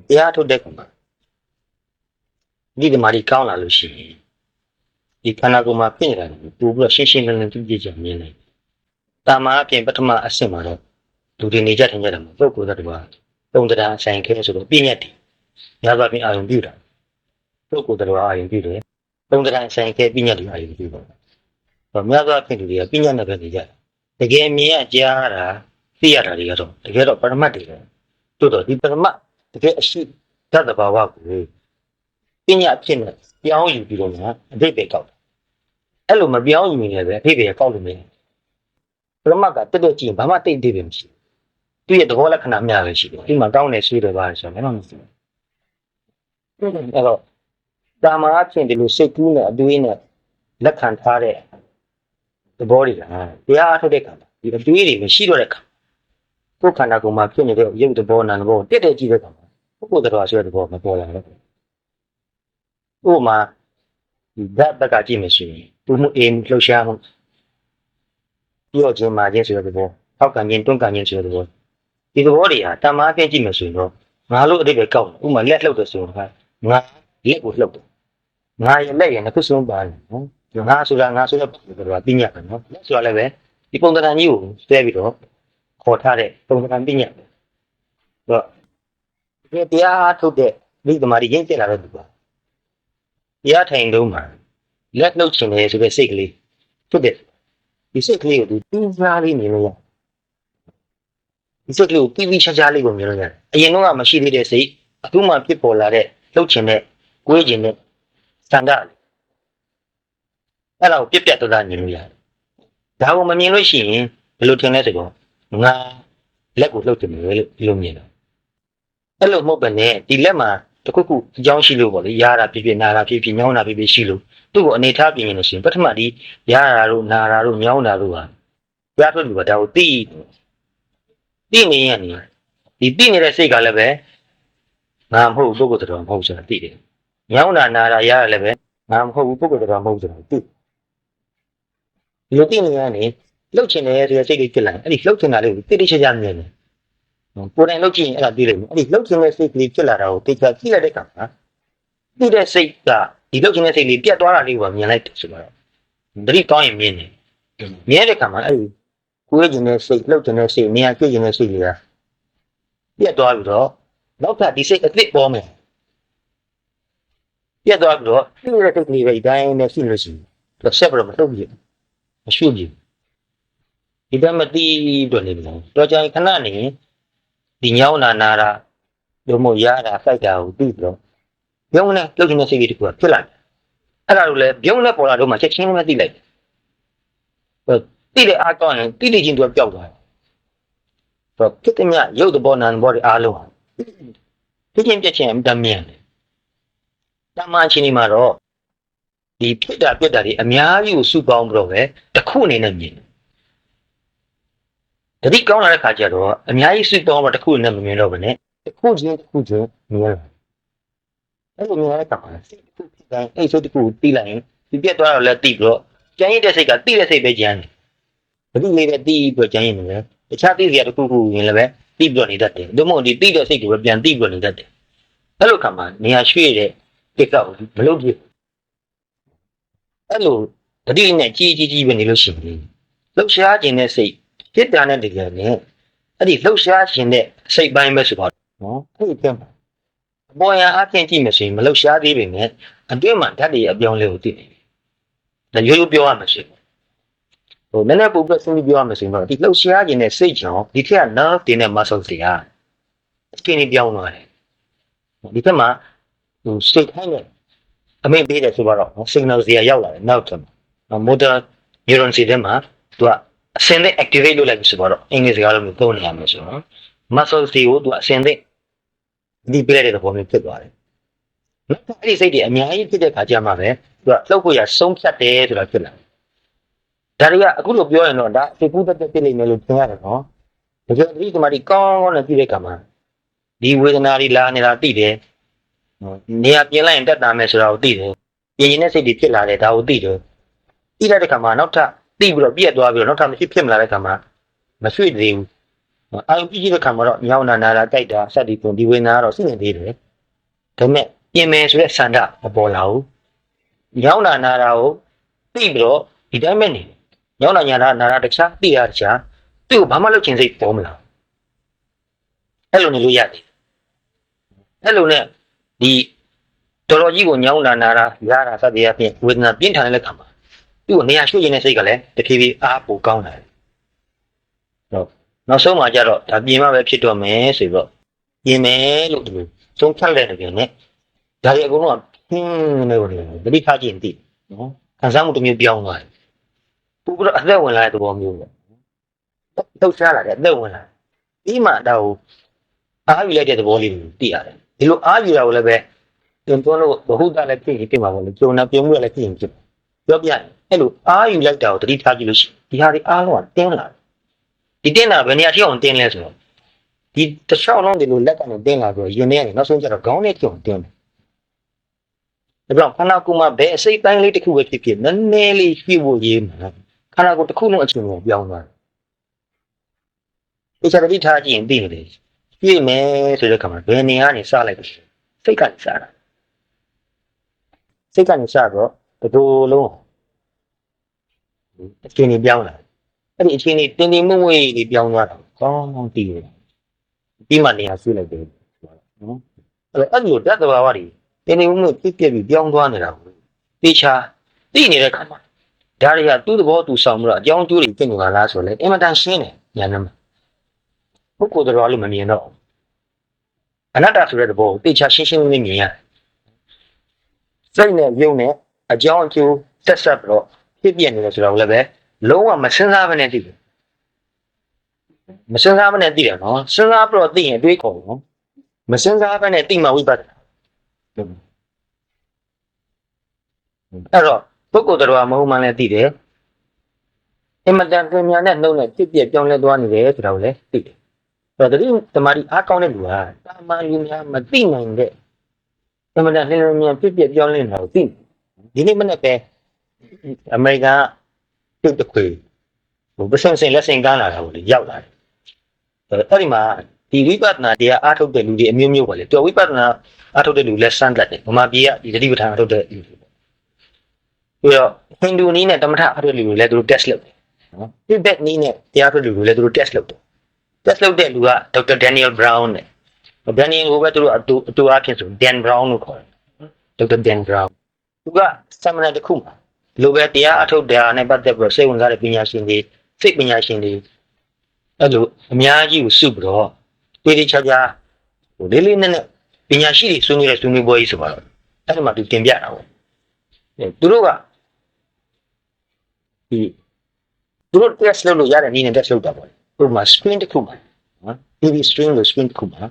တရားထုတ်တဲ့ကောင်မှာဒီဓမ္မကြီးကောင်းလာလို့ရှိရင်ဒီခန္ဓာကိုယ်မှာဖြစ်နေတာကိုပို့ပြီးတော့ရှင်းရှင်းလင်းလင်းသိကြမြင်နိုင်တာမာအပြင်ပထမအဆင့်မှာတော့လူတွေနေကြထိုင်ကြတယ်မှာပုဂ္ဂိုလ်သတ္တဝါပုံတရားဆိုင်ခဲဆိုတော့ပြည့်ညတ်တယ်ညာဘပြင်အာရုံပြုတာပုဂ္ဂိုလ်သတ္တဝါအာရုံပြုတယ်ပုံတရားဆိုင်ခဲပြည့်ညတ်တယ်အာရုံပြုတော့များသောအားဖြင့်လူတွေကပြည့်ညတ်နဲ့ပဲနေကြတယ်တကယ်မြင်ရကြားတာသိရတာတွေကတော့တကယ်တော့ပရမတ်တွေပဲတိုးတော့ဒီပရမတ်တကယ်အရှိတတ်တဘာဝကိုပညာအဖြစ်နဲ့ပြောင်းယူပြီးတော့မှအတိတ်ပဲကောက်တယ်အဲ့လိုမပြောင်းယူနေလည်းပဲအတိတ်ပဲကောက်လို့မရပရမတ်ကတက်တက်ကြည့်ဘာမှတိတ်တိတ်ပဲမရှိဘူးသူ့ရဲ့သဘောလက္ခဏာများပဲရှိတယ်ဒီမှာကောင်းတယ်ဆွေးတယ်ပါဆိုတော့လည်းမရှိဘူးအဲ့တော့တာမာအဖြစ်ဒီလိုစိတ်ကူးနဲ့အတွေးနဲ့လက်ခံထားတဲ့သဘောတွေကတရားအထုတ်တဲ့ခါမှာဒီအတွေးတွေမရှိတော့တဲ့ခါကိုယ်ခန္ဓာကိုယ်မှာဖြစ်နေတဲ့ရုပ်သဘောနာမ်သဘောတက်တက်ကြည့်တဲ့ခါမှာပုဂ္ဂိုလ်တော်ဆိုတဲ့သဘောမပေါ်လာတော့ဥပမာဒီဓာတ်ဘက်ကကြည့်မယ်ဆိုရင်သူမှုအေးမှုလှုပ်ရှားမှုပြော့ခြင်းမာခြင်းဆိုတဲ့သဘောထောက်ခံခြင်းတွန်းကန်ခြင်းဆိုတဲ့သဘောဒီသဘောတွေဟာတမားအပြင်ကြည့်မယ်ဆိုရင်တော့ငါလို့အတိတ်ပဲကောက်တယ်ဥပမာလက်လှုပ်တယ်ဆိုရင်ငါလက်ကိုလှုပ်တယ်ငါရဲ့လက်ရဲ့နှစ်ခုစုံပါတယ်နော်ငါဆိုတာငါဆိုတဲ့ပုဂ္ဂိုလ်တော်ကသိညတ်တယ်နော်လက်ဆိုတာလည်းပဲဒီပုံသဏ္ဍာန်ကြီးကိုစဲပြီးတော့ခေါ်ထားတဲ့ပုံသဏ္ဍာန်သိညတ်တယ်တော့ဒီတရားထုတ်တဲ့ဒီသမားကြီးရင်းကျက်လာတဲ့သူပါတရားထိုင်တော့မှာလက်နှုတ်ချင်တယ်ဆိုတဲ့စိတ်ကလေးဖြစ်တဲ့ဒီစိတ်ကလေးကိုသူတင်းစားလေးမြင်လို့ရဒီစိတ်ကလေးကိုပြီးခြားလေးကိုမြင်လို့ရတယ်အရင်တော့မရှိသေးတဲ့စိတ်အခုမှဖြစ်ပေါ်လာတဲ့လှုပ်ချင်တဲ့ကိုယ်ချင်တဲ့စံတာအဲ့ဒါကိုပြက်ပြက်သွားမြင်လို့ရတယ်ဒါကိုမမြင်လို့ရှိရင်ဘယ်လိုထင်လဲဆိုတော့ငါလက်ကိုလှုပ်တယ်လို့ဒီလိုမြင်တယ်အဲ့လိုမဟုတ်ပဲနဲ့ဒီလက်မှာတခုခုအကြောင်းရှိလို့ပေါ့လေရတာဖြစ်ဖြစ်နာတာဖြစ်ဖြစ်ညောင်းတာဖြစ်ဖြစ်ရှိလို့သူ့ကိုအနေထားပြင်နေလို့ရှိရင်ပထမဒီရတာတို့နာတာတို့ညောင်းတာတို့ဟာပြတ်ထွက်လို့ဒါကိုသိနေရနေဒီသိနေတဲ့စိတ်ကလည်းပဲငါမဟုတ်ပုဂ္ဂိုလ်တော်မဟုတ်ဆိုတာသိတယ်ညောင်းတာနာတာရတာလည်းပဲငါမဟုတ်ဘူးပုဂ္ဂိုလ်တော်မဟုတ်ဆိုတာသိဒီလိုသိနေရနေလှုပ်ချင်တယ်ဆိုတဲ့စိတ်လေးဖြစ်လာအဲ့ဒီလှုပ်ချင်တာလေးကိုတိတိကျကျမြင်တယ်ကိုယ်တိုင်လှုပ်ကြည့်ရင်အဲ့ဒါသိလိမ့်မယ်အဲ့ဒီလှုပ်ချင်တဲ့စိတ်ကလေးဖြစ်လာတာကိုသိချကြည့်လိုက်တဲ့အခါမှာသိတဲ့စိတ်ကဒီလှုပ်ချင်တဲ့စိတ်လေးပြတ်သွားတာလေးကိုမြင်လိုက်တယ်ဆိုတော့တတိကောင်းရင်မြင်တယ်မြင်တဲ့အခါမှာအဲ့ဒီကိုယ်ကျင်တဲ့စိတ်လှုပ်ချင်တဲ့စိတ်နေရာကျွကျင်တဲ့စိတ်တွေကပြတ်သွားပြီးတော့နောက်ထပ်ဒီစိတ်အသစ်ပေါ်မယ်ပြတ်သွားပြီးတော့ဒီလိုတဲ့စိတ်ကလေးပဲဒီတိုင်းနဲ့ရှိလို့ရှိရင်တော့ဆက်ပြီးတော့မလှုပ်ဘူးမရွှေ့ဘူးဒီတမ်းမသိတော့နေပြီတော့ကြာခဏနေဒီညောင်းနာတာတို့မို့ရတာစိုက်တာကိုသိပြီးတော့ပြုံးနဲ့လှုပ်နေတဲ့စိတ်ကြီးတခုကဖြစ်လာတယ်အဲ့ဒါလိုလဲပြုံးနဲ့ပေါ်လာတော့မှချက်ချင်းလည်းသိလိုက်တယ်သိတဲ့အားကောင်းရင်သိချင်းသူကပျောက်သွားတယ်ဆိုတော့ဖြစ်တဲ့မြရုပ်သဘောနာမ်သဘောတွေအားလုံးဟာသိချင်းပြက်ချင်းအမှန်မြင်တယ်တမန်ချင်းဒီမှာတော့ဒီဖြစ်တာပြက်တာတွေအများကြီးကိုစုပေါင်းပြီးတော့ပဲတစ်ခုအနေနဲ့မြင်တယ်တတိကောင်းလာတဲ့ခါကျတော့အများကြီးစုပေါင်းတော့တစ်ခုနဲ့မမြင်တော့ဘူးနဲ့တစ်ခုချင်းမြင်ရတာအဲ့လိုမြင်ရတဲ့ခါမှာစိတ်တစ်ခုဖြစ်တိုင်းအဲ့စိတ်တစ်ခုတီးလိုက်ရင်ဒီပြက်သွားတော့လည်းတီးပြီးတော့ကြမ်းရတဲ့စိတ်ကတီးတဲ့စိတ်ပဲကြမ်းတယ်ဘယ်လိုလေးပဲတီးပြီးတော့ကြမ်းရင်လည်းတခြားတီးစရာတစ်ခုခုရင်လည်းပဲတီးပြီးတော့နေတတ်တယ်ဒါမှမဟုတ်ဒီတီးတဲ့စိတ်ကိုပဲပြန်တီးပြီးတော့နေတတ်တယ်အဲ့လိုခါမှာနေရာရွှေ့တဲ့ကိစ္စကိုမလုပ်ဖြစ်အဲ့လိုတတိနဲ့ကြီးပဲနေလို့ရှိရင်လှုပ်ရှားခြင်းတဲ့စိတ်ဖြစ်တာနဲ့တကယ်နဲ့အဲ့ဒီလှုပ်ရှားခြင်းတဲ့စိတ်ပိုင်းပဲဆိုတော့နော်အဲ့ဒီပြန်အပေါ်ရန်အပြင်ကြည့်မယ်ဆိုရင်မလှုပ်ရှားသေးပေမဲ့အတွင်းမှာဓာတ်တွေအပြောင်းလဲကိုသိနေပြီဒါရိုးရိုးပြောရမှာရှိဟိုနည်းနည်းပို့ပြီးစဉ်းပြီးပြောရမှာဆိုရင်တော့ဒီလှုပ်ရှားခြင်းတဲ့စိတ်ကြောင့်ဒီထက်က nerve တွေနဲ့ muscle တွေကစကင်းတွေပြောင်းသွားတယ်ဒီထက်မှာဟို state ဟိုင်းနဲ့အမိန့်ပေးတယ်ဆိုတော့ signal တွေရောက်လာတယ်နောက်ထပ် motor neuron တွေမှာသူကအစင်းနဲ့ activate လုပ်လိုက်ပြီဆိုတော့အင်္ဂလိပ်စကားလိုမျိုးသုံးနေရမယ်ဆိုတော့ muscle တွေကိုသူအစင်းနဲ့ဒီပြလိုက်တဲ့သဘောမျိုးဖြစ်သွားတယ်နောက်ထပ်အဲ့ဒီစိတ်တွေအများကြီးဖြစ်တဲ့ခါကျမှပဲသူကလှုပ်ဖို့ရဆုံးဖြတ်တယ်ဆိုတာဖြစ်လာဒါတွေကအခုလိုပြောရင်တော့ဒါစိတ်ကူးတက်ပြလိမ့်မယ်လို့ထင်ရတယ်နော်တကယ်ဒီကမာဒီကောင်းနဲ့ပြည့်တဲ့ခါမှာဒီဝေဒနာတွေလာနေတာသိတယ်နေရာပြင်လိုက်ရင်တက်တာမယ်ဆိုတာကိုသိတယ်ပြင်ရင်တဲ့စိတ်တွေဖြစ်လာတယ်ဒါကိုသိတယ်သိလိုက်တဲ့ခါမှာနောက်ထပ်သိပြီးတော့ပြည့်သွားပြီးတော့နောက်ထပ်မရှိဖြစ်မလာတဲ့ခါမှာမရွှေ့သေးဘူး အာယုံပြည့်တဲ့ခါမှာတော့ညောင်းနာတာကြိုက်တာစသည်ဖြင့်ဒီဝေဒနာကတော့ရှိနေသေးတယ်ဒါပေမဲ့ပြင်မယ်ဆိုတဲ့ဆန္ဒမပေါ်လာဘူးညောင်းနာတာကိုသိပြီးတော့ဒီတိုင်းပဲနေညောင်းနာတာတခြားသိရတခြားသူ့ကိုဘာမှလုပ်ချင်စိတ်ပေါ်မလာအဲ့လိုနေလို့ရတယ်အဲ့လိုနဲ့ဒီတော်တော်ကြီးကိုညောင်းနာတာရတာစသည်အပြင်ဝေဒနာပြင်းထန်တဲ့ခါမှာသူ့ကိုနေရာရွှေ့ခြင်းတဲ့စိတ်ကလည်းတဖြည်းဖြည်းအားပိုကောင်းလာတယ်ဟုတ်နောက်ဆုံးမှာကျတော့ဒါပြင်မှပဲဖြစ်တော့မယ်ဆိုပြီးတော့ပြင်မယ်လို့ဒီလိုသုံးဖြတ်လိုက်တယ်ပြန်နဲ့ဒါတွေအကုန်လုံးကဟင်းနေလို့တတိထားခြင်းသိနော်ခံစားမှုတစ်မျိုးပြောင်းသွားတယ်ပို့ပြီးတော့အသက်ဝင်လာတဲ့သဘောမျိုးပဲလှုပ်ရှားလာတယ်အသက်ဝင်လာပြီးမှဒါကိုအားယူလိုက်တဲ့သဘောလေးကိုသိရတယ်ဒီလိုအားယူတာကိုလည်းပဲတွန်းလို့ဘဟုတလည်းဖြစ်ရင်ဖြစ်မှာပေါ့လေကျုံနာပြုံးမှုလည်းဖြစ်ရင်ဖြစ်ပြောပြအဲ့လိုအားယူလိုက်တာကိုတတိထားကြည့်လို့ရှိရင်ဒီဟာတွေအားလုံးကတင်းလာတယ်ဒီတင်းလာဘယ်နေရာထိအောင်တင်းလဲဆိုတော့ဒီတစ်ချောင်းလုံးဒီလိုလက်ကနေတင်းလာပြီးရင်ထဲကနေနောက်ဆုံးကျတော့ခေါင်းနဲ့ထိအောင်တင်းတယ်ဒါကြောင့်ခန္ဓာကိုယ်မှာဘယ်အစိတ်တိုင်းလေးတစ်ခုပဲဖြစ်ဖြစ်နည်းနည်းလေးပြည့်ဖို့ရေးမှာခန္ဓာကိုယ်တစ်ခုလုံးအချိန်ကိုပြောင်းသွားတယ်ဒီချက်တတိထားကြည့်ရင်သိနေတယ်ပြည့်မယ်ဆိုတဲ့ခါမှာဘယ်နေရာကနေစလိုက်လို့စိတ်ကနေစတာစိတ်ကနေစတော့တတူလုံးအချိန်ကြီးပြောင်းလာအဲ့ဒီအချိန်ကြီးတင်းတင်းမွေ့မွေ့ကြီးပြောင်းသွားတာကောင်းကောင်းတည်တယ်ပြီးမှနေရာဆွေးလိုက်တယ်နော်အဲ့လိုတတ်တဘာဝတွေတင်းတင်းမွေ့မွေ့ပြည့်ပြည့်ပြီးပြောင်းသွားနေတာကိုတေချာသိနေတဲ့ခါမှာဒါတွေကသူ့သဘောသူဆောင်မှုတော့အကြောင်းကျိုးတွေပြင်နေတာလားဆိုလဲအင်မတန်ရှင်းတယ်ညာနေမှာပုဂ္ဂိုလ်တော်လို့မမြင်တော့အနတ္တဆိုတဲ့သဘောကိုတေချာရှင်းရှင်းလင်းလင်းမြင်ရတယ်စိတ်နဲ့ယုံနဲ့အကြောင်းအကျိုးဆက်ဆက်ပြီးတော့ဖြစ်ပြနေတယ်ဆိုတော့လည်းပဲလုံးဝမစဉ်းစားဘဲနဲ့သိတယ်မစဉ်းစားဘဲနဲ့သိတယ်နော်စဉ်းစားပြီးတော့သိရင်အတွေးခေါ်နော်မစဉ်းစားဘဲနဲ့သိမှဝိပဿနာအဲ့တော့ပုဂ္ဂိုလ်တော်မဟုတ်မှလည်းသိတယ်အင်မတန်ပြင်ညာနဲ့နှုတ်နဲ့ဖြစ်ပြပြောင်းလဲသွားနေတယ်ဆိုတာကိုလည်းသိတယ်အဲ့တော့တမာတိအားကောင်းတဲ့လူကတာမန်လူများမသိနိုင်တဲ့အင်မတန်လင်းလင်းမြန်ဖြစ်ပြပြောင်းလဲနေတာကိုသိဒီနေ့မနေ့ပဲအမေရိကန်ကတစ်ခွေဟိုပစံစင်လက်စင်ကန်းလာတာကိုလေရောက်လာတယ်အဲ့ဒီမှာဒီဝိပဿနာတရားအားထုတ်တဲ့လူတွေအမျိုးမျိုးပါလေသူဝိပဿနာအားထုတ်တဲ့လူလက်စမ်းတတ်တယ်ဗမာပြည်ကဒီတတိပဋ္ဌာန်အားထုတ်တဲ့လူတွေပေါ့ပြီးတော့ဟိန္ဒူနည်းနဲ့တမထအားထုတ်တဲ့လူတွေလည်းသူတို့ test လုပ်တယ်နော်တိဘက်နည်းနဲ့တရားထုတ်တဲ့လူတွေလည်းသူတို့ test လုပ်တယ် test လုပ်တဲ့လူကဒေါက်တာဒန်နီယယ်ဘရောင်းနဲ့ဒန်နီယယ်ကိုပဲသူတို့အတူအားဖြင့်ဆိုဒန်ဘရောင်းလို့ခေါ်တယ်ဒေါက်တာဒန်ဘရောင်းသူကဆမ်မနာတစ်ခုမှာလိုပဲတရားအထုတ်တရားနဲ့ပတ်သက်ပြီးစိတ်ဝင်စားတဲ့ပညာရှင်တွေစိတ်ပညာရှင်တွေအဲ့လိုအများကြီးကိုစုပြီးတော့တေးသေးချာချာဟိုလေးလေးနက်နက်ပညာရှိတွေဆွေးနွေးတဲ့ဆွေးနွေးပွဲကြီးဆိုပါတော့အဲ့ဒီမှာသူတင်ပြတာပေါ့သူတို့ကသူတို့ test လုပ်လို့ရတဲ့နည်းနဲ့ test လုပ်တာပေါ့ဥပမာ screen တစ်ခုမှာနော် TV screen လို့ screen တစ်ခုမှာ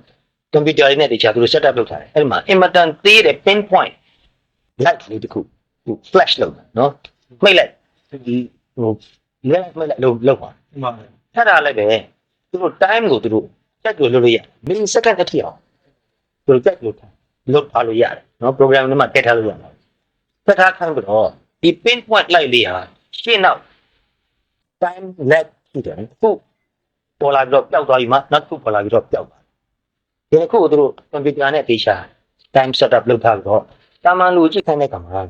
ကွန်ပျူတာနဲ့တခြားသူတို့ set up လုပ်ထားတယ်အဲ့ဒီမှာ important သေးတဲ့ pinpoint light လေးတစ်ခုဟို flash လုပ်နော်မိတ်လိုက်ဒီဟိုလက်မိတ်လိုက်လုပ်ပါအဲ့ဒါလည်းပဲသူတို့ time ကိုသူတို့ check လုပ်လို့ရတယ် millisecond အထိအောင်သူတို့ check လုပ်ထားလို့ရတယ်နော် program ထဲမှာထည့်ထားလို့ရတယ်ထည့်ထားခိုင်းပြီးတော့ဒီ pinpoint light လေးဟာရှင်းတော့ time lag ဖြစ်တယ်ခုပေါ်လာပြီးတော့ပျောက်သွားပြီမှနောက်တစ်ခုပေါ်လာပြီးတော့ပျောက်သွားဒီခုကိုသူတို့ကွန်ပျူတာနဲ့တေချာ time setup လုပ်ထားပြီးတော့တာမန်လူကြည့်ခိုင်းတဲ့ကံမှာ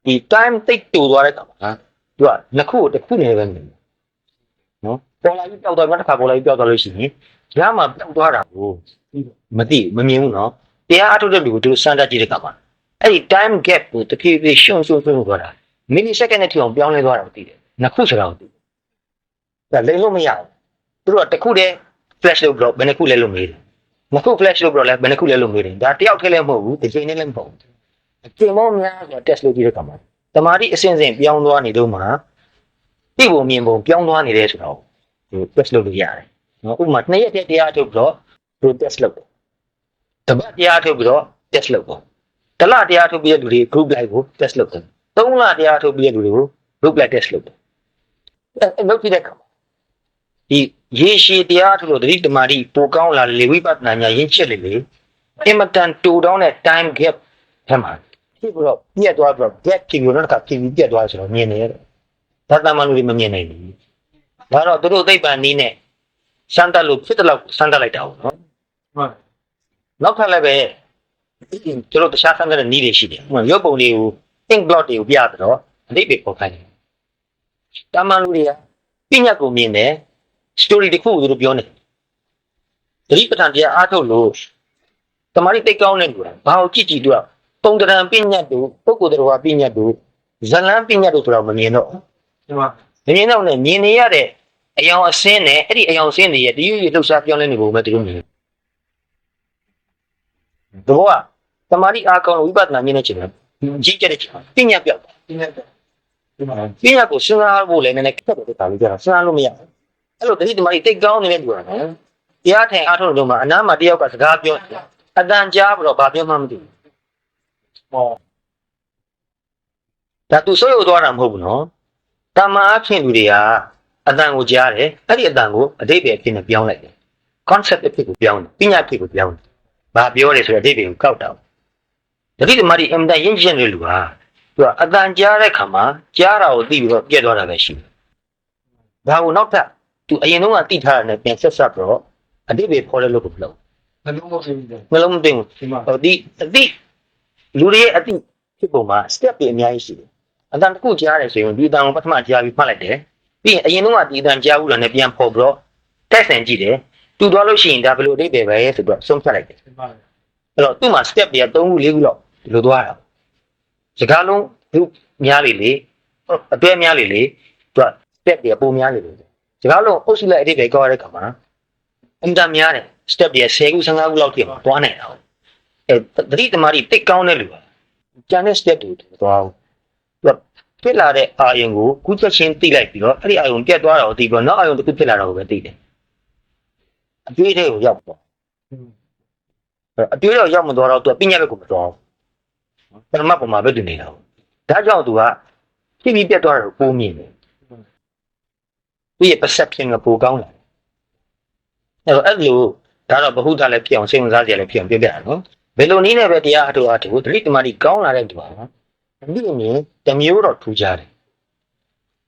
ဒီ time တိတ်တူသွားတဲ့ကံမှာသူကနှစ်ခုကိုတစ်ခုနေပဲနေနော်ပေါ်လာပြီးပျောက်သွားမှတစ်ခါပေါ်လာပြီးပျောက်သွားလို့ရှိရင်ညမှာပျောက်သွားတာကိုမသိမမြင်ဘူးနော်တရားအထုတ်တဲ့လူကိုသူတို့စမ်းတတ်ကြည့်တဲ့ကံမှာအဲ့ဒီ time gap ကိုတဖြည်းဖြည်းရှုံသွားတာ millisecond နဲ့ထိအောင်ပြောင်းလဲသွားတာကိုသိတယ်နှစ်ခုဆိုတာကိုသိဒါလိမ့်လို့မရဘူးသူတို့ကတစ်ခုတည်း flash လုပ်တော့ဘယ်နှခုလဲလို့မေးတယ်နှစ်ခု flash လုပ်တော့လဲဘယ်နှခုလဲလို့မေးတယ်ဒါတယောက်ထဲလည်းမဟုတ်ဘူးတစ်ချိန်နဲ့လည်းမဟုတ်ဘူးအချိန်ပေါင်းများစွာ test လုပ်ကြည့်တဲ့အခါမှာတမာတိအစဉ်စဉ်ပြောင်းသွားနေလို့မှာသိပုံမြင်ပုံပြောင်းသွားနေတယ်ဆိုတော့ဟို test လုပ်လို့ရတယ်နော်ဥပမာ2ရက်တည်းတရားထုတ်ပြီးတော့သူ test လုပ်တယ်တပတ်တရားထုတ်ပြီးတော့ test လုပ်တယ်တလတရားထုတ်ပြီးတဲ့လူတွေ group live ကို test လုပ်တယ်3လတရားထုတ်ပြီးတဲ့လူတွေကို group live test လုပ်တယ်အဲ့လုပ်ကြည့်တဲ့အခါဒီရေရှည်တရားထုတ်လို့တတိတမာတိပိုကောင်းလာလေဝိပဿနာညာရင်းချက်လေအင်မတန်တူတောင်းတဲ့ time gap ထဲမှာဖြစ်ပြီးတော့ပြက်သွားပြီးတော့ gap ဖြစ်ပြီးတော့တစ်ခါဖြစ်ပြီးပြက်သွားဆိုတော့မြင်နေရတယ်ဒါတမန်လူတွေမမြင်နိုင်ဘူးဒါတော့သူတို့သိပ္ပံနည်းနဲ့ စမ်းတက်လို့ဖြစ်တဲ့လောက်စမ်းတက်လိုက်တာပေါ့နော် ဟုတ် နောက်ထပ်လည်းပဲကျွန်တော်တခြားစမ်းတက်တဲ့နည်းတွေရှိတယ်ဥပမာရုပ်ပုံတွေကို ink blot တွေကိုပြတော့အတိတ်ပဲပေါ်ခိုင်းတယ်တာမန်လူတွေကပညာကိုမြင်တယ် story တစ်ခုကိုသူတို့ပြောနေသတိပဋ္ဌာန်တရားအားထုတ်လို့တမာရီတိတ်ကောင်းတဲ့လူကဘာကိုကြည့်ကြည့်တော့ပုံတရံပညာတို့ပုဂ္ဂိုလ်တော်ပညာတို့ဇလန်းပညာတို့ဆိုတော့မမြင်တော့ ဒီမှာ မမြင်တော့နဲ့မြင်နေရတဲ့အယောင်အစင်းနဲ့အဲ့ဒီအယောင်အစင်းတွေရဲ့တရွေ့ရွေ့လှုပ်ရှားပြောင်းလဲနေပုံပဲသူတို့မြင်တော့တမာရီအားကောင်းလို့ဝိပဿနာမြင်နေချင်တယ်ကြီးကြတဲ့ချိန်ပညာပြောက် ဒီနေ့ဒီမှာ ပညာကိုစဉ်းစားဖို့လည်းနည်းနည်းခက်တယ်တာလို့ပြောတာစဉ်းစားလို့မရဘူးအဲ့လိုတတိတမာရီတိတ်ကောင်းနေတဲ့လူကတရားထိုင်အားထုတ်လို့မှအနားမှာတယောက်ကစကားပြောအတန်ကြားပြီးတော့ဘာပြောမှမသိဘူး ဟော ဒါသူစိုးရုံသွားတာမဟုတ်ဘူးနော်တမန်အဖြစ်လူတွေကအတန်ကိုကြားတယ်အဲ့ဒီအတန်ကိုအတိတ်ပဲအဖြစ်နဲ့ပြောင်းလိုက်တယ် concept အဖြစ်ကိုပြောင်းတယ်ပညာအဖြစ်ကိုပြောင်းတယ်ဘာပြောတယ်ဆိုတော့အတိတ်ပဲကိုကောက်တာတတိတမာရီအင်တန်ရင်းချင်းတဲ့လူဟာသူကအတန်ကြားတဲ့ခါမှာကြားတာကိုသိပြီးတော့ပြက်သွားတာပဲရှိတယ်ဒါကိုနောက်ထပ်သူအရင်တုန်းကသိထားတာနဲ့ပြန်ဆက်ဆက်ပြီးတော့အတိတ်ပဲဖော်လဲလို့ကိုပြော နှလုံးမသိဘူး နှလုံးမသိဘူး ဒီမှာ ဟိုဒီအတိလူတွေရဲ့အတိဖြစ်ပုံမှာ step တွေအများကြီးရှိတယ်အတန်တစ်ခုကြားရတယ်ဆိုရင်ဒီအတန်ကိုပထမကြားပြီးမှတ်လိုက်တယ်ပြီးရင်အရင်တုန်းကဒီအတန်ကြားဘူးလားနဲ့ပြန်ဖော်ပြီးတော့တက်ဆန်ကြည့်တယ်တူသွားလို့ရှိရင်ဒါဘယ်လိုအဓိပ္ပာယ်ပဲဆိုတော့ဆုံးဖြတ်လိုက်တယ် ဒီမှာ အဲ့တော့သူ့မှာ step တွေက3ခု4ခုလောက်ဒီလိုသွားတာစကားလုံးသူများလေလေအတွဲများလေလေသူက step တွေပုံများလေလေစကားလုံးအုပ်စုလိုက်အဓိပ္ပာယ်ကောက်ရတဲ့ခါမှာအင်တာများတယ် step တွေ10ခု15ခုလောက်ထိသွားနိုင်တာအဲတတိတမာရီတိတ်ကောင်းတဲ့လူပါကျန်တဲ့ step တွေသွားဘူးသူကဖြစ်လာတဲ့အာယုံကိုကူးချက်ချင်းသိလိုက်ပြီးတော့အဲ့ဒီအာယုံပြတ်သွားတာကိုသိပြီးတော့နောက်အာယုံတစ်ခုဖြစ်လာတာကိုပဲသိတယ်အတွေးတွေကိုရောက်တော့အတွေးတော့ရောက်မသွားတော့သူကပညာဘက်ကိုမသွားဘူးပရမတ်ပေါ်မှာပဲတည်နေတာဒါကြောင့်သူကဖြစ်ပြီးပြတ်သွားတာကိုပိုးမြင်တယ်သူရဲ့ perception ကပိုကောင်းလာတယ်အဲ့လိုဒါတော့ဘ ഹു တာလည်းဖြစ်အောင်စိတ်ဝင်စားကြလည်းဖြစ်အောင်ပြောပြတာနော်ဘယ်လိုနည်းနဲ့ပဲတရားအထုတ်ဒလိတမာတိကောင်းလာတဲ့သူပါနော်ဒီအမြင်တစ်မျိုးတော့ထူးခြားတယ်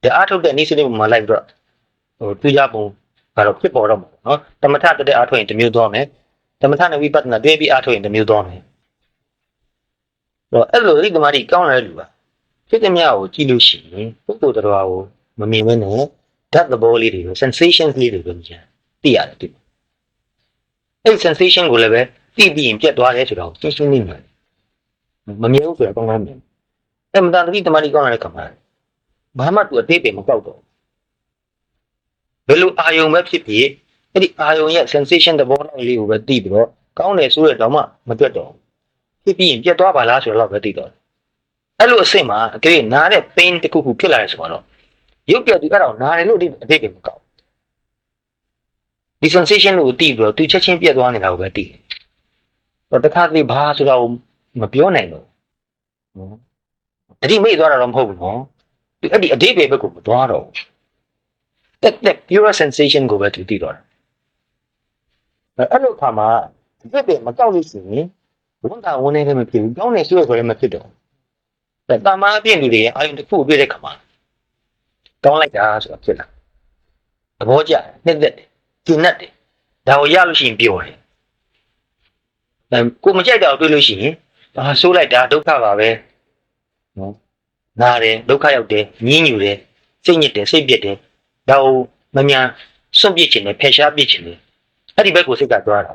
ဒါအထုတ်တဲ့နည်းစနစ်ပေါ်မှာလိုက်ပြီးတော့ဟိုထူးခြားပုံကတော့ဖြစ်ပေါ်တော့မှာနော်တမထတက်အထုတ်ရင်တစ်မျိုးသွားမယ်တမထနဲ့ဝိပဿနာတွဲပြီးအထုတ်ရင်တစ်မျိုးသွားမယ်တော့အဲ့လိုဒလိတမာတိကောင်းလာတဲ့လူပါဖြစ်တဲ့မြတ်ကိုကြည့်လို့ရှိရင်ပုဂ္ဂိုလ်တော်ကိုမမြင်ဘဲနဲ့ဓာတ်သဘောလေးတွေ sensations လေးတွေပဲမြင်သိရတယ်ဒီအဲ့ sensation ကိုလည်းပဲသိပြီးရင်ပြတ်သွားတယ်ဆိုတော့ရှင်းရှင်းလေးမြင်မမြင်ဘူးဆိုတော့ကောင်းကောင်းမြင်အဲ့မတန်တတိတမာတိကောင်းလာတဲ့ခါမှာဘာမှသူအသေးပင်မကောက်တော့ဘယ်လိုအာယုံပဲဖြစ်ဖြစ်အဲ့ဒီအာယုံရဲ့ sensation သဘောလေးကိုပဲသိပြီးတော့ကောင်းတယ်ဆိုရတော့မှမတွက်တော့ဖြစ်ပြီးရင်ပြတ်သွားပါလားဆိုတော့ပဲသိတော့အဲ့လိုအဆင့်မှာအကယ်နားတဲ့ pain တစ်ခုခုဖြစ်လာတယ်ဆိုတော့ရုပ်ပြသူအဲ့တော့နားတယ်လို့အသေးပင်မကောက်ဒီ sensation ကိုသိပြီးတော့သူချက်ချင်းပြတ်သွားနေတာကိုပဲသိတယ်တော့တခါတလေဘာဆိုတော့မပြောနိုင်တော့နော်တတိမိတ်သွားတာတော့မဟုတ်ဘူးနော်သူအဲ့ဒီအဓိပ္ပာယ်ဘက်ကိုမသွားတော့ဘူးတက် pure sensation ကိုပဲသူသိတော့တယ်အဲ့လိုခါမှာအဓိပ္ပာယ်မကောက်လို့ရှိရင်ဝန်တာဝန်နေလည်းမဖြစ်ဘူးကောင်းနေဆိုရဆိုလည်းမဖြစ်တော့ဘူးတာမန်အပြည့်လူတွေအာယုံတစ်ခုပြည့်တဲ့ခါမှာကောင်းလိုက်တာဆိုတာဖြစ်လာသဘောကျနှစ်သက်တယ်ကျဉ်တ်တယ်ဒါကိုရလို့ရှိရင်ပြောတယ်ကိုမကြိုက်တာကိုတွေ့လို့ရှိရင်ဒါဆိုးလိုက်တာဒုက္ခပါပဲနော်နားတယ်ဒုက္ခရောက်တယ်ညှင်းညူတယ်စိတ်ညစ်တယ်စိတ်ပြက်တယ်ဒါကိုမမြန်စွန့်ပစ်ခြင်းနဲ့ဖယ်ရှားပစ်ခြင်းနဲ့အဲ့ဒီဘက်ကိုစိတ်ကသွားတာ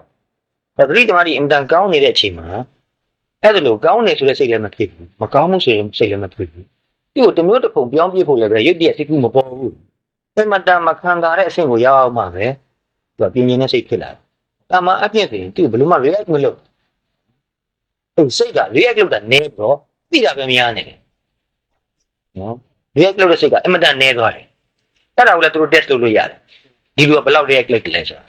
ဒါသတိတမာတိအင်တန်ကောင်းနေတဲ့အချိန်မှာအဲ့ဒါလိုကောင်းနေဆိုတဲ့စိတ်လည်းမဖြစ်ဘူးမကောင်းမှုဆိုရင်စိတ်လည်းမဖြစ်ဘူးဒီကိုတမျိုးတစ်ခုပြောင်းပြဖို့လည်းပဲရုပ်တရက်စိတ်ကူမပေါ်ဘူးအဲ့မှာတမခံတာတဲ့အဆင့်ကိုရောက်အောင်မှပဲသူကပြင်းပြင်းနဲ့စိတ်ဖြစ်လာတယ်တာမအပြည့်ဆိုရင်သူဘယ်လိုမှ react မလုပ်အဲ့စိတ်က react လုပ်တာနည်းပြီးတော့သိတာပဲများနေတယ်နော် react လုပ်တဲ့စိတ်ကအင်မတန်နည်းသွားတယ်အဲ့ဒါကိုလည်းသူတို့ test လုပ်လို့ရတယ်ဒီလူကဘယ်လောက် react လုပ်တယ်လဲဆိုတာ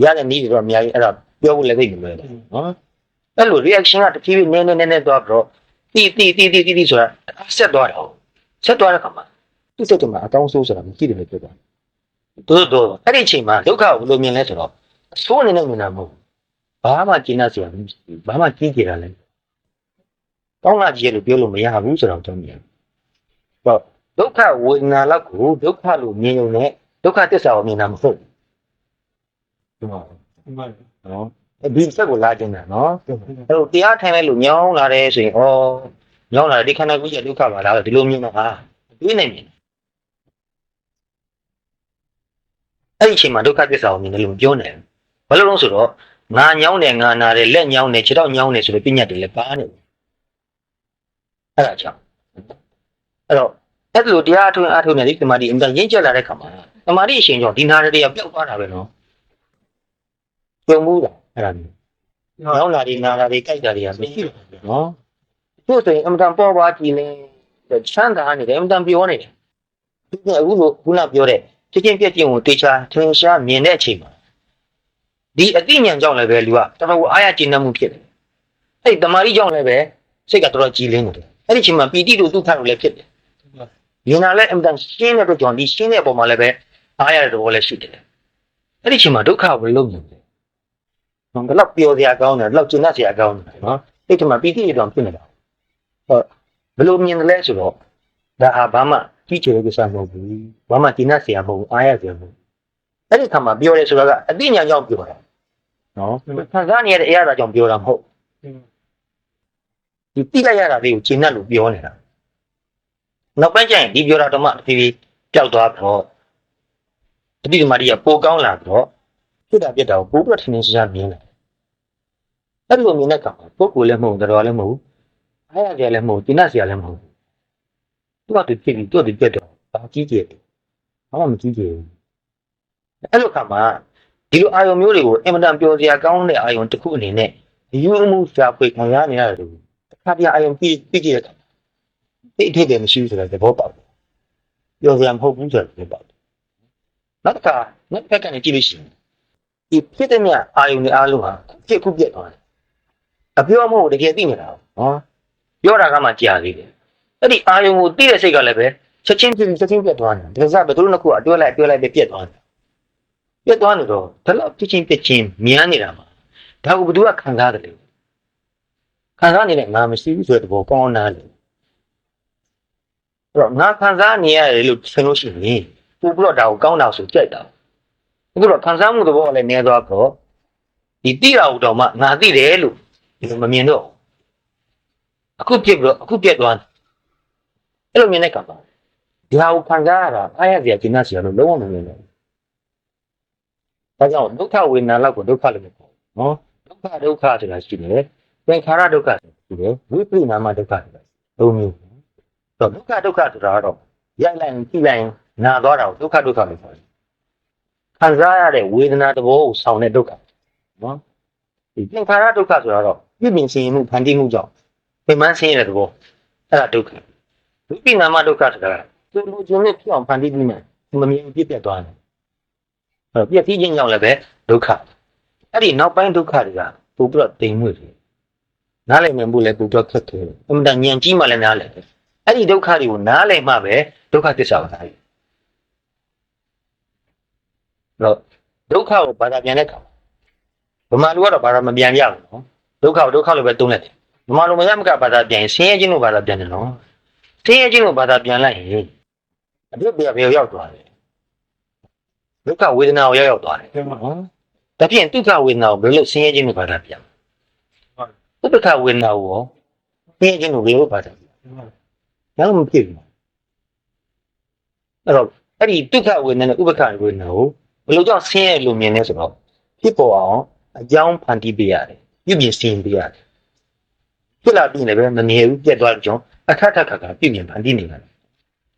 ရတဲ့နည်းတွေတော့အများကြီးအဲ့ဒါပြောဖို့လည်းသိတယ်နော်အဲ့လို reaction ကတဖြည်းဖြည်းနည်းနည်းသွားပြီးတော့တီဆိုတာဆက်သွားတယ်ဟုတ်ဆက်သွားတဲ့ခါမှာသူ့စိတ်ထဲမှာအကောင်းဆုံးဆိုတာမရှိတယ်လို့ပြောတာတို့အဲ့ဒီအချိန်မှာဒုက္ခကိုဘယ်လိုမြင်လဲဆိုတော့အဆိုးအနေနဲ့မြင်တာမဟုတ်ဘာမှကျဉ်းတတ်စရာမရှိဘူးဘာမှကြီးကြတာလည်းကောင်းလာကြီးလို့ပြောလို့မရဘူးဆိုတော့ကျွန်တော်မြင်တော့ဒုက္ခဝေဒနာလောက်ကိုဒုက္ခလို့မြင်ုံနဲ့ဒုက္ခသစ္စာကိုမြင်တာမဟုတ် ဒီမှာဒီမှာ နော်ဒီစက်ကိုလာကျင်တာနော် ဒီ အဲ့တော့တရားထိုင်လိုက်လို့ညောင်းလာတယ်ဆိုရင်ညောင်းလာတယ်ဒီခန္ဓာကိုယ်ကြီးဒုက္ခပါလားဒီလိုမျိုးတော့ဟာတွေးနေမြင်အဲ့ဒီအချိန်မှာဒုက္ခသစ္စာကိုမြင်တယ်လို့ပြောနေတယ်ဘာလို့လဲဆိုတော့ငါညောင်းတယ်ငါနာတယ်လက်ညောင်းတယ်ခြေထောက်ညောင်းတယ်ဆိုတဲ့ပညာတွေလည်းပါနေတယ်အဲ့ဒါကြောင့်အဲ့တော့အဲ့လိုတရားအထုံနေဒီတမာတိအင်တာရင်းကျက်လာတဲ့ခါမှာတမာတိအရှင်ကြောင့်ဒီနာတွေကပျောက်သွားတာပဲနော်ပြုံမှုတာအဲ့ဒါမျိုးညောင်းလာဒီနာတွေကြိုက်တာတွေကမရှိဘူးနော်သူ့ဆိုရင်အင်တာပေါ်ပါကြည့်နေချမ်းသာနေတယ်အင်တာပြောနေတယ်ဒီကအခုလိုခုနပြောတဲ့ချင်းပြက်ချင်းကိုတေချာထင်ရှားမြင်တဲ့အချိန်မှာဒီအသိဉာဏ်ကြောင့်လည်းပဲလူကတော်တော်အားရကျဉ်းနှံ့မှုဖြစ်တယ်အဲ့ဒီတမာတိကြောင့်လည်းပဲစိတ်ကတော်တော်ကြည်လင်းနေတယ်အဲ့ဒီအချိန်မှာပီတိတို့ဒုက္ခတို့လည်းဖြစ်တယ်ဉာဏ်လည်းအင်တာရှင်းတဲ့အတွက်ကြောင့်ဒီရှင်းတဲ့အပေါ်မှာလည်းပဲအားရတဲ့တော်လည်းရှိတယ်အဲ့ဒီအချိန်မှာဒုက္ခကိုလုံးနေတယ်တော့ဘယ်လောက်ပျော်စရာကောင်းတယ်ဘယ်လောက်ကျဉ်းစရာကောင်းတယ်နော်အဲ့ဒီမှာပီတိတောင်ဖြစ်နေတာဟုတ်ဘယ်လိုမြင်တယ်လဲဆိုတော့ဒါဟာဘာမှကြီးကျယ်တဲ့ကိစ္စမဟုတ်ဘူးဘာမှကျဉ်းစရာမဟုတ်ဘူးအားရစရာမဟုတ်အဲ့ဒီခါမှာပြောရဲဆိုတာကအသိဉာဏ်ကြောင့်ပြောတာနော်ခံစားနေရတဲ့အရာကြောင့်ပြောတာမဟုတ်ဒီသိလိုက်ရတာလေးကိုကျဉ်းလို့ပြောနေတာနောက်ပိုင်းကျရင်ဒီပြောတာတော့မှတဖြည်းဖြည်းပျောက်သွားတော့တတိယမာတိကပိုကောင်းလာတော့ဖြစ်တာပြက်တာကိုပိုပြီးထင်ထင်ရှားရှားမြင်တယ်အဲ့ဒီလိုမြင်တဲ့အခါမှာပုဂ္ဂိုလ်လည်းမဟုတ်တော်လည်းမဟုတ်အားရစရာလည်းမဟုတ်ကျဉ်းစရာလည်းမဟုတ်သူကသူဖြစ်ပြီးသူ့သူပြက်တော့ဘာကြီးကျယ်ဘာမှမကြီးကျယ်ဘူးအဲ့လိုခါမှာဒီလိုအာယုံမျိုးတွေကိုအင်မတန်ပျော်စရာကောင်းတဲ့အာယုံတစ်ခုအနေနဲ့ယူမှုရှာဖွေခံရနေရတယ်လို့တစ်ခါတည်းအာယုံပြီးကြည့်တဲ့အခါဒီအထိတ်တွေမရှိဘူးဆိုတာသဘောပေါက်တယ်ပျော်စရာမဟုတ်ဘူးဆိုတာသဘောပေါက်တယ်နောက်တစ်ခါနောက်တစ်ခါကနေကြည့်လို့ရှိရင်ဒီဖြစ်တဲ့မြအာယုံတွေအားလုံးဟာဖြစ်ခုပြက်သွားတယ်အပြောမဟုတ်တကယ်သိနေတာနော်ပြောတာကမှကြာသေးတယ်အဲ့ဒီအာယုံကိုသိတဲ့စိတ်ကလည်းပဲချက်ချင်းဖြစ်ပြီးချက်ချင်းပြက်သွားတယ်ဒါကဘယ်သူနှစ်ခုအတွဲလိုက်ပဲပြက်သွားတယ်ပြက်သွားနေတော့ဒါတော့ပြချင်းမြန်းနေတာမှာဒါကိုဘယ်သူကခံစားတယ်လဲခံစားနေတဲ့ငါမရှိဘူးဆိုတဲ့သဘောကောင်းနာတယ်အဲ့တော့ငါခံစားနေရတယ်လို့ဆင်လို့ရှိရင်ပို့ပြီးတော့ဒါကိုကောင်းတာဆိုကြိုက်တာအခုတော့ခံစားမှုသဘောကလည်းနည်းသွားတော့ဒီသိတာတော့မှငါသိတယ်လို့ဒီလိုမမြင်တော့အခုပြက်ပြီးတော့အခုပြက်သွားအဲ့လိုမြင်တဲ့ကံပါဒီဟာကိုခံစားရတာအားရစရာကျဉ်းစရာလို့လုံးဝမမြင်တော့ဒါကြောင့်ဒုက္ခဝေဒနာလောက်ကိုဒုက္ခလို့မခေါ်ဘူးနော်ဒုက္ခဆိုတာရှိတယ်သင်္ခါရဒုက္ခရှိတယ်ဝိပရိနာမဒုက္ခဆိုတာသုံးမျိုးတော့ဒုက္ခဆိုတာကတော့ရိုက်လိုက်ကြည့်လိုက်နာသွားတာကိုဒုက္ခလို့ခေါ်တယ်ခံစားရတဲ့ဝေဒနာသဘောကိုဆောင်တဲ့ဒုက္ခနော်ဒီသင်္ခါရဒုက္ခဆိုတာတော့ပြည့်မြင်စင်မှုဖန်တီးမှုကြောင့်ပြန်မှန်းဆင်းရဲတဲ့သဘောအဲ့ဒါဒုက္ခဝိပရိနာမဒုက္ခဆိုတာသူ့လူချင်းနဲ့ပြောင်းဖန်တီးပြီးမှမမြင်ပြည့်ပြတ်သွားတယ်အဲ့ပြည့်စည်ခြင်းကြောင့်လည်းပဲဒုက္ခအဲ့ဒီနောက်ပိုင်းဒုက္ခတွေကပို့ပြီးတော့တိမ်မွေ့တယ်နားလည်မြင်ဖို့လည်းပို့ပြီးတော့ခက်ခဲတယ်အမှန်တန်ဉာဏ်ကြီးမှလည်းနားလည်တယ်အဲ့ဒီဒုက္ခတွေကိုနားလည်မှပဲဒုက္ခသစ္စာကိုနားလည်တော့ဒုက္ခကိုဘာသာပြန်တဲ့အခါဗမာလူကတော့ဘာသာမပြန်ရဘူးနော်ဒုက္ခကိုဒုက္ခလို့ပဲသုံးလိုက်တယ်ဗမာလူမရမကဘာသာပြန်ရင်ဆင်းရဲခြင်းလို့ဘာသာပြန်တယ်နော်ဆင်းရဲခြင်းလို့ဘာသာပြန်လိုက်ရင်အပြစ်ပြဘယ်ရောက်သွားလဲဒုက္ခဝေဒနာကိုရောက်သွားတယ်နော်ဒါဖြင့်ဒုက္ခဝေဒနာကိုဘယ်လိုဆင်းရဲခြင်းလို့ဘာသာပြန်ဥပ္ပခဝေဒနာကိုရောဆင်းရဲခြင်းလို့ဘယ်လိုဘာသာပြန်ဘာလို့မဖြစ်ဘူးအဲ့တော့အဲ့ဒီဒုက္ခဝေဒနာနဲ့ဥပ္ပခဝေဒနာကိုဘယ်လိုကြောင့်ဆင်းရဲလို့မြင်လဲဆိုတော့ဖြစ်ပေါ်အောင်အကြောင်းဖန်တီးပေးရတယ်ပြုပြင်ဆင်ပေးရတယ်ဖြစ်လာပြီးလည်းပဲမမြဲဘူးပြတ်သွားကြအောင်အခက်ခါပြုပြင်ဖန်တီးနေတယ်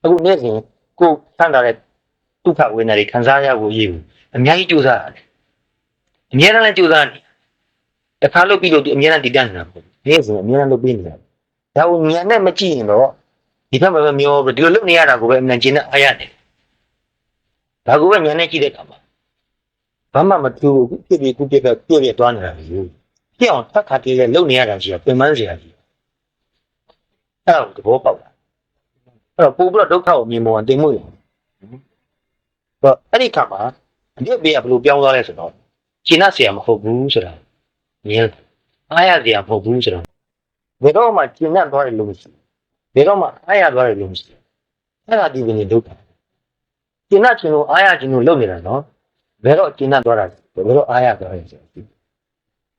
အခုနေ့စဉ်ကိုဆန်းတာတဲ့ဒုက္ခဝေဒနာတွေခံစားရဖို့ရည်ဘူးအများကြီးကြိုးစားရတယ်အများအားလည်းကြိုးစားနေတခါလို့ပြီးလို့အများအားတည်တတ်နေတာပေါ့နေ့စဉ်အများအားလုပ်ပြီးနေတာဒါကိုဉာဏ်နဲ့မကြည့်ရင်တော့ဒီဘက်မှာပဲမျောပြီးဒီလိုလုပ်နေရတာကိုပဲအမှန်ကျင်နဲ့အားရတယ်ဒါကိုပဲဉာဏ်နဲ့ကြည့်တဲ့အခါမှာဘာမှမထူးဘူးဖြစ်ပြီးခုပြက်သွားနေတာလေဖြစ်အောင်ဖတ်ခါတည်းလုပ်နေရတာရှိတာပြင်ပန်းစရာကြီးအဲ့ဒါကိုသဘောပေါက်တာအဲ့တော့ပို့ပြီးတော့ဒုက္ခကိုမြင်ပေါ်တင်မှုရတော့အဲ့ဒီခါမှာအပြစ်ပေးကဘယ်လိုပြောင်းသွားလဲဆိုတော့ကျင့်တ်ဆရာမဟုတ်ဘူးဆိုတာမြင်အားရဆရာမဟုတ်ဘူးဆိုတော့ဘယ်တော့မှကျင့်တ်သွားတယ်လို့မရှိဘယ်တော့မှအားရသွားတယ်လို့မရှိအဲ့ဒါဒီဝင်ဒုက္ခကျင့်တ်ခြင်းလို့အားရခြင်းလို့လုပ်နေတာနော် ဘယ်တော့ကျင်းတတ်သွားတာဘယ်တော့အားရသွားတယ်ဆို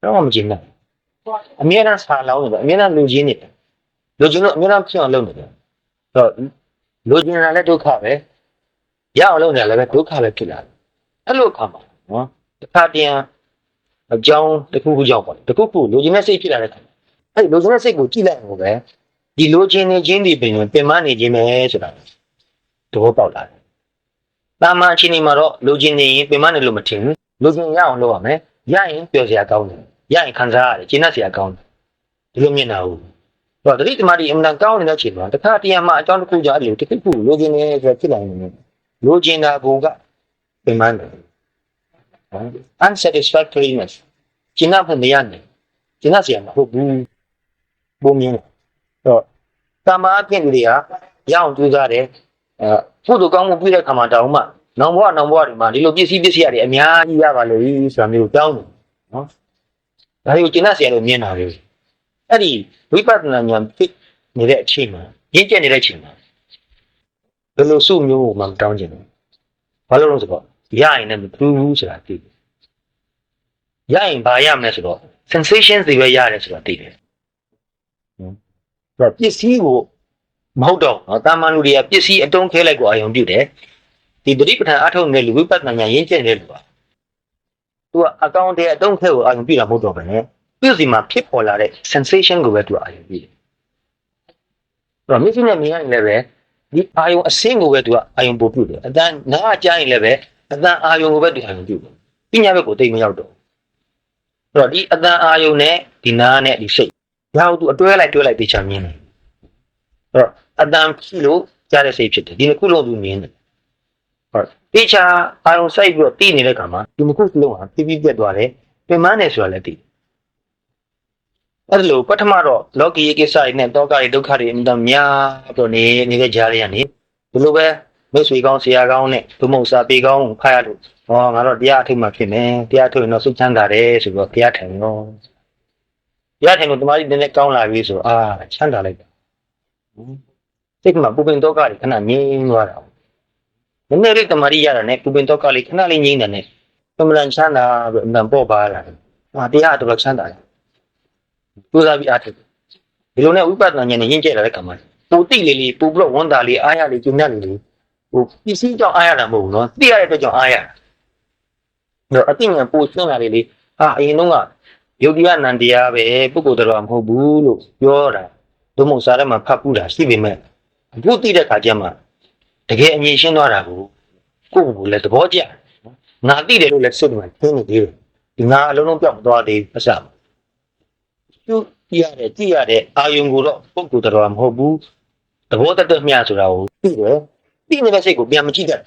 တော့မကျင်းတတ်အမြဲတမ်းဆာလောင်းနေတယ်အမြဲတမ်းလူချင်းနေတယ်လူချင်းတော့အမြဲတမ်းဖြစ်အောင်လုပ်နေတယ်တော့လူချင်းကလည်းဒုက္ခပဲရအောင်လုပ်နေတယ်လည်းဒုက္ခပဲဖြစ်လာတယ်အဲ့လိုအခါမှာနော်တစ်ခါတည်းအကြောင်းတစ်ခုခုကြောင့်ပေါ့တစ်ခုခုလူချင်းနဲ့စိတ်ဖြစ်လာတဲ့ခါအဲ့လူချင်းနဲ့စိတ်ကိုကြည့်လိုက်အောင်ပဲဒီလူချင်းနေချင်းဒီပင်ပင်မနေခြင်းပဲဆိုတာသဘောပေါက်လာတယ်တာမန်အချိန်ဒီမှာတော့လူချင်းနေရင်ပင်မနေလို့မထင်ဘူးလူချင်းရအောင်လုပ်ရမယ်ရရင်ပျော်စရာကောင်းတယ်ရရင်ခံစားရတယ်ကျဉ်းတ်စရာကောင်းတယ်ဒီလိုမြင်တာဟုတ်တော့တတိတမာဒီအမှန်ကောင်းနေတဲ့ချိန်မှာတခါတည်းမှအကြောင်းတစ်ခုကြောင့်အဲ့လိုတစ်ခုလူချင်းနေဆိုဖြစ်လာနေတယ်လူချင်းတာကပင်မနေ unsatisfactoriness ကျဉ်းတ်မရနိုင်ကျဉ်းတ်စရာမဟုတ်ဘူးဘုံမြင်တော့တာမန်အပြင်တွေကရအောင်ကြိုးစားတယ်ကုသိုလ်ကောင်းမှုပြုတဲ့ခါမှာတောင်းမှနောင်ဘဝတွေမှာဒီလိုပစ္စည်းရတယ်အများကြီးရပါလို့ဆိုတာမျိုးတောင်းတယ်နော်ဒါတွေကိုကျင့်တတ်เสียလို့မြင်တာလေအဲ့ဒီဝိပဿနာဉာဏ်ဖြစ်နေတဲ့အချိန်မှာရင့်ကျက်နေတဲ့အချိန်မှာဘယ်လိုစုမျိုးမှမတောင်းချင်ဘူးဘာလို့လဲဆိုတော့ရရင်လည်းမထူးဘူးဆိုတာသိတယ်ရရင်ဘာရမလဲဆိုတော့ sensations တွေပဲရတယ်ဆိုတာသိတယ်နော်ပစ္စည်းကိုမဟုတ်တော့နော်တာမန်လူတွေကပစ္စည်းအတုံးခဲလိုက်ကိုအာရုံပြုတယ်ဒီတတိပဋ္ဌာန်အထုတ်နေတဲ့လူဝိပဿနာဉာဏ်ရင့်ကျက်နေတဲ့လူပါသူကအကောင့်ထဲအတုံးခဲကိုအာရုံပြုတာမဟုတ်တော့ဘဲနဲ့သူ့စီမှာဖြစ်ပေါ်လာတဲ့ sensation ကိုပဲသူအာရုံပြုတယ်အဲ့တော့မျက်စိနဲ့မြင်ရရင်လည်းပဲဒီအာရုံအစင်းကိုပဲသူကအာရုံပို့ပြုတယ်အတန်နားကြားရင်လည်းပဲအတန်အာရုံကိုပဲသူအာရုံပြုတယ်ပညာဘက်ကိုတိတ်မရောက်တော့အဲ့တော့ဒီအတန်အာရုံနဲ့ဒီနားနဲ့ဒီစိတ်ဒါကိုသူအတွဲလိုက်တေချာမြင်တယ်အဲ့တော့အတန်ဖြစ်လို့ကြားတဲ့စိတ်ဖြစ်တယ်ဒီတစ်ခုလုံးသူမြင်တယ်ဟုတ်တေချာအာရုံစိုက်ပြီးတော့သိနေတဲ့အခါမှာဒီတစ်ခုလုံးဟာပြပြတ်သွားတယ်ပင်မနဲ့ဆိုတာလည်းသိအဲ့လိုပထမတော့လောကီကိစ္စတွေနဲ့တောကတွေဒုက္ခတွေအမှန်များတော့နေတဲ့ကြားတွေကနေဒီလိုပဲမိတ်ဆွေကောင်းဆရာကောင်းနဲ့ဘုမုံစာပေကောင်းဖတ်ရလို့ဟောငါတော့တရားအထုတ်မှဖြစ်မယ်တရားထုတ်ရင်တော့စိတ်ချမ်းသာတယ်ဆိုတော့တရားထိုင်ရောတရားထိုင်လို့တမားကြီးနည်းနည်းကောင်းလာပြီဆိုအာချမ်းသာလိုက်တာစိတ်ကမှပူပင်တောကတွေခဏငြိမ်းသွားတာနည်းနည်းလေးတမားကြီးရတာနဲ့ပူပင်တောကလေးခဏလေးငြိမ်းတယ်နဲ့သမလန်ချမ်းသာပြီးအမှန်ပေါ့ပါလာတယ်ဟာတရားတော်ချမ်းသာတယ်သူစားပြီးအားထုတ်ဒီလိုနဲ့ဝိပဿနာဉာဏ်နဲ့ရင့်ကျက်လာတဲ့ကံမှာပူတိလေးပူပြီးတော့ဝန်တာလေးအားရလေးကျဉ်းညက်လေးဟိုပစ္စည်းကြောင့်အားရတာမဟုတ်ဘူးနော်သိရတဲ့အတွက်ကြောင့်အားရတာတော့အသိဉာဏ်ပူရှင်းလာလေးဟာအရင်တော့ကယုတ်တရားနန္တရားပဲပုဂ္ဂိုလ်တော်မဟုတ်ဘူးလို့ပြောတာဒုမုံစားထဲမှာဖတ်ပူးတာရှိပေမဲ့အခုသိတဲ့ခါကျမှတကယ်အမြင်ရှင်းသွားတာကိုကိုယ့်ကိုယ်လည်းသဘောကျငါသိတယ်လို့လည်းစိတ်ထဲမှာထင်နေသေးတယ်ဒီငါအလုံးလုံးပြောက်မသွားသေးဘူးအစသူကြည့်ရတဲ့အာယုံကိုတော့ပုဂ္ဂိုလ်တော်မဟုတ်ဘူးသဘောတတ်မျှဆိုတာကိုသိတယ်သိနေတဲ့စိတ်ကိုပြန်မကြည့်တတ်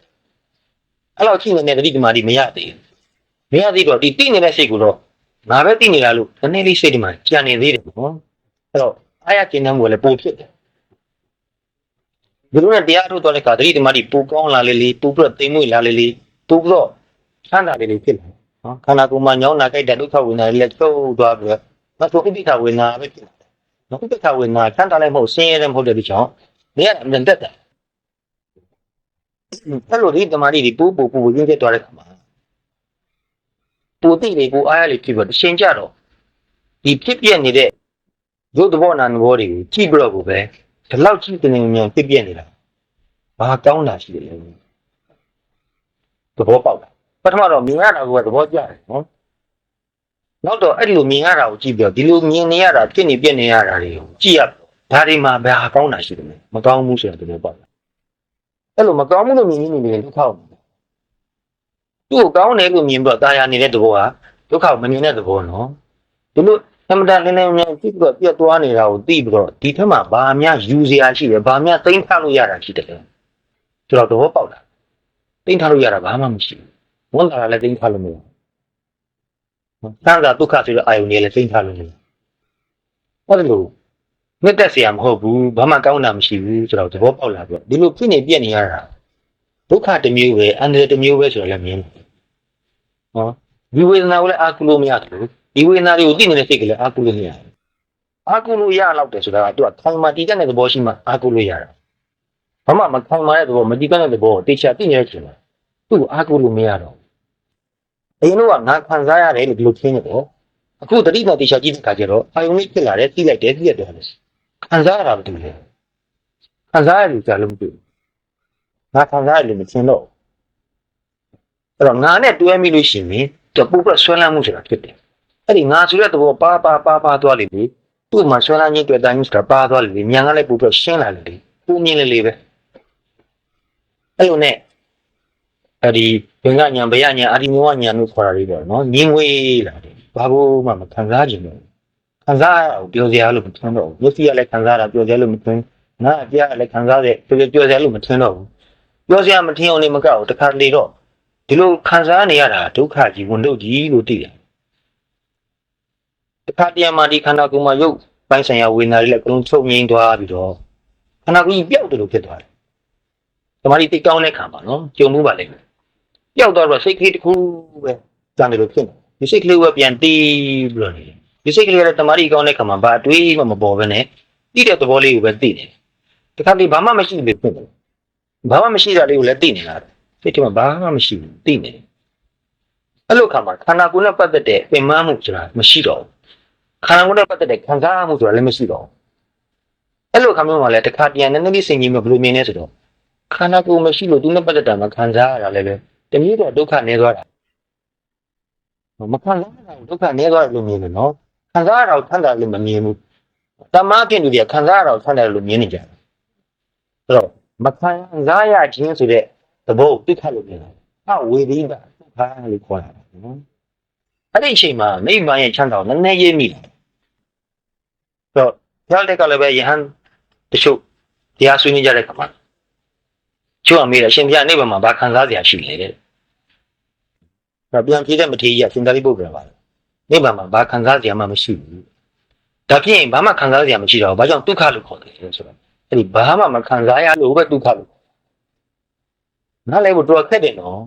အဲ့လောက်ကြည့်နေတဲ့တတိတမာတိမရသေးဘူးမရသေးတော့ဒီသိနေတဲ့စိတ်ကိုတော့ငါပဲသိနေတာလို့နည်းနည်းလေးစိတ်ဒီမှာကြံနေသေးတယ်နော်အဲ့တော့အားရကျဉ်းနှံကိုလည်းပိုဖြစ်တယ်ဒီလိုနဲ့တရားထုတ်တော့တဲ့အခါတတိတမာတိပိုကောင်းလာလေပိုပြီးတော့သိမ်မွေ့လာလေပိုပြီးတော့ချမ်းသာလေဖြစ်လာနော်ခန္ဓာကိုယ်မှာညောင်းနာကြိုက်တဲ့ဒုက္ခဝေဒနာတွေလည်းချုပ်သွားပြီးတော့မဆိုဥပိ္ပခဝေဒနာပဲဖြစ်လာတယ်နော်ဥပိ္ပခဝေဒနာချမ်းသာလည်းမဟုတ်ဆင်းရဲလည်းမဟုတ်တဲ့ဒီကြောင့်နေရအမြင်တက်တယ်အဲ့လိုဒီတမာတိဒီပို့ရင်းဖြစ်သွားတဲ့အခါမှာပိုတိတွေပိုအားရလေးဖြစ်ပြီးတော့တစ်ချိန်ကြတော့ဒီဖြစ်ပြနေတဲ့ရုပ်သဘောနာသဘောတွေကိုကြည့်ပြီးတော့ကိုပဲဒီလောက်ကြည့်တဲ့ဉာဏ်ဖြစ်ပြနေတာဘာကောင်းတာရှိတယ်လဲသဘောပေါက်တာပထမတော့မြင်ရတာကသဘောကျတယ်နော်နောက်တော့အဲ့လိုမြင်ရတာကိုကြည့်ပြီးတော့ဒီလိုမြင်နေရတာဖြစ်နေပြနေရတာတွေကိုကြည့်ရဒါတွေမှာဘာကောင်းတာရှိတယ်လဲမကောင်းဘူးဆိုတာသဘောပေါက်တယ်အဲ့လိုမကောင်းဘူးလို့မြင်နေတယ်ဒုက္ခကိုသူ့ကိုကောင်းတယ်လို့မြင်ပြီးတော့တာယာနေတဲ့သဘောကဒုက္ခကိုမမြင်တဲ့သဘောနော်ဒီလိုအမှန်တန်လည်းကြည့်ပြီးတော့ပြတ်သွားနေတာကိုသိပြီးတော့ဒီထက်မှဘာများယူစရာရှိတယ်ဘာများသိမ်းထားလို့ရတာရှိတယ်လဲဆိုတော့သဘောပေါက်တာသိမ်းထားလို့ရတာဘာမှမရှိဘူးဝန်တာလည်းသိမ်းထားလို့မရဘူးသံသာဒုက္ခဆိုတဲ့အာယုန်တွေလည်းသိမ်းထားလို့မရဘူးအဲ့လိုမြတ်တက်เสียမဟုတ်ဘူးဘာမှကောင်းတာမရှိဘူးဆိုတော့သဘောပေါက်လာပြီးတော့ဒီလိုဖြစ်နေပြက်နေရတာဒုက္ခတစ်မျိုးပဲအန္တရာယ်တစ်မျိုးပဲဆိုတော့လည်းမြင်တယ်ဟောဒီဝေဒနာကိုလည်းအာကုလို့မရတယ်လို့ဒီဝေဒနာတွေကိုသိနေတဲ့စိတ်ကလည်းအာကုလို့မရတယ်အာကုလို့ရလောက်တယ်ဆိုတာကသူကခိုင်မာတည်တဲ့သဘောရှိမှအာကုလို့ရတာဘာမှမခိုင်မာတဲ့သဘောမတည်တဲ့သဘောကိုတေချာသိနေတဲ့ချိန်မှာသူ့ကိုအာကုလို့မရတော့ အရင်တော့ငါခံစားရတယ်လို့ဒီလိုထင်နေတော့အခုတတိယတေချာကြည့်တဲ့အခါကျတော့အာယုံလေးဖြစ်လာတယ်သိလိုက်တယ်သိရတယ်ခံစားရတာမတူဘူးခံစားရလို့ကြားလို့မတူဘူးငါခံစားရလို့မထင်တော့အဲ့တော့ငါနဲ့တွဲမိလို့ရှိရင်တပူပဆွဲလန်းမှုဆိုတာဖြစ်တယ်အဲ့ဒီငါဆိုတဲ့သဘောပါသွားလိမ့်မယ်သူ့မှာဆွဲလန်းခြင်းတွေ့တိုင်းဆိုတာပါသွားလိမ့်မယ်ဉာဏ်ကလည်းပူပရှင်းလာလိမ့်မယ်ပူမြင်လေပဲအဲ့လိုနဲ့အဲ့ဒီဘင်္ဂညာဘယညာအာဒီမောညာလို့ခေါ်တာလေးပေါ့နော်ငင်းဝေးလာတယ်ဘာလို့မှမခံစားခြင်းဘူးခံစားရအောင်ပြောစရာလို့မထင်တော့ဘူးမျက်စိကလည်းခံစားတာပြောစရာလို့မထင်ငါအပြားလည်းခံစားတဲ့ပြောစရာလို့မထင်တော့ဘူးပြောစရာမထင်အောင်လည်းမကောက်တခါလေတော့ဒီလိုခံစားနေရတာဒုက္ခကြီးဝန်ထုတ်ကြီးလို့သိတယ်တခါတည်းမှာဒီခန္ဓာကိုယ်မှာရုပ်ပိုင်းဆိုင်ရာဝေဒနာတွေလည်းအကုန်ချုပ်ငြိမ်းသွားပြီးတော့ခန္ဓာကိုယ်ကြီးပျောက်တယ်လို့ဖြစ်သွားတယ်တမားဒီတိတ်ကောင်းတဲ့ခံပါနော်ကြုံမှုပါလိမ့်မယ်ပျောက်သွားတော့စိတ်ကလေးတစ်ခုပဲကြံတယ်လို့ဖြစ်နေဒီစိတ်ကလေးကပြန်တီးပြီးတော့နေတယ်ဒီစိတ်ကလေးကတမားဒီကောင်းတဲ့ခံမှာဘာအတွေးမှမပေါ်ဘဲနဲ့တိတဲ့သဘောလေးကိုပဲသိတယ်တခါတည်းဘာမှမရှိဘူးဖြစ်တယ်ဘာမှမရှိတာလေးကိုလည်းသိနေတာစိတ်ထဲမှာဘာမှမရှိဘူးသိနေတယ်အဲ့လိုခါမှာခန္ဓာကိုယ်နဲ့ပတ်သက်တဲ့ပင်မမှုဆိုတာမရှိတော့ဘူးခန္ဓာကိုယ်နဲ့ပတ်သက်တဲ့ခံစားမှုဆိုတာလည်းမရှိတော့ဘူးအဲ့လိုခါမျိုးမှာလည်းတခါတည်းနည်းနည်းလေးစဉ်းကြီးမျိုးဘယ်လိုမြင်လဲဆိုတော့ခန္ဓာကိုယ်မရှိလို့သူနဲ့ပတ်သက်တာမှခံစားရတာလည်းပဲတမျိုးတော့ဒုက္ခနေသွားတာမခံစားရတာဒုက္ခနေသွားတယ်လို့မြင်တယ်နော်ခံစားရတာကိုထမ်းတာလို့မမြင်ဘူးတမအပြင်လူတွေကခံစားရတာကိုထမ်းတယ်လို့မြင်နေကြတယ်အဲ့တော့မခံစားရခြင်းဆိုတဲ့သဘောကိုသိခတ်လို့မြင်တာအဝေဒိကဒုက္ခလို့ခေါ်တာနော်အဲ့ဒီအချိန်မှာမိမရဲ့ချမ်းသာကိုနည်းနည်းရေးမိတယ်ဆိုတော့ဘုရားတက်ကလည်းပဲယဟန်တချို့တရားဆွေးနွေးကြတဲ့ခါမှာချို့အမေအရှင်ဘုရားနိဗ္ဗာန်မှာဘာခံစားစရာရှိလဲတဲ့ဒါပြန်ဖြေတဲ့မထေရကြီးကစင်တာလေးပုတ်ပြန်ပါနိဗ္ဗာန်မှာဘာခံစားစရာမှမရှိဘူးဒါဖြင့်ဘာမှခံစားစရာမရှိတော့ဘာကြောင့်ဒုက္ခလို့ခေါ်တယ်ဆိုတော့အဲ့ဒီဘာမှမခံစားရလို့ပဲဒုက္ခလို့နားလဲဖို့တော်ခက်တယ်နော်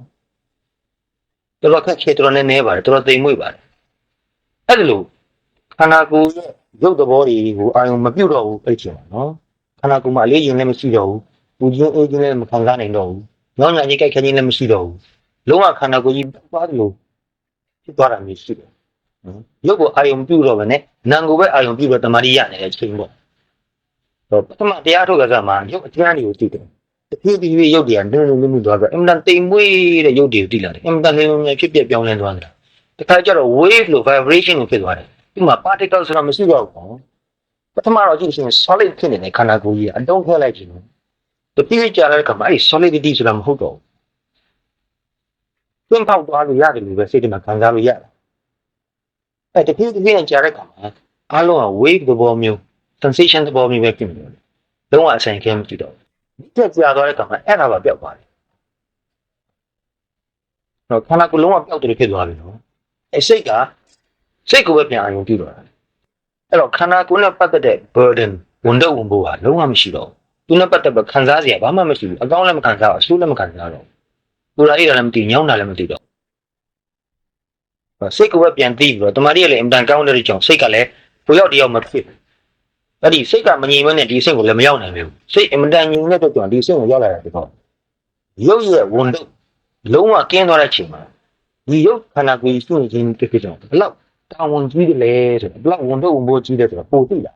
တော်ခက်ခေတော်နဲ့ပါတယ်တော်သိမ်မွေ့ပါတယ်အဲ့ဒါလို့ခန္ဓာကိုယ်ရဲ့ရုပ်သဘောတွေကိုအာရုံမပြုတ်တော့ဘူးအဲ့ချိန်မှာနော်ခန္ဓာကိုယ်မှာအလေးရင်လည်းမရှိတော့ဘူးပူခြင်းအေးခြင်းလည်းမခံစားနိုင်တော့ဘူး။ညောင်းညာကြီးကြိုက်ခင်းခြင်းလည်းမရှိတော့ဘူး။လုံးဝခန္ဓာကိုယ်ကြီးသွားတယ်လို့ဖြစ်သွားတာမျိုးရှိတယ်။ရုပ်ကိုအာယုံပြုတော့ပဲနဲ့နာမ်ကိုပဲအာယုံပြုတော့တမာတိရနေတဲ့အချိန်ပေါ့။တော့ပထမတရားထုတ်ကြစမှာရုပ်အကျမ်းတွေကိုသိတယ်။တဖြည်းဖြည်းရုပ်တွေကနုံနုံသွားပြီးအင်မတန်တိမ်မွေးတဲ့ရုပ်တွေကိုသိလာတယ်။အင်မတန်လေးလုံးများဖြစ်ပြပြောင်းလဲသွားတယ်။တခါကျတော့ wave လို့ vibration လို့ဖြစ်သွားတယ်။ဒီမှာ particle ဆိုတာမရှိတော့ဘူး။ပထမတော့ကြည့်ရှင် solid ဖြစ်နေတဲ့ခန္ဓာကိုယ်ကြီးအတုံးခဲလိုက်ခြင်းတတိယကြာတဲ့ခါမှာအဲ့ solidity ဆိုတာမဟုတ်တော့ဘူး။တွန်းပေါက်သွားလို့ရတယ်လို့ပဲစိတ်ထဲမှာခံစားလို့ရတယ်။အဲ့တဖြည်းဖြည်းကြာတဲ့ခါမှာအားလုံးက wave သဘောမျိုး sensation သဘောမျိုးပဲဖြစ်နေတယ်။လုံးဝအဆိုင်ခဲမကြည့်တော့ဘူး။ဒီကြာသွားတဲ့ခါမှာအဲ့ဒါပါပျောက်သွားတယ်။တော့ခန္ဓာကိုယ်လုံးဝပျောက်တယ်ဖြစ်သွားပြီနော်။အဲ့စိတ်ကိုပဲပြန်အာရုံပြုတော့တာ။အဲ့တော့ခန္ဓာကိုယ်နဲ့ပတ်သက်တဲ့ burden ဝန်တော့ဝန်ဖို့ဟာလုံးဝမရှိတော့ဘူး။သူနဲ့ပတ်သက်ပြီးခံစားစရာဘာမှမရှိဘူးအကောင်းလည်းမခံစားဘူးအဆိုးလည်းမခံစားတော့ဘူးပူလာအေးတာလည်းမသိညောင်းတာလည်းမသိတော့စိတ်ကပဲပြန်သိပြီးတော့တမာရီကလည်းအင်တန်ကောင်းတဲ့ကြောင့်စိတ်ကလည်းကိုရောက်တယောက်မဖြစ်ဘူးအဲ့ဒီစိတ်ကမငြိမ်မနဲ့ဒီစိတ်ကိုလည်းမရောက်နိုင်ဘူးစိတ်အင်တန်ငြိမ်တဲ့အတွက်ကြောင့်ဒီစိတ်ကိုရောက်လာတာဒီတော့ရုပ်ရဲ့ဝန်တော့လုံးဝကင်းသွားတဲ့ချိန်မှာဒီရုပ်ခန္ဓာကိုယ်ရှိနေခြင်းဖြစ်ကြောင့်ဘလောက်တောင်းဝန်ကြီးတယ်လဲဆိုတော့ဘလောက်ဝန်တော့ဝန်ပိုးကြီးတယ်ဆိုတော့ပိုသိလ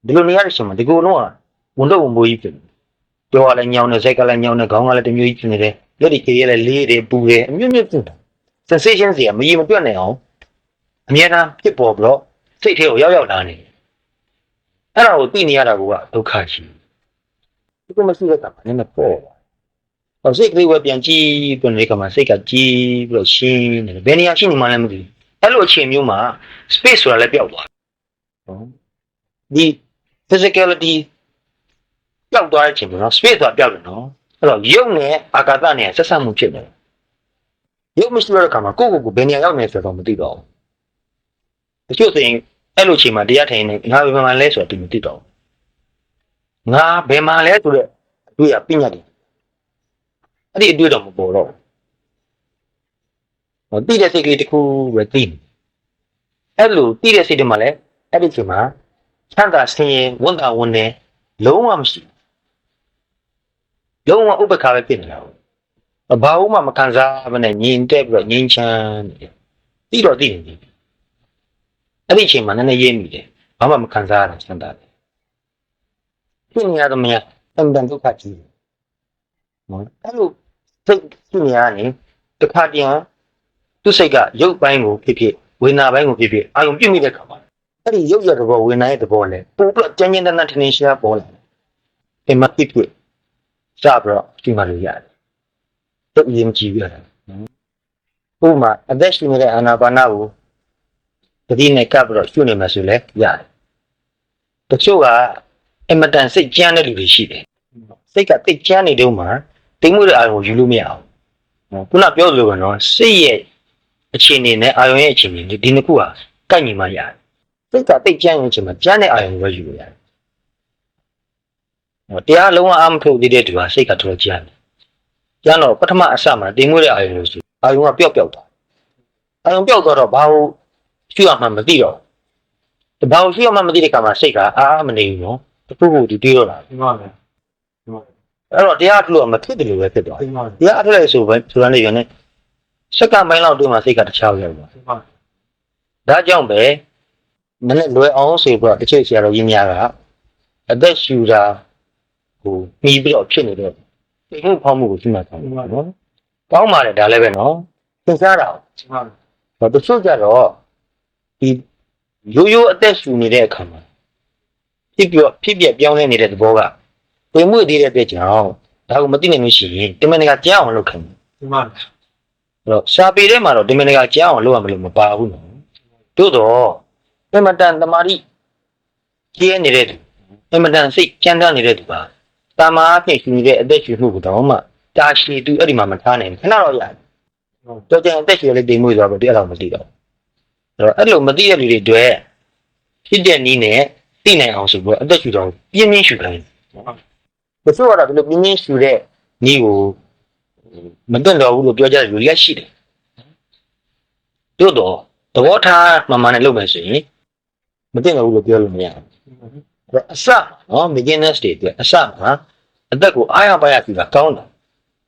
ာဒီလိုနေရတဲ့ချိန်မှာဒီကိုယ်လုံးကဝန်တော့ဝန်ပိုးကြီးဖြစ်တယ်ပြောရလဲညောင်းတယ်စိတ်ကလည်းညောင်းတယ်ခေါင်းကလည်းတမျိုးကြီးဖြစ်နေတယ်လက်တွေကြေးလည်းလေးတယ်ပူတယ်အမြင့်မြင့်ဖြစ်တယ် sensation စီကမရေမတွက်နိုင်အောင်အများအားဖြစ်ပေါ်ပြီးတော့စိတ်ထဲကိုရောက်လာနေတယ်အဲ့ဒါကိုသိနေရတာကဒုက္ခရှိဒီကမရှိတဲ့ကမှလည်းပေါ့ဟောစိတ်ကလေးပဲပြန်ကြည့်ပြီးနေကမှစိတ်ကကြည့်ပြီးတော့ရှင်းနေတယ်ဘယ်နေရာရှိနေမှလည်းမသိဘူးအဲ့လိုအချိန်မျိုးမှာ space ဆိုတာလည်းပျောက်သွားတယ်ဒီ physicality ပျောက်သွားတဲ့အချိန်မှာနော် space ဆိုတာပျောက်တယ်နော်အဲ့တော့ရုပ်နဲ့အာကာသနဲ့ဆက်ဆက်မှုဖြစ်နေတယ်ရုပ်မရှိတဲ့အခါမှာကိုယ့်ကိုယ်ကိုဘယ်နေရာရောက်နေဆိုတော့မသိတော့ဘူးတချို့ဆိုရင်အဲ့လိုအချိန်မှာတရားထိုင်နေငါဘယ်မှာလဲဆိုတော့မသိတော့ဘူးငါဘယ်မှာလဲဆိုတဲ့အတွေ့အပညာတွေအဲ့ဒီအတွေ့တော့မပေါ်တော့ဘူးသိတဲ့စိတ်ကလေးတစ်ခုပဲသိနေအဲ့လိုသိတဲ့စိတ်တွေမှာလည်းအဲ့ဒီအချိန်မှာချမ်းသာဆင်းရဲဝန်တာဝန်နေလုံးဝမရှိလုံးဝဥပ္ပခါပဲဖြစ်နေတာ ဘာမှမခံစားဘဲနဲ့ညင်တက်ပြီးတော့ငြိမ်းချမ်းနေတယ်ပြီးတော့သိနေပြီအဲ့ဒီအချိန်မှာနည်းနည်းရေးမိတယ်ဘာမှမခံစားရတာစမ်းတာတယ်ဖြစ်နေရတော့မရအမှန်ဒုက္ခကြီးတယ်နော်အဲ့လိုစိတ်ဖြစ်နေရရင်တစ်ခါတည်းသူ့စိတ်ကရုပ်ပိုင်းကိုဖြစ်ဖြစ်ဝေဒနာပိုင်းကိုဖြစ်ဖြစ်အာရုံပြုမိတဲ့ခါမှာအဲ့ဒီရုပ်ရတဲ့ဘောဝေဒနာရဲ့သဘောလဲပို့ပြီးကျဉ်းကျဉ်းတန်းတန်းထင်ထင်ရှားပေါ်လာတယ်အမှန်ဖြစ်ဖြစ်စပြီးတော့ဒီမှာလို့ရတယ်တုတ်ရင်ကြည့်ရတာဥပမာအသက်ရှင်နေတဲ့အာနာပါနကိုတတိနဲ့ကပ်ပြီးတော့ရှုနေမှဆိုလဲရတယ်တချို့ကအမတန်စိတ်ကြမ်းတဲ့လူတွေရှိတယ်စိတ်ကတိတ်ကြမ်းနေတုန်းမှာတိမ်မှုတဲ့အာရုံကိုယူလို့မရအောင်ခုနပြောသလိုပဲနော်စိတ်ရဲ့အခြေအနေနဲ့အာရုံရဲ့အခြေအနေဒီနှစ်ခုဟာကိုက်ညီမှရတယ်စိတ်ကတိတ်ကြမ်းရင်ချိန်မှာကြမ်းတဲ့အာရုံကိုယူလို့ရတယ်တရားလုံးဝအာမထုတ်သေးတဲ့သူဟာစိတ်ကတော်တော်ကြမ်းတယ်ကြမ်းတော့ပထမအစမှာတိမ်မှုတဲ့အာရုံလို့ဆိုအာရုံကပျောက်သွားအာရုံပျောက်သွားတော့ဘာလို့ရှုရမှမသိတော့ဘာလို့ရှုရမှမသိတဲ့ခါမှာစိတ်ကမနေဘူးနော်တခုခုဒီတွေးတော့လာဒီမှာလေအဲ့တော့တရားထုတ်လို့မဖြစ်တယ်လို့ပဲဖြစ်သွားတယ်ဒီမှာတရားထုတ်လိုက်ဆိုပဲဆိုတာနဲ့ရောနဲ့စက္ကန့်ပိုင်းလောက်တွင်းမှာစိတ်ကတခြားရောက်သွားဒီမှာဒါကြောင့်ပဲနည်းနည်းလွယ်အောင်ဆိုပြီးတော့တစ်ချိန်ဆရာတော်ကြီးများကအသက်ရှူတာဟိုပြီးပြီးတော့ဖြစ်နေတော့ဒီမှုဖောက်မှုကိုရှိမှသွားတယ်နော်ကောင်းပါတယ်ဒါလည်းပဲနော်သင်စားတာဒီမှာတော့တချို့ကြတော့ဒီရိုးရိုးအသက်ရှူနေတဲ့အခါမှာဖြစ်ပြပြောင်းလဲနေတဲ့သဘောကဝင်မှုသေးတဲ့အတွက်ကြောင့်ဒါကိုမသိနိုင်လို့ရှိရင်တမန်တကာကြားအောင်လုပ်ခင်ဒီမှာအဲ့တော့ရှားပေထဲမှာတော့တမန်တကာကြားအောင်လုပ်ရမလို့မပါဘူးနော်တို့တော့အမတန်တမာတိကျဲနေတဲ့သူအမတန်စိတ်ကြမ်းတမ်းနေတဲ့သူပါတာမာအဖြစ်ရှူနေတဲ့အသက်ရှူမှုကတော့မှတာရှည်သူအဲ့ဒီမှာမထားနိုင်ဘူးခဏတော့ရတယ်တော့ကျန်အသက်ရှူလေးတိမ်မွေးသွားတော့တရားတော်မသိတော့အဲ့လိုမသိတဲ့လူတွေတွေဖြစ်တဲ့နည်းနဲ့သိနိုင်အောင်ဆိုပြီးအသက်ရှူတော့ပြင်းပြင်းရှူခိုင်းဘယ်ဆိုတော့ဒီလိုပြင်းပြင်းရှူတဲ့နည်းကိုမတွန့်တော်ဘူးလို့ပြောကြတဲ့လူတွေကရှိတယ်တို့တော့သဘောထားမှန်မှန်နဲ့လုပ်မယ်ဆိုရင်မတွန့်တော်ဘူးလို့ပြောလို့မရဘူးအစနော် beginners တွေအတွက်အစမှာအသက်ကိုအားရပါရပြီကကောင်းတယ်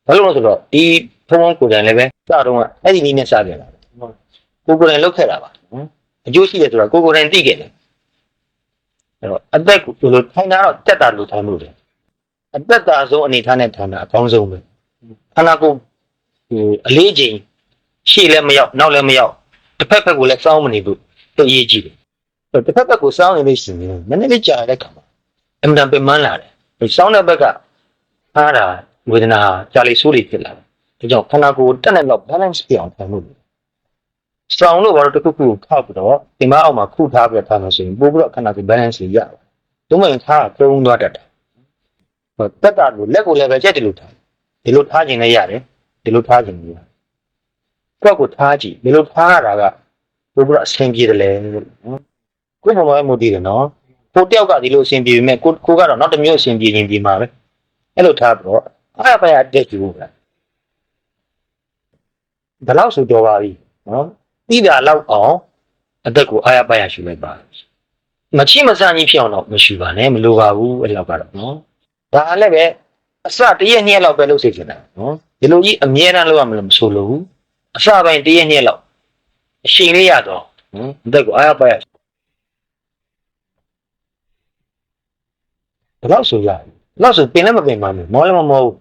ဘာလို့လဲဆိုတော့ဒီဖုံးဖုံးကိုယ်တိုင်လည်းပဲစတော့အဲ့ဒီနည်းနဲ့စခဲ့တာကိုယ်တိုင်လုပ်ခဲ့တာပါအကျိုးရှိတယ်ဆိုတာကိုယ်တိုင်သိခဲ့တယ်အဲ့တော့အသက်ကိုဘယ်လိုထိုင်တာတော့တက်တာလို့ထိုင်လို့တယ်အသက်တာဆုံးအနေထားနဲ့ထိုင်တာအကောင်းဆုံးပဲခန္ဓာကိုယ်အလေးချိန်ရှေ့လည်းမရောက်နောက်လည်းမရောက်တစ်ဖက်ဖက်ကိုလည်းစောင်းမနေဘူးတော့ရေးကြည့်တယ်တစ်ဖက်ဖက်ကိုစောင်းနေလို့ရှိရင်နည်းနည်းလေးကြာတဲ့ခါမှာအမှန်တန်ပင်ပန်းလာတယ်စောင်းတဲ့ဘက်ကအားတာဝေဒနာကြာလေဆိုးလေဖြစ်လာတယ်ဒါကြောင့်ခန္ဓာကိုယ်တက်တဲ့လောက် balance ပြအောင်ထိုင်လို့စောင်းလို့ဘာလို့တစ်ခုခုခောက်ပြီးတော့ဒီမအောက်မှာခုထားပြီးထားလို့ဆိုရင်ပို့ပြီးတော့ခန္ဓာကိုယ် balance ရရတယ်။သုံးဝင်ထားပြုံးသွားတတ်တယ်။တက်တာလို့လက်ကိုလည်းပဲကြက်တယ်လို့ထား။ဒီလိုထားခြင်းလည်းရတယ်။ဒီလိုထားခြင်းလည်းရတယ်။ကိုယ့်ကိုထားကြည့်ဒီလိုထားရတာကပို့ပြီးတော့အဆင်ပြေတယ်လေနော်။ကိုယ့်ဘဝမှာမူတည်တယ်နော်။ကိုတယောက်ကဒီလိုအဆင်ပြေပေမဲ့ကိုကတော့နောက်တစ်မျိုးအဆင်ပြေခြင်းပြေမှာပဲ။အဲ့လိုထားပြီးတော့အားရပါရတက်ကြည့်ဖို့ပဲ။ဒါတော့ဆိုတော့ပါပြီနော်။ပြီးတာလောက်အောင်အသက်ကိုအားရပါရရှုလိုက်ပါမချိမဆန်းကြီးဖြစ်အောင်တော့မရှိပါနဲ့မလိုပါဘူးအဲ့လောက်ကတော့နော်ဒါလည်းပဲအစတရက်နှစ်ရက်လောက်ပဲလုပ်စေချင်တာနော်ဒီလိုကြီးအမြဲတမ်းလုပ်ရမလို့မဆိုလို့ဘူးအစပိုင်းတရက်နှစ်ရက်လောက်အချိန်လေးရတော့နော်အသက်ကိုအားရပါရဘယ်လောက်ဆိုရတယ်ဘယ်လောက်ဆိုပင်လည်းမပင်ပါဘူးမောလည်းမမောဘူး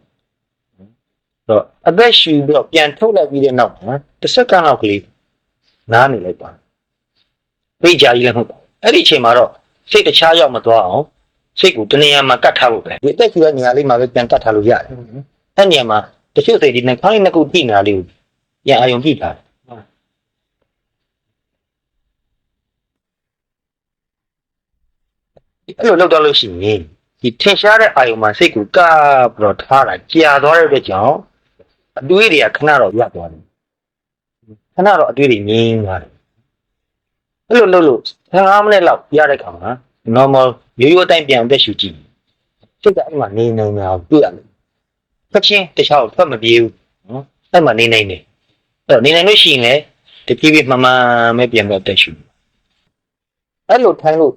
တော့အသက်ရှူပြီးတော့ပြန်ထုတ်လိုက်ပြီးတဲ့နောက်နော်တစ်စက္ကန့်လောက်ကလေးနားနေလိုက်ပါပိတ်ကြကြီးလည်းမဟုတ်ပါအဲ့ဒီအချိန်မှာတော့စိတ်တခြားရောက်မသွားအောင်စိတ်ကိုတနေရာမှာကတ်ထားဖို့ပဲဒီအသက်ရှူတဲ့နေရာလေးမှာပဲပြန်ကတ်ထားလို့ရတယ်အဲ့နေရာမှာတချို့စိတ်ဒီနှခေါင်းလေးနှစ်ခုထိနေတာလေးကိုပြန်အာရုံပြုထားတယ်အဲ့လိုလုပ်တော့လို့ရှိရင်ဒီထင်ရှားတဲ့အာရုံမှာစိတ်ကိုကပ်ပြီးတော့ထားတာကြာသွားတဲ့အတွက်ကြောင့်အတွေးတွေကခဏတော့ရပ်သွားတယ်ခဏတော့အတွေးတွေငြင်းသွားတယ်အဲ့လိုလုပ်လို့15မိနစ်လောက်ရတဲ့ခါမှာ normal ရိုးရိုးအတိုင်းပြန်အသက်ရှူကြည့်စိတ်ကအဲ့မှာနေနေမှာတွေ့ရတယ်ဖက်ချင်းတခြားဖက်မပြေဘူးနော်အဲ့မှာနေနေနေအဲ့နေနေလို့ရှိရင်လည်းတပြေးပြေးမှန်မှန်ပဲပြန်တော့အသက်ရှူအဲ့လိုထိုင်လို့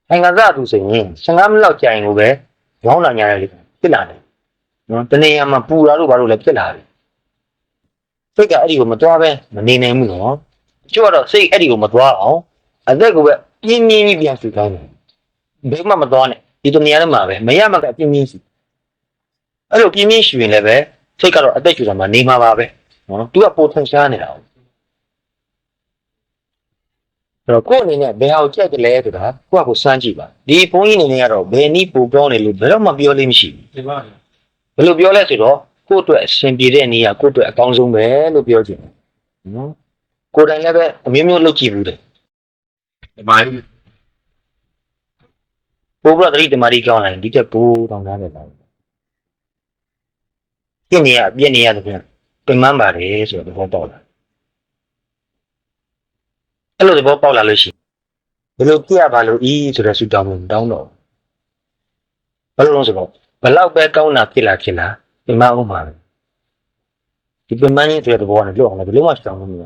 ထိုင်ကစားသူဆိုရင်15မိနစ်လောက်ကြာရင်ကိုပဲရောင်းလာညာရလေဖြစ်လာတယ်နော်တနေ့မှပူလာလို့ဘာလို့လဲဖြစ်လာတယ် စိတ်ကအဲ့ဒီကိုမသွားပဲမနေနိုင်ဘူးနော်ကျို့ကတော့စိတ်အဲ့ဒီကိုမသွားအောင်အသက်ကိုပဲပြင်းပြင်းပြီးပြန်ဆူခိုင်းတယ်ဘယ်မှမသွားနဲ့ဒီတနေရာထဲမှာပဲမရမကပြင်းပြင်းစီအဲ့လိုပြင်းပြင်းရှူရင်လည်းပဲစိတ်ကတော့အသက်ရှူတာမှနေမှာပါပဲနော်သူကပိုထင်ရှားနေတာအဲ့တော့ကိုယ့်အနေနဲ့ဘယ်ဟာကိုကြိုက်တယ်လဲဆိုတာကိုယ့်ဟာကိုစမ်းကြည့်ပါဒီဘုန်းကြီးအနေနဲ့ကတော့ဘယ်နည်းပိုကောင်းတယ်လို့ဘယ်တော့မှပြောလို့မရှိဘူး ဒီမှာ ဘယ်လိုပြောလဲဆိုတော့ကိုယ့်အတွက်အဆင်ပြေတဲ့နေရာကိုယ့်အတွက်အကောင်းဆုံးပဲလို့ပြောချင်တယ်နော်ကိုယ်တိုင်လည်းပဲအမျိုးမျိုးလုပ်ကြည့်ဘူးတယ် ဒီမှာ ပို့ပြီးတော့တတိတမာတိကောင်းလာရင်ဒီတက်ပိုးတောင်းထားတယ်ပါပြည့်နေရပြည့်နေရတယ်ပြန်ပြန်မှန်းပါတယ်ဆိုတော့သဘောပေါက်လာအဲ့လိုသဘောပေါက်လာလို့ရှိရင်ဘယ်လိုပြရပါလို့ဤဆိုတဲ့ဆူတောင်းမှုတောင်းတော့ဘယ်လိုလဲဆိုတော့ဘလောက်ပဲကောင်းတာဖြစ်လာပြန်မှန်းအောင်ပါပဲဒီပြန်မှန်းရေးဆိုတဲ့သဘောနဲ့ပြောအောင်လည်းဘယ်လိုမှရှောင်လို့မရ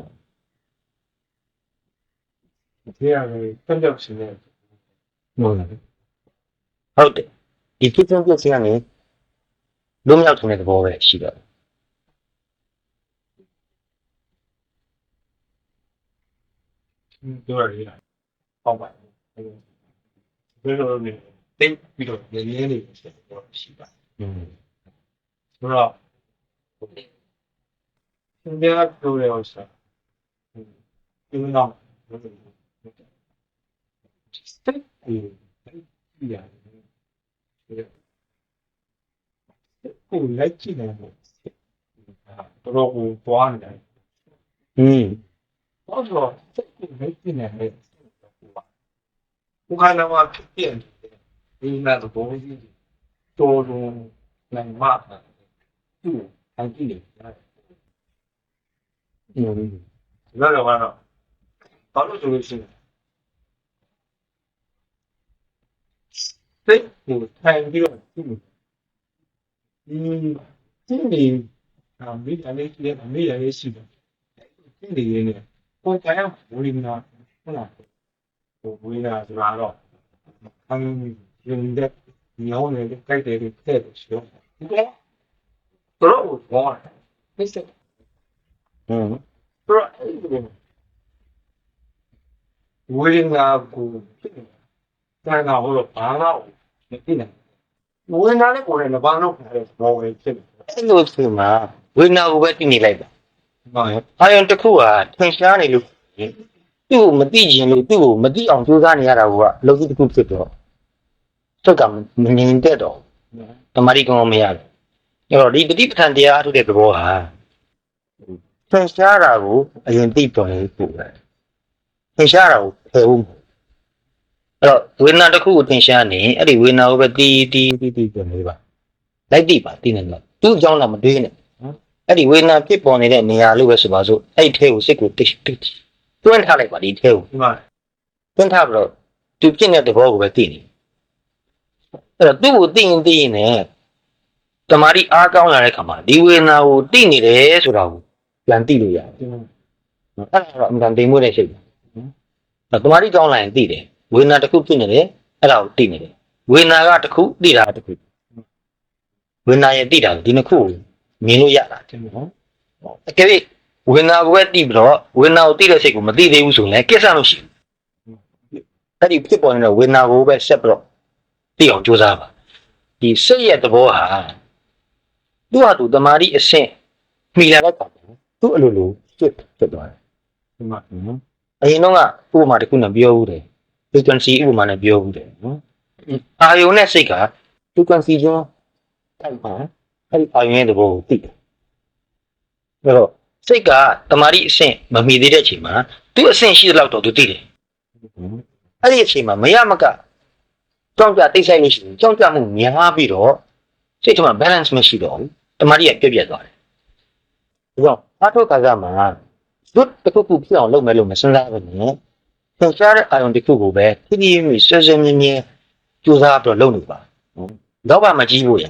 ဒီရယ်ပြန်ပြောရှင်နေ ဘူးဟုတ်တယ်ဒီဖြစ်စဉ်ပြည့်စင်ကနေလုံးမြောက်တဲ့သဘောပဲရှိတော့ ပြောရတယ်ပေါ့ပါဘယ်လိုလဲတိတ်ပြီးတော့ရင်းနေနေဆက်တော့ရှိပါဆိုတော့ဒီကပြောရအောင်စားဒီနောက်စတက်ပြီးရတယ်ကိုလိုက်ကြည့်နေတယ်တော့ကိုသွားနေတယ်တော့တော့စိတ်ကိုလိုက်ကြည့်နေတယ်ဘုရားနာမဖြစ်တယ်ဒီနာတော့ဘုန်းကြီးတော်လုံးနိုင်မှာသူ့အကြည့်နေတယ်ဒါတော့ဘာလို့ဆိုလို့ရှိရင်စိတ်ကိုထိုင်ပြီးတော့ကြည့်နေမိအလေးကြီးအမေရဲ့ရှိတယ်ကြည့်နေရင်ကိုယ်တိုင်ဝိညာဉ်ဟုတ်လားဝိညာဉ်ဆိုတာတော့အင်းရင်တဲ့ညောင်းနေတဲ့ကြိုက်တယ်တဲ့ရှိတော့ဒီကတော့ဘောမစ္စတာဘရောဝိညာဉ်ကိုတိုင်းတော့ဘာလို့မသိနိုင်ဝိညာဉ်နဲ့ကိုယ်နဲ့ဘာလို့ဖြစ်လဲဘောပဲဖြစ်တယ် အဲ့လိုဆိုမှဝေဒနာကိုပဲသိနေလိုက်တာ ဟုတ်ရဲ့ အာယုံတစ်ခုဟာထင်ရှားနေလို့သူ့ကိုမသိခြင်းလို့သူ့ကိုမသိအောင်ကြိုးစားနေရတာကအလုပ်ကြီးတစ်ခုဖြစ်တော့စိတ်ကမငြိမ်သက်တော့တမာတိကောင်းမရဘူးအဲ့တော့ဒီတတိပဋ္ဌာန်တရားအထုတဲ့သဘောဟာထင်ရှားတာကိုအရင်သိပေါ်နေပို့တယ်ထင်ရှားတာကိုဖယ်ဖို့အဲ့တော့ဝေဒနာတစ်ခုကိုထင်ရှားနေအဲ့ဒီဝေဒနာကိုပဲတီးပြန်နေပါလိုက်တိပါသိနေတော့သူ့အကြောင်းလာမတွေးနဲ့အဲ့ဒီဝေဒနာဖြစ်ပေါ်နေတဲ့နေရာလို့ပဲဆိုပါစို့အဲ့ဒီထဲကိုစိတ်ကိုတွန်းထားလိုက်ပါဒီထဲကို ဒီမှာ တွန်းထားပြီးတော့သူဖြစ်တဲ့သဘောကိုပဲသိနေအဲ့တော့သူ့ကိုသိရင်နဲ့တမာတိအားကောင်းလာတဲ့ခါမှာဒီဝေဒနာကိုသိနေတယ်ဆိုတာကိုပြန်သိလို့ရတယ်အဲ့ဒါတော့အမှန်တန်သိမှုတဲ့စိတ်တမာတိကောင်းလာရင်သိတယ်ဝေဒနာတစ်ခုဖြစ်နေတယ်အဲ့ဒါကိုသိနေတယ်ဝေဒနာကတစ်ခုသိတာတစ်ခုဝေဒနာရဲ့သိတာဒီနှစ်ခုမြင်လို့ရတာနော်အကယ်၍ဝေဒနာကိုပဲသိပြီးတော့ဝေဒနာကိုသိတဲ့စိတ်ကိုမသိသေးဘူးဆိုရင်ကိစ္စလို့ရှိဘူးအဲ့ဒီဖြစ်ပေါ်နေတဲ့ဝေဒနာကိုပဲဆက်ပြီးတော့သိအောင်ကြိုးစားပါဒီစိတ်ရဲ့သဘောဟာသူ့ဟာသူတမာတိအဆင့်မိလာတဲ့ကောင်သူ့အလိုလိုဖြစ်သွားတယ် ဒီမှာ အရင်တော့ကဥပမာတစ်ခုနဲ့ပြောဦးတယ် frequency ဥပမာနဲ့ပြောဦးတယ်နော်အာယုံနဲ့စိတ်က frequency ချင်းတိုက်ပါအဲ့ဒီအာယုံရဲ့သဘောကိုသိတယ်အဲ့တော့စိတ်ကတမာတိအဆင့်မမီသေးတဲ့အချိန်မှာသူ့အဆင့်ရှိတဲ့လောက်တော့သူသိတယ်အဲ့ဒီအချိန်မှာမရမကကြောက်ကြတိတ်ဆိုင်လို့ရှိရင်ကြောက်ကြမှုများပြီးတော့စိတ်ထဲမှာ balance မရှိတော့ဘူးတမာတိကပြက်သွားတယ်ဒါကြောင့်အထုခါကမှာဇွတ်တစ်ခုခုဖြစ်အောင်လုပ်မယ်လို့မစဉ်းစားဘူးနဲ့သင်ကြားတဲ့အာယုံတစ်ခုကိုပဲဖြည်းဖြည်းမြဲကြိုးစားပြီးတော့လုပ်နေပါတော့ဘာမကြည့်ဘူးရ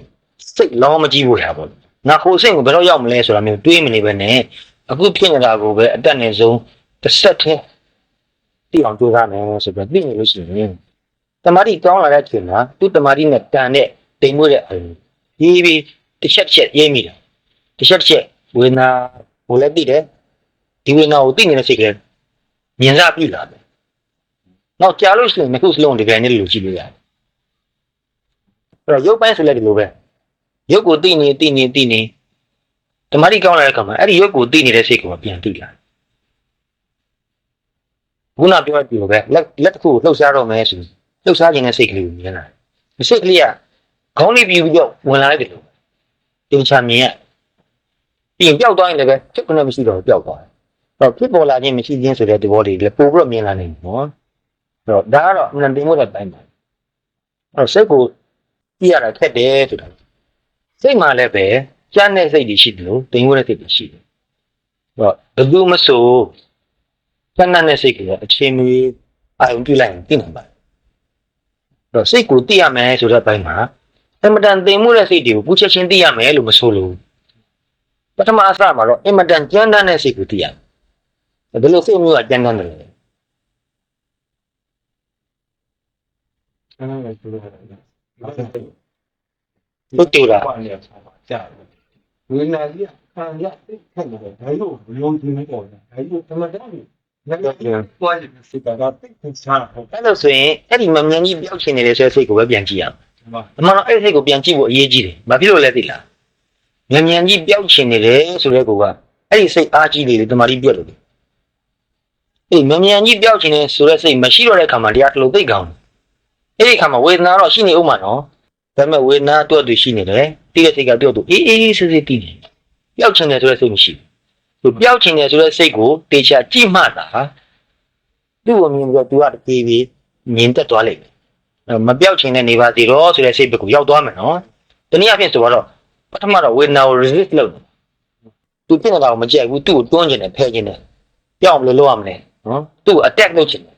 စိတ်လောမကြည့်ဘူးရပါဘူးငါကိုယ်စိတ်ကိုဘယ်တော့ရောက်မလဲဆိုတာမျိုးတွေးမနေပဲနဲ့အခုဖြစ်နေတာကိုပဲအတက်နဲ့ဆုံးတစ်ဆက်တည်းသိအောင်ကြိုးစားမယ်ဆိုပြီးသိနေလို့ရှိရင်တမာတိကောင်းလာတဲ့အချိန်မှာသူ့တမာတိနဲ့တန်တဲ့တိမ်မွေးတဲ့အာယုံပြီးတစ်ချက်ရေးမိတာတစ်ချက်ဝေဒနာ ကိုလည်းသိတယ်ဒီဝေဒနာကိုသိနေတဲ့စိတ်ကလေးမြင်စားပြီလာတယ်နောက်ကြာလို့ရှိရင်နှစ်ခုစလုံးဒီကနေ့လိုကြည့်လို့ရတယ်အဲ့တော့ရုပ်ပိုင်းဆိုလည်းဒီလိုပဲရုပ်ကိုသိနေတမာတိကောင်းလာတဲ့အခါမှာအဲ့ဒီရုပ်ကိုသိနေတဲ့စိတ်ကိုပြန်သိလာခုနပြောပြလို့ပဲလက်တစ်ခုကိုလှုပ်ရှားတော့မယ်ဆိုလှုပ်ရှားခြင်းနဲ့စိတ်ကလေးကိုမြင်လာတယ်စိတ်ကလေးကခေါင်းလေးပြူပြီးတော့ဝင်လာတယ်လို့တင်ချမြင်ရပြင်ပျောက်သွားရင်လည်းပဲချက်ကနေမရှိတော့ပျောက်သွားတယ်တော့ဖြစ်ပေါ်လာခြင်းမရှိခြင်းဆိုတဲ့သဘောလေးလည်းပို့ပြီးတော့မြင်လာနေတယ်နော်အဲ့တော့ဒါကတော့အမှန်တင်ဖို့တဲ့တိုင်းပါအဲ့တော့စိတ်ကိုကြည့်ရတာခက်တယ်ဆိုတာစိတ်မှလည်းပဲကျမ်းတဲ့စိတ်တွေရှိတယ်လို့တင်ဖို့တဲ့စိတ်တွေရှိတယ်အဲ့တော့ဘယ်သူမဆိုကျမ်းတဲ့စိတ်ကအချိန်မီအာရုံပြုလိုက်ရင်သိနိုင်ပါတယ်အဲ့တော့စိတ်ကိုသိရမယ်ဆိုတဲ့ဘက်မှာအင်မတန်တင်မှုတဲ့စိတ်တွေကိုပူချက်ချင်းသိရမယ်လို့မဆိုလို့ပထမအစမှာတော့အင်မတန်ကျမ်းတဲ့စိတ်ကိုသိရတယ်ဒီလိုစိတ်မျိုးကကျမ်းတယ်လေ အဲ့ဒါလည်းပြောရတယ်ဟုတ်တယ်လား ကြာဝိညာဉ်ကြီးခံရသိခက်တယ်ဒါလို့လုံးသွင်းနေတော့ဒါလို့တမန်တော်ကြီးလည်းပွားရစိတ်ကသိခက်ချာဟုတ် အဲ့လိုဆိုရင်အဲ့ဒီမမြန်ကြီးပြောက်ချင်နေတဲ့ဆိုတဲ့စိတ်ကိုပဲပြန်ကြည့်ရအောင်အမှန်တော့အဲ့ဒီစိတ်ကိုပြန်ကြည့်ဖို့အရေးကြီးတယ်ဘာဖြစ်လို့လဲသိလားမြန်ကြီးပြောက်ချင်နေတယ်ဆိုတဲ့ကောကအဲ့ဒီစိတ်အားကြီးနေတယ်တမာတိပြတ်လို့အဲ့မြန်ကြီးပြောက်ချင်နေဆိုတဲ့စိတ်မရှိတော့တဲ့ခါမှာတရားတလို့သိကောင်းအဲ့ဒီခါမှာဝေဒနာတော့ရှိနေဦးမှာနော်ဒါပေမဲ့ဝေဒနာတော့သူရှိနေတယ်တိတဲ့စိတ်ကတော့သူအေးစစ်စစ်တည်နေပျောက်ချင်တယ်ဆိုတဲ့စိတ်မရှိဘူးသူပျောက်ချင်တယ်ဆိုတဲ့စိတ်ကိုတေချာကြည့်မှသာသူ့ကိုမြင်ပြီးတော့သူကတပြေးပြေးမြင်တက်သွားလိမ့်မယ်မပျောက်ချင်တဲ့နေပါသေးတော့ဆိုတဲ့စိတ်ဘက်ကိုရောက်သွားမယ်နော်တနည်းအားဖြင့်ဆိုတော့ပထမတော့ဝေဒနာကို resist လုပ်တယ်သူဖြစ်နေတာကိုမကြိုက်ဘူးသူ့ကိုတွန်းချင်တယ်ဖယ်ချင်တယ်ပျောက်မလို့လုပ်ရမလဲနော်သူ့ကို attack လုပ်ချင်တယ်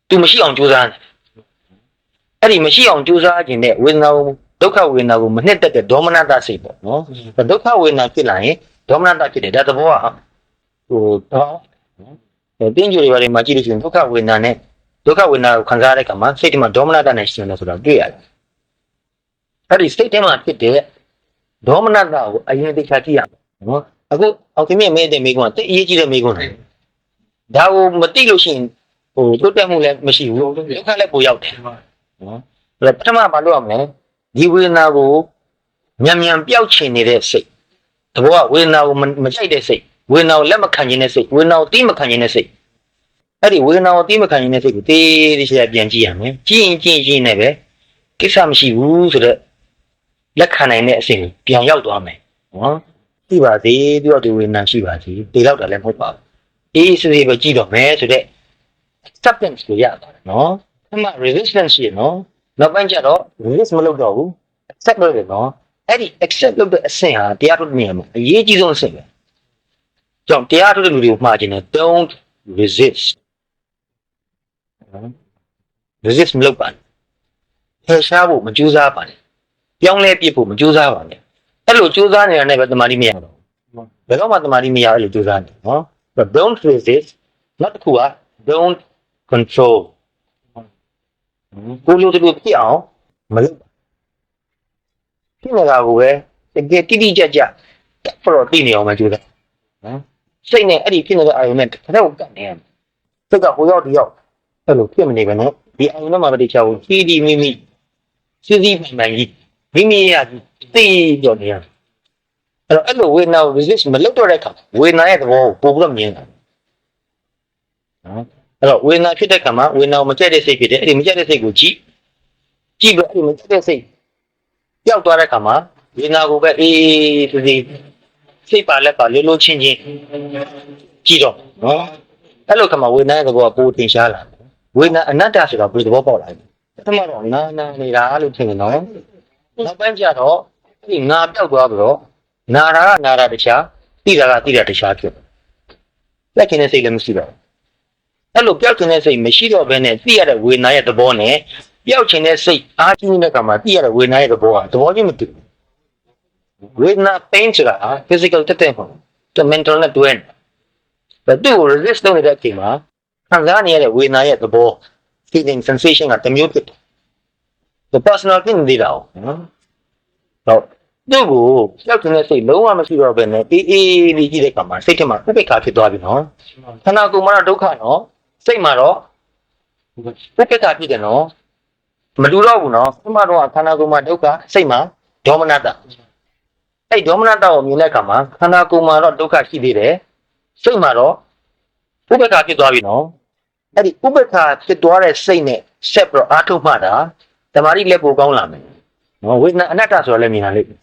သူမရှိအောင်ကြိုးစားတယ်အဲ့ဒီမရှိအောင်ကြိုးစားခြင်းနဲ့ဝေဒနာကိုဒုက္ခဝေဒနာကိုမနှစ်သက်တဲ့ဒေါမနတစိတ်ပေါ့နော်ဒုက္ခဝေဒနာဖြစ်လာရင်ဒေါမနတဖြစ်တယ်ဒါသဘောကဟိုတော့တင်းကြိုတွေဘာတွေမှာကြည့်လို့ရှိရင်ဒုက္ခဝေဒနာနဲ့ဒုက္ခဝေဒနာကိုခံစားရတဲ့အခါမှာစိတ်ထဲမှာဒေါမနတနဲ့ရှင်တယ်ဆိုတာတွေ့ရတယ်အဲ့ဒီစိတ်ထဲမှာဖြစ်တဲ့ဒေါမနတကိုအရင်သိချာကြည့်ရမယ်နော်အခုအောင်ခင်မြင့်မဲတဲ့မိကွန်းတိတ်အရေးကြီးတဲ့မိကွန်းဒါကိုမသိလို့ရှိရင်ဟိုတိုးတက်မှုလည်းမရှိဘူးဒုက္ခလည်းပိုရောက်တယ်နော်အဲ့ပထမဘာလုပ်ရမလဲဒီဝေဒနာကိုမြန်ပျောက်ချင်နေတဲ့စိတ်တဘောကဝေဒနာကိုမကြိုက်တဲ့စိတ်ဝေဒနာကိုလက်မခံခြင်းတဲ့စိတ်ဝေဒနာကိုတီးမခံခြင်းတဲ့စိတ်အဲ့ဒီဝေဒနာကိုတီးမခံခြင်းတဲ့စိတ်ကိုတေးသေးချာပြန်ကြည့်ရမယ်ကြည့်ရင်နဲ့ပဲကိစ္စမရှိဘူးဆိုတော့လက်ခံနိုင်တဲ့အစိတ်ကိုပြန်ရောက်သွားမယ်နော်သိပါသေးသူကဒီဝေဒနာရှိပါသေးတေလောက်တာလည်းမဟုတ်ပါဘူးအေးစစ်စစ်ပဲကြည့်တော့မယ်ဆိုတော့ acceptance ကိုရပါတယ်နော်အမှ resistance ရှိနော်နောက်ပိုင်းကျတော့ resist မလုပ်တော့ဘူး accept လုပ်တယ်နော်အဲ့ဒီ accept လုပ်တဲ့အဆင့်ဟာတရားထုတ်နေရမှာအရေးကြီးဆုံးအဆင့်ပဲကြောင့်တရားထုတ်တဲ့လူတွေကိုမှားခြင်းနဲ့ don't resist မလုပ်ပါနဲ့ဖယ်ရှားဖို့မကြိုးစားပါနဲ့ပြောင်းလဲပြစ်ဖို့မကြိုးစားပါနဲ့အဲ့လိုကြိုးစားနေတာနဲ့ပဲတမာတိမရတော့ဘယ်တော့မှတမာတိမရအဲ့လိုကြိုးစားနေနော် but don't resist နောက်တစ်ခုက don't control ကိုလိုတလူဖြစ်အောင်မလုပ်ဖြစ်နေတာကိုပဲတကယ်တိတိကျကျတက်ဖို့တော့သိနေအောင်မကြိုးစားနော်စိတ်နဲ့အဲ့ဒီဖြစ်နေတဲ့အာရုံနဲ့တစ်ခါတော့ကတ်နေရမယ်စိတ်ကဟိုရောက်ဒီရောက်အဲ့လိုဖြစ်မနေပဲနော်ဒီအာရုံနဲ့မှမတိချဘူးကြီးကြီးမိမိစီစီပိုင်ပိုင်ကြီးမိမိရသိကြော်နေရအဲ့လိုဝေဒနာကို resist မလုပ်တော့တဲ့အခါဝေဒနာရဲ့သဘောကိုပို့ပြီးတော့မြင်တာနော်အဲ့တော့ဝေဒနာဖြစ်တဲ့ခါမှာဝေဒနာကိုမကြိုက်တဲ့စိတ်ဖြစ်တယ်အဲ့ဒီမကြိုက်တဲ့စိတ်ကိုကြည့်ပြီးအဲ့ဒီမကြိုက်တဲ့စိတ်ပျောက်သွားတဲ့ခါမှာဝေဒနာကိုပဲအေးသူစီစိတ်ပါလက်ပါလုံးလုံးချင်းချင်းကြည့်တော့နော်အဲ့လိုခါမှာဝေဒနာရဲ့သဘောကပိုတင်ရှားလာဝေဒနာအနတ္တဆိုတာဘယ်လိုသဘောပေါက်လာလဲပထမတော့နာနေတာလို့ထင်တယ်နော်နောက်ပိုင်းကျတော့အဲ့ဒီငါပျောက်သွားပြီးတော့နာတာကနာတာတခြားသိတာကသိတာတခြားဖြစ်လက်ခင်တဲ့စိတ်လည်းမရှိတော့အဲ့လိုပျောက်ခြင်းတဲ့စိတ်မရှိတော့ဘဲနဲ့သိရတဲ့ဝေဒနာရဲ့သဘောနဲ့ပျောက်ခြင်းတဲ့စိတ်အားကြီးနေတဲ့ကံမှာသိရတဲ့ဝေဒနာရဲ့သဘောဟာသဘောချင်းမတူဝေဒနာ pain ဆိုတာ physical တက်တဲ့ပုံတ mental နဲ့တွဲဘယ်သူ့ကို resist လုပ်နေတဲ့အချိန်မှာခံစားနေရတဲ့ဝေဒနာရဲ့သဘော feeling sensation ကတစ်မျိုးဖြစ်တယ် the personal ဖြစ်နေသေးတာနော် သူ့ကိုကြောက်တဲ့စိတ်လုံးဝမရှိတော့ဘဲနဲ့အေးလေးကြည့်တဲ့အခါမှာစိတ်ထဲမှာဥပိ္ပခာဖြစ်သွားပြီနော်ခန္ဓာကိုယ်မှာတော့ဒုက္ခနော်စိတ်မှာတော့ဥပိ္ပခာဖြစ်တယ်နော်မတူတော့ဘူးနော်ဒီမှာတော့ခန္ဓာကိုယ်မှာဒုက္ခစိတ်မှာဒေါမနတအဲ့ဒေါမနတကိုမြင်တဲ့အခါမှာခန္ဓာကိုယ်မှာတော့ဒုက္ခရှိသေးတယ်စိတ်မှာတော့ဥပိ္ပခာဖြစ်သွားပြီနော်အဲ့ဒီဥပိ္ပခာဖြစ်သွားတဲ့စိတ်နဲ့ဆက်ပြီးတော့အာထုတ်မှတာတမာရီလက်ပိုကောင်းလာမယ်နော်ဝေဒနာအနတ္တဆိုတာလည်းမြင်လာလိမ့်မယ်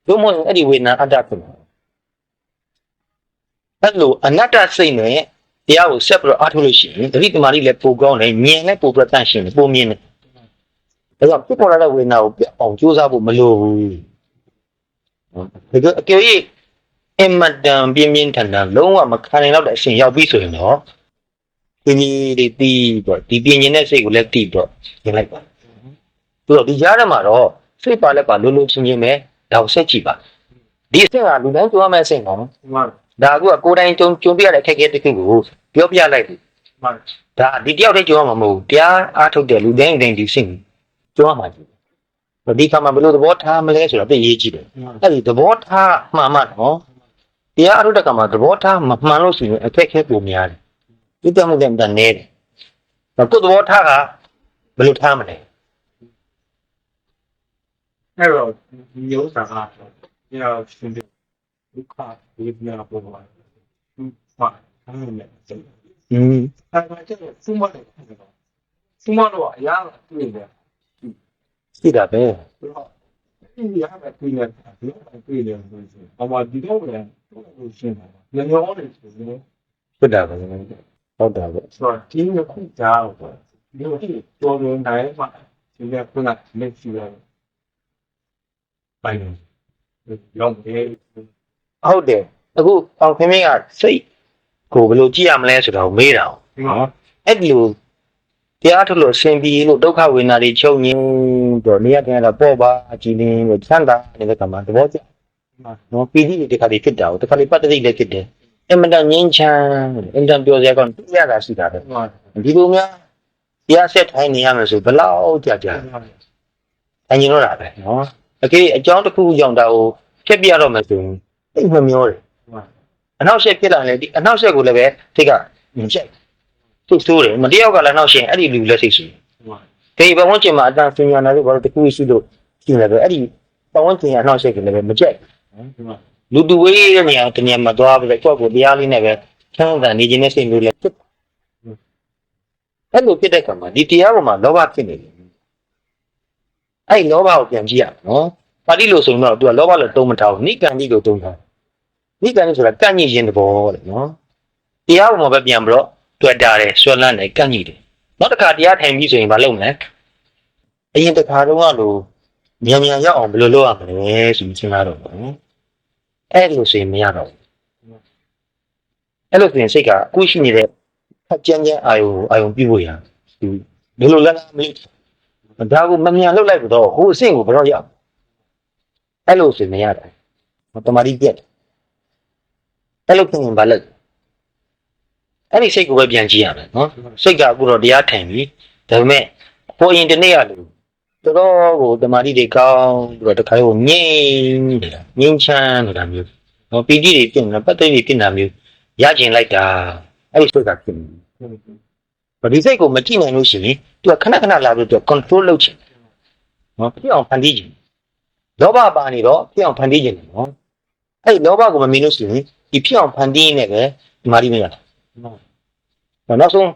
တို့မို့အဲ့ဒီဝေဒနာအတ္တဖြစ်မှာအဲ့လိုအနတ္တစိတ်နဲ့တရားကိုဆက်ပြီးတော့အားထုတ်လို့ရှိရင်တတိတမာရီလည်းပိုကောင်းတယ်မြင်လည်းပိုပြတ်တန့်ရှင်းတယ်ပိုမြင်တယ်ဒါကြောင့်ဖြစ်ပေါ်လာတဲ့ဝေဒနာကိုပြအောင်ကြိုးစားဖို့မလိုဘူးဒါကအကယ်၍အမတန်ပြင်းပြင်းထန်ထန်လုံးဝမခံနိုင်တော့တဲ့အရှင်ရောက်ပြီဆိုရင်တော့ပြင်းကြီးတွေတီးတော့ဒီပြင်းကျင်တဲ့စိတ်ကိုလည်းတီးတော့ရင်လိုက်ပါသူတော့ဒီကြားထဲမှာတော့စိတ်ပါလက်ပါလုံးလုံးချင်းချင်းပဲဒါကိုဆက်ကြည့်ပါဒီအဆင့်ကလူတိုင်းကြိုးရမယ့်အဆင့်နော်ဒါကကိုယ်တိုင်ကြုံပြရတဲ့အခက်အခဲတစ်ခုကိုပြောပြလိုက်တယ်ဒါဒီတယောက်တည်းကြုံရမှာမဟုတ်ဘူးတရားအားထုတ်တဲ့လူတိုင်းတိုင်းဒီအဆင့်ကြုံရမှာဒီခါမှာဘယ်လိုသဘောထားမလဲဆိုတော့သိရေးကြည့်တယ်အဲ့ဒီသဘောထားမှန်မှနော်တရားအားထုတ်တဲ့ခါမှာသဘောထားမမှန်လို့ရှိရင်အခက်အခဲပုံများတယ်ဒီတမှုတဲ့တန်နေတယ်ကိုယ်သဘောထားကဘယ်လိုထားမလဲအဲ့တော့မျိုးစားအားဒီတော့ရှင်ဒုက္ခဝေဒနာပေါ်မှာဟာအဲ့လိုနဲ့အဲ့ဒါကျတော့စူးမတယ်စူးမတော့အရာတွေ့တယ်ရှိတာပဲ ဆိုတော့ဒီရမှာတွေ့တယ်တွေ့တယ်ဆိုရင်အမှဒီတော့လည်းလို့ရှင်းတယ်ညောင်းနေဆိုရင်ဖြစ်တာပဲဟုတ်တာပဲဆိုတော့ဒီကခုကြားတော့ဒီလိုတော်တော်နိုင်မှာဒီကခုနလက်ရှိရပိုင်းရောက်တယ်ဟုတ်တယ်အခုအောင်ခင်းမင်းကစိတ်ကိုဘယ်လိုကြည့်ရမလဲဆိုတော့မေးတာနော်အဲ့ဒီလိုတရားထုတ်လို့အစဉ်ပြေလို့ဒုက္ခဝေဒနာတွေချုပ်ငြိမ်းတော့နေရာတိုင်းတော့ပေါ့ပါကြည်လင်းလို့ချမ်းသာနေတဲ့ကံမှာသဘောကျနော်ပီတိတွေတခါလေးဖြစ်တာကိုတခါလေးပတ္တိလည်းဖြစ်တယ်အင်မတန်ငြိမ်းချမ်းအင်တန်ပြောစရာကောင်းပြရတာရှိတာပဲဒီလိုများတရားဆက်ထိုင်နေရမယ်ဆိုဘယ်လောက်ကြာကြာအရင်တော့တာပဲနော်အကေအကြောင်းတစ်ခုကြောင့်ဒါကိုဖြတ်ပြရတော့မယ်ဆိုရင်သိမမျောတယ်အနောက်ဆက်ဖြစ်လာရင်ဒီအနောက်ဆက်ကိုလည်းပဲထိတ်ကမြင်ချက်သူ့ဆိုးတယ်မတယောက်ကလည်းနောက်ရှင်အဲ့ဒီလူလက်စိတ်ရှိတယ်ဒီဘဝဝင်ကျင်မှာအတန်ဆင်ညာနာလို့ဘာလို့တခုရှိလို့ရှိနေတယ်အဲ့ဒီဘဝဝင်ကျင်ရနောက်ဆက်ကလည်းပဲမကြိုက်လူတူဝေးတဲ့နေရာတနေရာမှာသွားပြီးတော့ကိုယ့်ကိုတရားလေးနဲ့ပဲချမ်းသာနေခြင်းနဲ့စိတ်မျိုးလည်းဖြစ်အဲ့လိုဖြစ်တဲ့အခါမှာဒီတရားပေါ်မှာလောဘဖြစ်နေတယ်အဲ့လောဘကိုပြန်ကြည့်ရနော်ပါဠိလိုဆိုရင်တော့သူကလောဘလို့တုံးမထားဘူးနိကံကြီးကိုတုံးထားနိကံဆိုတာကန့်ညစ်ခြင်းတဘောတဲ့နော်တရားပေါ်မှာပဲပြန်ပြီးတော့တွေ့တာတယ်ဆွဲလန်းတယ်ကန့်ညစ်တယ်နောက်တစ်ခါတရားထိုင်ပြီးဆိုရင်မလုပ်နဲ့အရင်တစ်ခါတော့လို့မြန်မြန်ရောက်အောင်ဘယ်လိုလုပ်ရမလဲဆိုပြီးစဉ်းစားတော့နော်အဲ့လိုဆိုရင်မရတော့ဘူးအဲ့လိုဆိုရင်စိတ်ကအခုရှိနေတဲ့ဖတ်ကြမ်းအာယုံပြုဖို့ရဒီလိုလည်းမလို့ဒါကိုမမြန်လုပ်လိုက်တော့ဟိုအဆင့်ကိုဘယ်တော့ရောက်အဲ့လိုဆိုရင်မရတော့တမာတိပြက်အဲ့လိုဖြစ်ရင်ဘာလဲအဲ့ဒီစိတ်ကိုပဲပြန်ကြည့်ရမယ်နော်စိတ်ကအခုတော့တရားထိုင်ပြီဒါပေမဲ့ပေါ်ရင်တနေ့ရလို့တော်တော်ကိုတမာတိတွေကောင်းပြီးတော့တခါကိုငြိမ်နေတာငြိမ်းချမ်းနေတာမျိုးနော်ပီတိတွေပြင်နေတာပတ်သက်ပြီးပြင်တာမျိုးရကျင်လိုက်တာအဲ့ဒီစိတ်ကဖြစ်နေဒီစိတ်ကိုမကြည့်နိုင်လို့ရှိရင်သူကခဏခဏလာပြီးတော့ control လုပ်ချင်နော်ဖြစ်အောင်ဖန်တီးချင်လောဘပါနေတော့ဖြစ်အောင်ဖန်တီးချင်တယ်နော်အဲ့လောဘကိုမမြင်လို့ရှိရင်ဒီဖြစ်အောင်ဖန်တီးနေတယ်တမာတိမရနောက်ဆုံး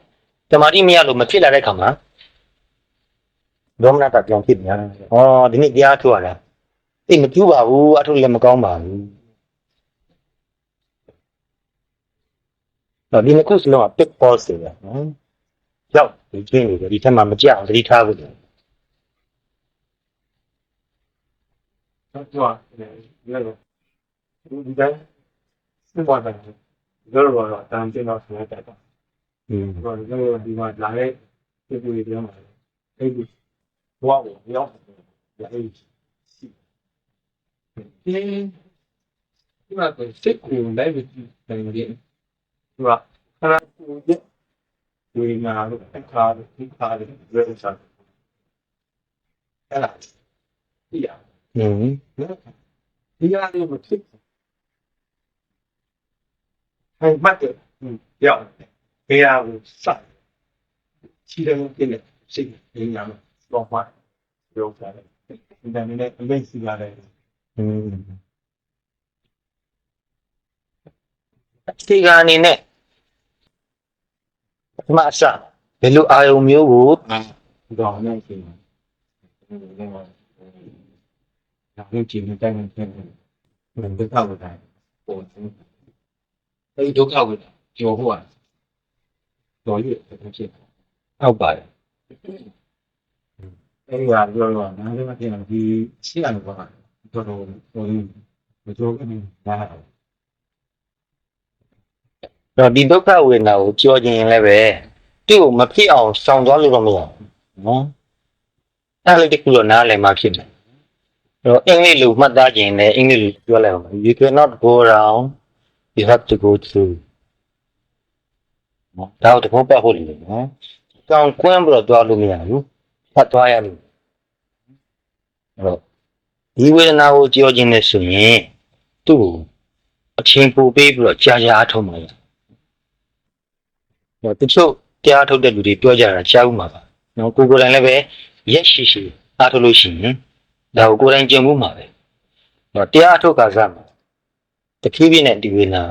တမာတိမရလို့မဖြစ်လာတဲ့ခါမှာဒေါမနတပြောင်းဖြစ်နေရတယ်။ဟောဒီနေ့တရားထုတ်ရတာအေးမကျူးပါဘူးအထုတ်လည်းမကောင်းပါဘူး။တော့ဒီနှစ်ခုစလုံးက big balls တွေပဲနော်။ကြောက်ဒီချင်းနေတယ်ဒီထက်မှမကြောက်သတိထားဖို့တယ်။ဟုတ်ကဲ့ဒီလိုဒီတိုင်းစမပါတယ်တော့တန်ကျင်တော့ဆက်တက်တာ။ဒီမှာလာတဲ့ပြည်သူတွေပြောမှာအဲ့ဒီဘောကိုရောက်ရအေးဒီမှာစစ်ကူလိုက်ပြီးတယ်ဒီကခါကူဒီနာလို့အခါဒီခါဒီရဲစားအဲ့ဒါဒီရနော် ဒီရလေးမဖြစ်ဟိုမှတ်တယ်ရောက်ဘယ်ဟာကိုစချီတယ်ပြည့်နေစိတ်ရင်းရမယ်တော့မှပြောကြတယ်ဒီတန်းနဲ့အမိတ်စီရတယ် အခြေခံအနေနဲ့ပထမအစဘယ်လိုအာယုံမျိုးကို တော့နဲ့ရှိတယ်ဒါလည်းကြည့်နေတယ်နဲ့ဒုက္ခဝေဒနာပေါ်တယ်အဲဒီဒုက္ခဝေဒနာကျော်ဖို့อ่ะတော်ရည်ဖြစ် ဟုတ်ပါတယ် အဲဒီဟာပြောတော့နားလည်းမဖြစ်အောင်ဒီရှိရတယ်ပေါ့တော်တော်မကြောက်ဘူးဒါ တော့ဒီဒုက္ခဝေဒနာကိုကြော်ခြင်းရင်လည်းပဲသူ့ကိုမဖြစ်အောင်ဆောင်သွားလို့တော့မရဘူးနော်အဲ့လေးတခုတော့နားလည်မှဖြစ်တယ်အဲ့တော့အင်္ဂလိပ်လိုမှတ်သားခြင်းနဲ့အင်္ဂလိပ်လိုပြောလိုက်အောင် you cannot go around you have to go through နော်ဒါတော့တဘောပတ်ဖို့လေနော်ကောင်းကွင်းပြီးတော့သွားလို့မရဘူးဖတ်သွားရလို့အဲ့တော့ဒီဝေဒနာကိုကြော်ခြင်းနဲ့ဆိုရင်သူ့ကိုအချင်းပို့ပေးပြီးတော့ကြာကြာအထုံးမှာရတချို့တရားထုတ်တဲ့လူတွေပြောကြတာကြားဦးမှာပါနော်ကိုယ်တိုင်လည်းပဲရက်ရှိရှိအားထုတ်လို့ရှိရင်ဒါကိုကိုယ်တိုင်ကြုံမှုမှာပဲနော်တရားထုတ်ကစားမှာတဖြည်းဖြည်းနဲ့ဒီဝေဒနာ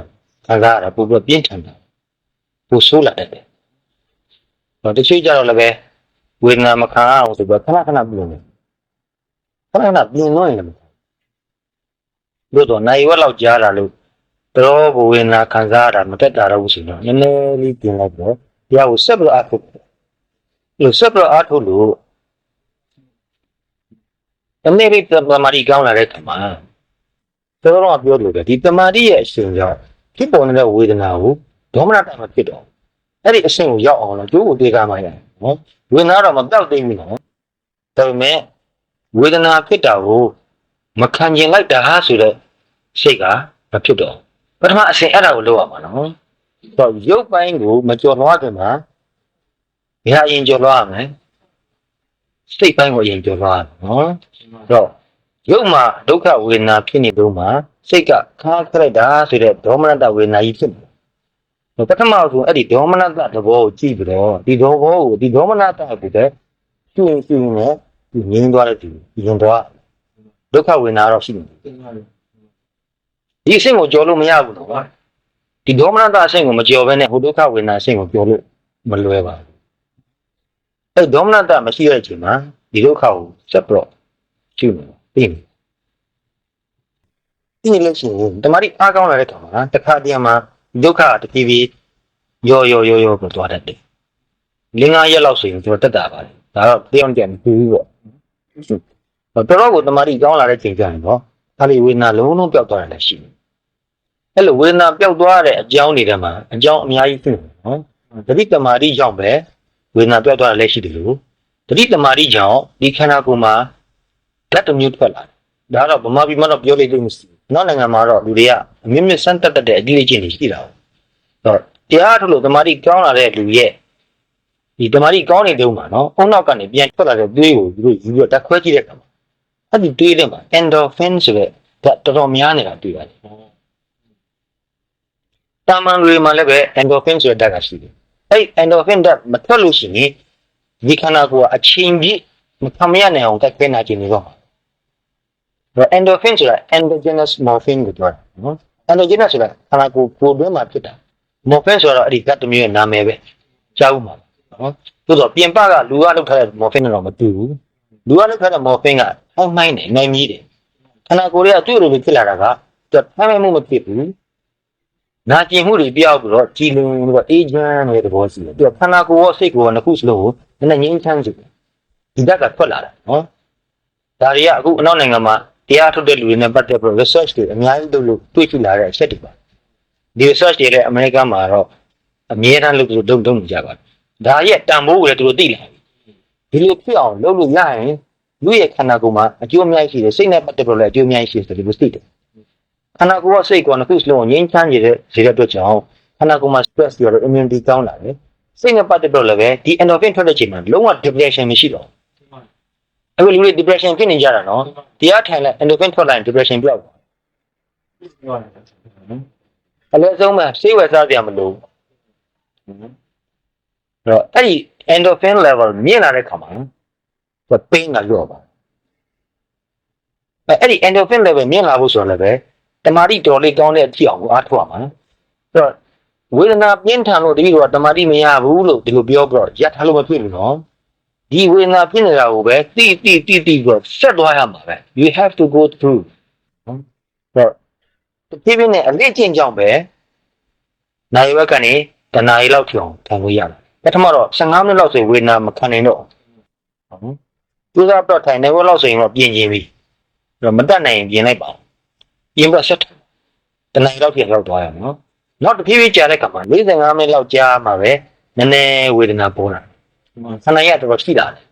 ခံစားရတာပို့ပြီးပြင်းထန်တာပို့ဆိုးလာတယ်နော်တချို့ကြတော့လည်းပဲဝေဒနာမခံအောင်ဆိုတော့ခဏခဏပြုံးတယ်ခဏခဏပြင်းလို့ရင်လည်းလို့တော့နိုင်ဝက်လောက်ကြားတာလို့တော့ဘဝေဒနာခံစားရတာမတက်တာတော့ဘူးဆိုတော့နည်းနည်းလေးပြင်လိုက်တော့တရားကိုဆက်ပြီးအားထုတ်လို့ဆက်ပြီးအားထုတ်လို့အမေရိကန်ပမာရီကောင်းလာတဲ့ခါမှာတော်တော်ပြောလို့ပဲဒီပမာရီရဲ့အရှင်ကြောင့်ဖြစ်ပေါ်နေတဲ့ဝေဒနာကိုဒေါမနတာမဖြစ်တော့အဲ့ဒီအရှင်ကိုရောက်အောင်လို့ကျိုးကိုတေးကားမှရတယ်နော်ဝေဒနာတော့မပြောက်သိဘူးနော်ဒါပေမဲ့ဝေဒနာဖြစ်တာကိုမခံကျင်လိုက်တာဟာဆိုတဲ့စိတ်ကမဖြစ်တော့ပထမအစဉ်အဲ့ဒါကိုလုပ်ရမှာနော်တော့ရုပ်ပိုင်းကိုမကြော်လွှားခင်မှာဘယ်ဟာအရင်ကြော်လွှားရမလဲစိတ်ပိုင်းကိုအရင်ကြော်လွှားရနော်တော့ရုပ်မှာဒုက္ခဝေဒနာဖြစ်နေတော့မှာစိတ်ကခါခလိုက်တာဆိုတဲ့ဒေါမနတဝေဒနာကြီးဖြစ်တယ်ပထမဆုံးအဲ့ဒီဒေါမနတသဘောကိုကြည့်ပြီးတော့ဒီဒေါဘောကိုဒီဒေါမနတကိုပဲကျွင်းကျွင်းနဲ့ဒီငြင်းသွားတဲ့ဒီရင်သွားဒုက္ခဝေဒနာတော့ရှိနေတယ်ဒီအဆင့်ကိုကြော်လို့မရဘူးနော်ဒီဒေါမနတအဆင့်ကိုမကြော်ဘဲနဲ့ဟိုဒုက္ခဝေဒနာအဆင့်ကိုကြော်လို့မလွယ်ပါဘူးအဲဒေါမနတမရှိတဲ့အချိန်မှာဒီဒုက္ခကိုဆက်ပြီးတော့ကျူးနေပြီးလို့ရှိရင်တမာတိအားကောင်းလာတဲ့ခါမှာတခါတည်းမှာဒုက္ခတဖြည်းဖြည်းရောပြီးသွားတတ်တယ်5 ရက်လောက်ဆိုရင်ကျွန်တော်တက်တာပါတယ်ဒါတော့တရားကြံပြီးပေါ့တော်တော်ကိုတမာတိကောင်းလာတဲ့ချိန်ကျရင်တော့ဒါလေးဝေဒနာလုံးလုံးပျောက်သွားတယ်လည်းရှိတယ်အဲ့လိုဝေဒနာပျောက်သွားတဲ့အကြောင်းတွေထဲမှာအကြောင်းအများကြီးဖြစ်နေနော်တတိတမာတိကြောင့်ပဲဝေဒနာပျောက်သွားတယ်လည်းရှိတယ်လို့တတိတမာတိကြောင့်ဒီခန္ဓာကိုယ်မှာဓာတ်တစ်မျိုးထွက်လာတယ်ဒါတော့ဗမာပြည်မှာတော့ပြောလို့မရှိဘူးနောက်နိုင်ငံမှာတော့လူတွေကအမြင့်မြင့်စမ်းတက်တဲ့အတိလေးချင်းတွေရှိတာတော့တရားထုတ်လို့တမာတိကောင်းလာတဲ့လူရဲ့ဒီတမာတိကောင်းနေတုန်းမှာနော်အုံနောက်ကနေပြန်ထွက်လာတဲ့သွေးကိုသူတို့ယူပြီးတက်ခွဲကြည့်တဲ့အခါမှာအဲ့ဒီသွေးထဲမှာ endorphin ဆိုတဲ့ဓာတ်တော်တော်များနေတာတွေ့ရတယ်တာမန်တွေမှာလည်းပဲ endorphin ဆိုတဲ့ဓာတ်ကရှိတယ်အဲ့ endorphin ဓာတ်မထွက်လို့ရှိရင်ဒီခန္ဓာကိုယ်ကအချိန်ပြည့်မခံမရနိုင်အောင်တက်ခွဲနာကျင်နေတော့endorphin ဆိုတာ endogenous morphine ကိုပြောတာနော် endogenous ဆိုတာခန္ဓာကိုယ်ကိုယ်တွင်းမှာဖြစ်တာ morphine ဆိုတော့အဲ့ဒီဓာတ်တစ်မျိုးရဲ့နာမည်ပဲကြားဦးမှာနော်သို့တော့ပြင်ပကလူကလောက်ထားတဲ့ morphine နဲ့တော့မတူဘူးလူကလောက်ထားတဲ့ morphine ကဟောင်းမှိုင်းတယ်နိုင်မြည်တယ်ခန္ဓာကိုယ်ရဲ့အတွေ့အကြုံတွေဖြစ်လာတာကသူထိုင်မှုမဖြစ်ဘူးနာကျင်မှုတွေပြောက်ပြီးတော့ကြည်လင်ပြီးတော့အေးချမ်းနေတဲ့သဘောရှိတယ်သူကခန္ဓာကိုယ်ရောစိတ်ကိုယ်ရောနှစ်ခုစလုံးကိုနည်းနည်းငြိမ်းချမ်းစေတယ်ဒီဓာတ်ကထွက်လာတာနော်ဒါတွေကအခုအနောက်နိုင်ငံမှာတရားထုတ်တဲ့လူတွေနဲ့ပတ်သက်ပြီး research တွေအများကြီးလုပ်လို့တွေ့ရှိလာတဲ့အချက်တွေပါဒီ research တွေလည်းအမေရိကန်မှာတော့အမြဲတမ်းလုပ်လို့လုပ်နေကြပါတယ်ဒါရဲ့တန်ဖိုးကိုလည်းသူတို့သိလာပြီဒီလိုဖြစ်အောင်လုပ်လို့ရရင်လူရဲ့ခန္ဓာကိုယ်မှာအကျိုးအများကြီးရှိတယ်စိတ်နဲ့ပတ်သက်ပြီးလည်းအကျိုးအများကြီးရှိတယ်ဒီလိုသိတယ်ခန္ဓာကိုယ်ကစိတ်ကနှစ်ခုစလုံးကိုငြိမ်းချမ်းနေတဲ့အတွက်ကြောင့်ခန္ဓာကိုယ်မှာ stress တွေရော immunity ကောင်းလာတယ်စိတ်နဲ့ပတ်သက်ပြီးလည်းပဲဒီ endorphin ထွက်တဲ့ချိန်မှာလုံးဝ depression မရှိတော့အခုလူတွေ depression ဖြစ်နေကြတာနော်တရားထိုင်လိုက် endorphin ထွက်လာရင် depression ပြောက်သွား ပြောရတယ်နော် အလဲဆုံးမှာစိတ်ဝယ်စားစရာမလိုတော့အဲ့ဒီ endorphin level မြင့်လာတဲ့ခါမှာသူ pain ကလျော့ပါအဲ့ဒီ endorphin level မြင့်လာဖို့ဆိုရင်လည်းတမာတိတော်လေးကောင်းတဲ့အထီအောင်ကိုအားထုတ်ရမှာနော်အဲ့တော့ဝေဒနာပြင်းထန်လို့တတိတော့တမာတိမရဘူးလို့ဒီလိုပြောပြီးတော့ရပ်ထားလို့မဖြစ်ဘူးနော်ဒီဝေဒနာဖြစ်နေတာကိုပဲတိပြီးတော့ဆက်သွားရမှာပဲ you have to go through နော်တော့ဒီပြင်းနဲ့အလေးကျင့်ကြောင်းပဲနိုင်ဘက်ကနေတနားရီလောက်ထောင်ခံလို့ရတယ်ပထမတော့15မိနစ်လောက်ဆိုဝေဒနာမခံနိုင်တော့ဟုတ်သူကတော့ထိုင်နေဘက်လောက်ဆိုရင်တော့ပြင်ကျင်ပြီတော့မတတ်နိုင်ရင်ပြင်လိုက်ပါပြင်ပြီးဆက်တနားရီလောက်ပြင်လောက်သွားရအောင်နော်နောက်တစ်ဖြည်းဖြည်းကြာတဲ့အခါမှာ45မိနစ်လောက်ကြာမှာပဲနည်းနည်းဝေဒနာပေါ်လာခဏရတော့ရှိလာတယ်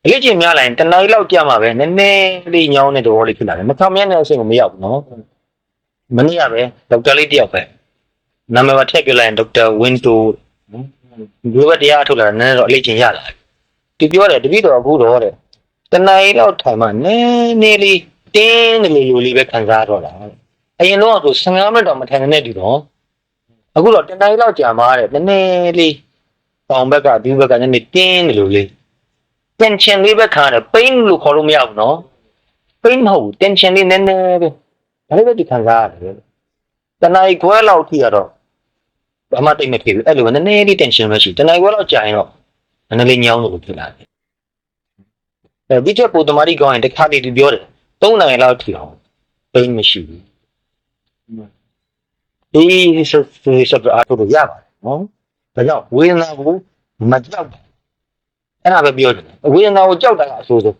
အလေးချင်းများလာရင်တနားရီလောက်ကြာမှာပဲနည်းနည်းလေးညောင်းတဲ့သဘောလေးဖြစ်လာတယ်မခံမရတဲ့အဆင့်ကိုမရောက်ဘူးနော်မနေ့ကပဲဒေါက်တာလေးတယောက်ပဲနာမည်ပါထည့်ပြလိုက်ရင်ဒေါက်တာဝင်းတိုဒီဘက်တရားထုတ်လာတာနည်းနည်းတော့အလေးချင်းရလာတယ်သူပြောတယ်တပည့်တော်အခုတော့တဲ့တနားရီလောက်ထိုင်မှနည်းနည်းလေးတင်းတယ်လို့လေးပဲခံစားတော့တာအရင်တော့ဆို15မိနစ်တော့မထိုင်နဲ့တူတော့အခုတော့တနားရီလောက်ကြာမှာတဲ့နည်းနည်းလေးပေါင်ဘက်ကဒီဘက်ကနည်းနည်းတင်းတယ်လို့လေး tension လေးပဲခံရတယ် pain လို့ခေါ်လို့မရဘူးနော် pain မဟုတ်ဘူး tension လေးနည်းနည်းပဲဒါလေးပဲဒီခံစားရတယ်တနားရီခွဲလောက်ထိရတော့ဘာမှတိတ်မဖြစ်ဘူးအဲ့လိုနည်းနည်းလေး tension ပဲရှိတနားရီခွဲလောက်ကြာရင်တော့နည်းနည်းလေးညောင်းလို့ဖြစ်လာတယ်ဒီချက်ပုံတမာတိကောင်းရင်တခါတည်းသူပြောတယ်3နာရီလောက်ထိအောင် pain မရှိဘူးဒီဆိုအားထုတ်လို့ရပါတယ်နော်ဒါကြောင့်ဝေဒနာကိုမကြောက်ဘူးအဲ့ဒါပဲပြောတယ်ဝေဒနာကိုကြောက်တာကအဆိုးဆုံး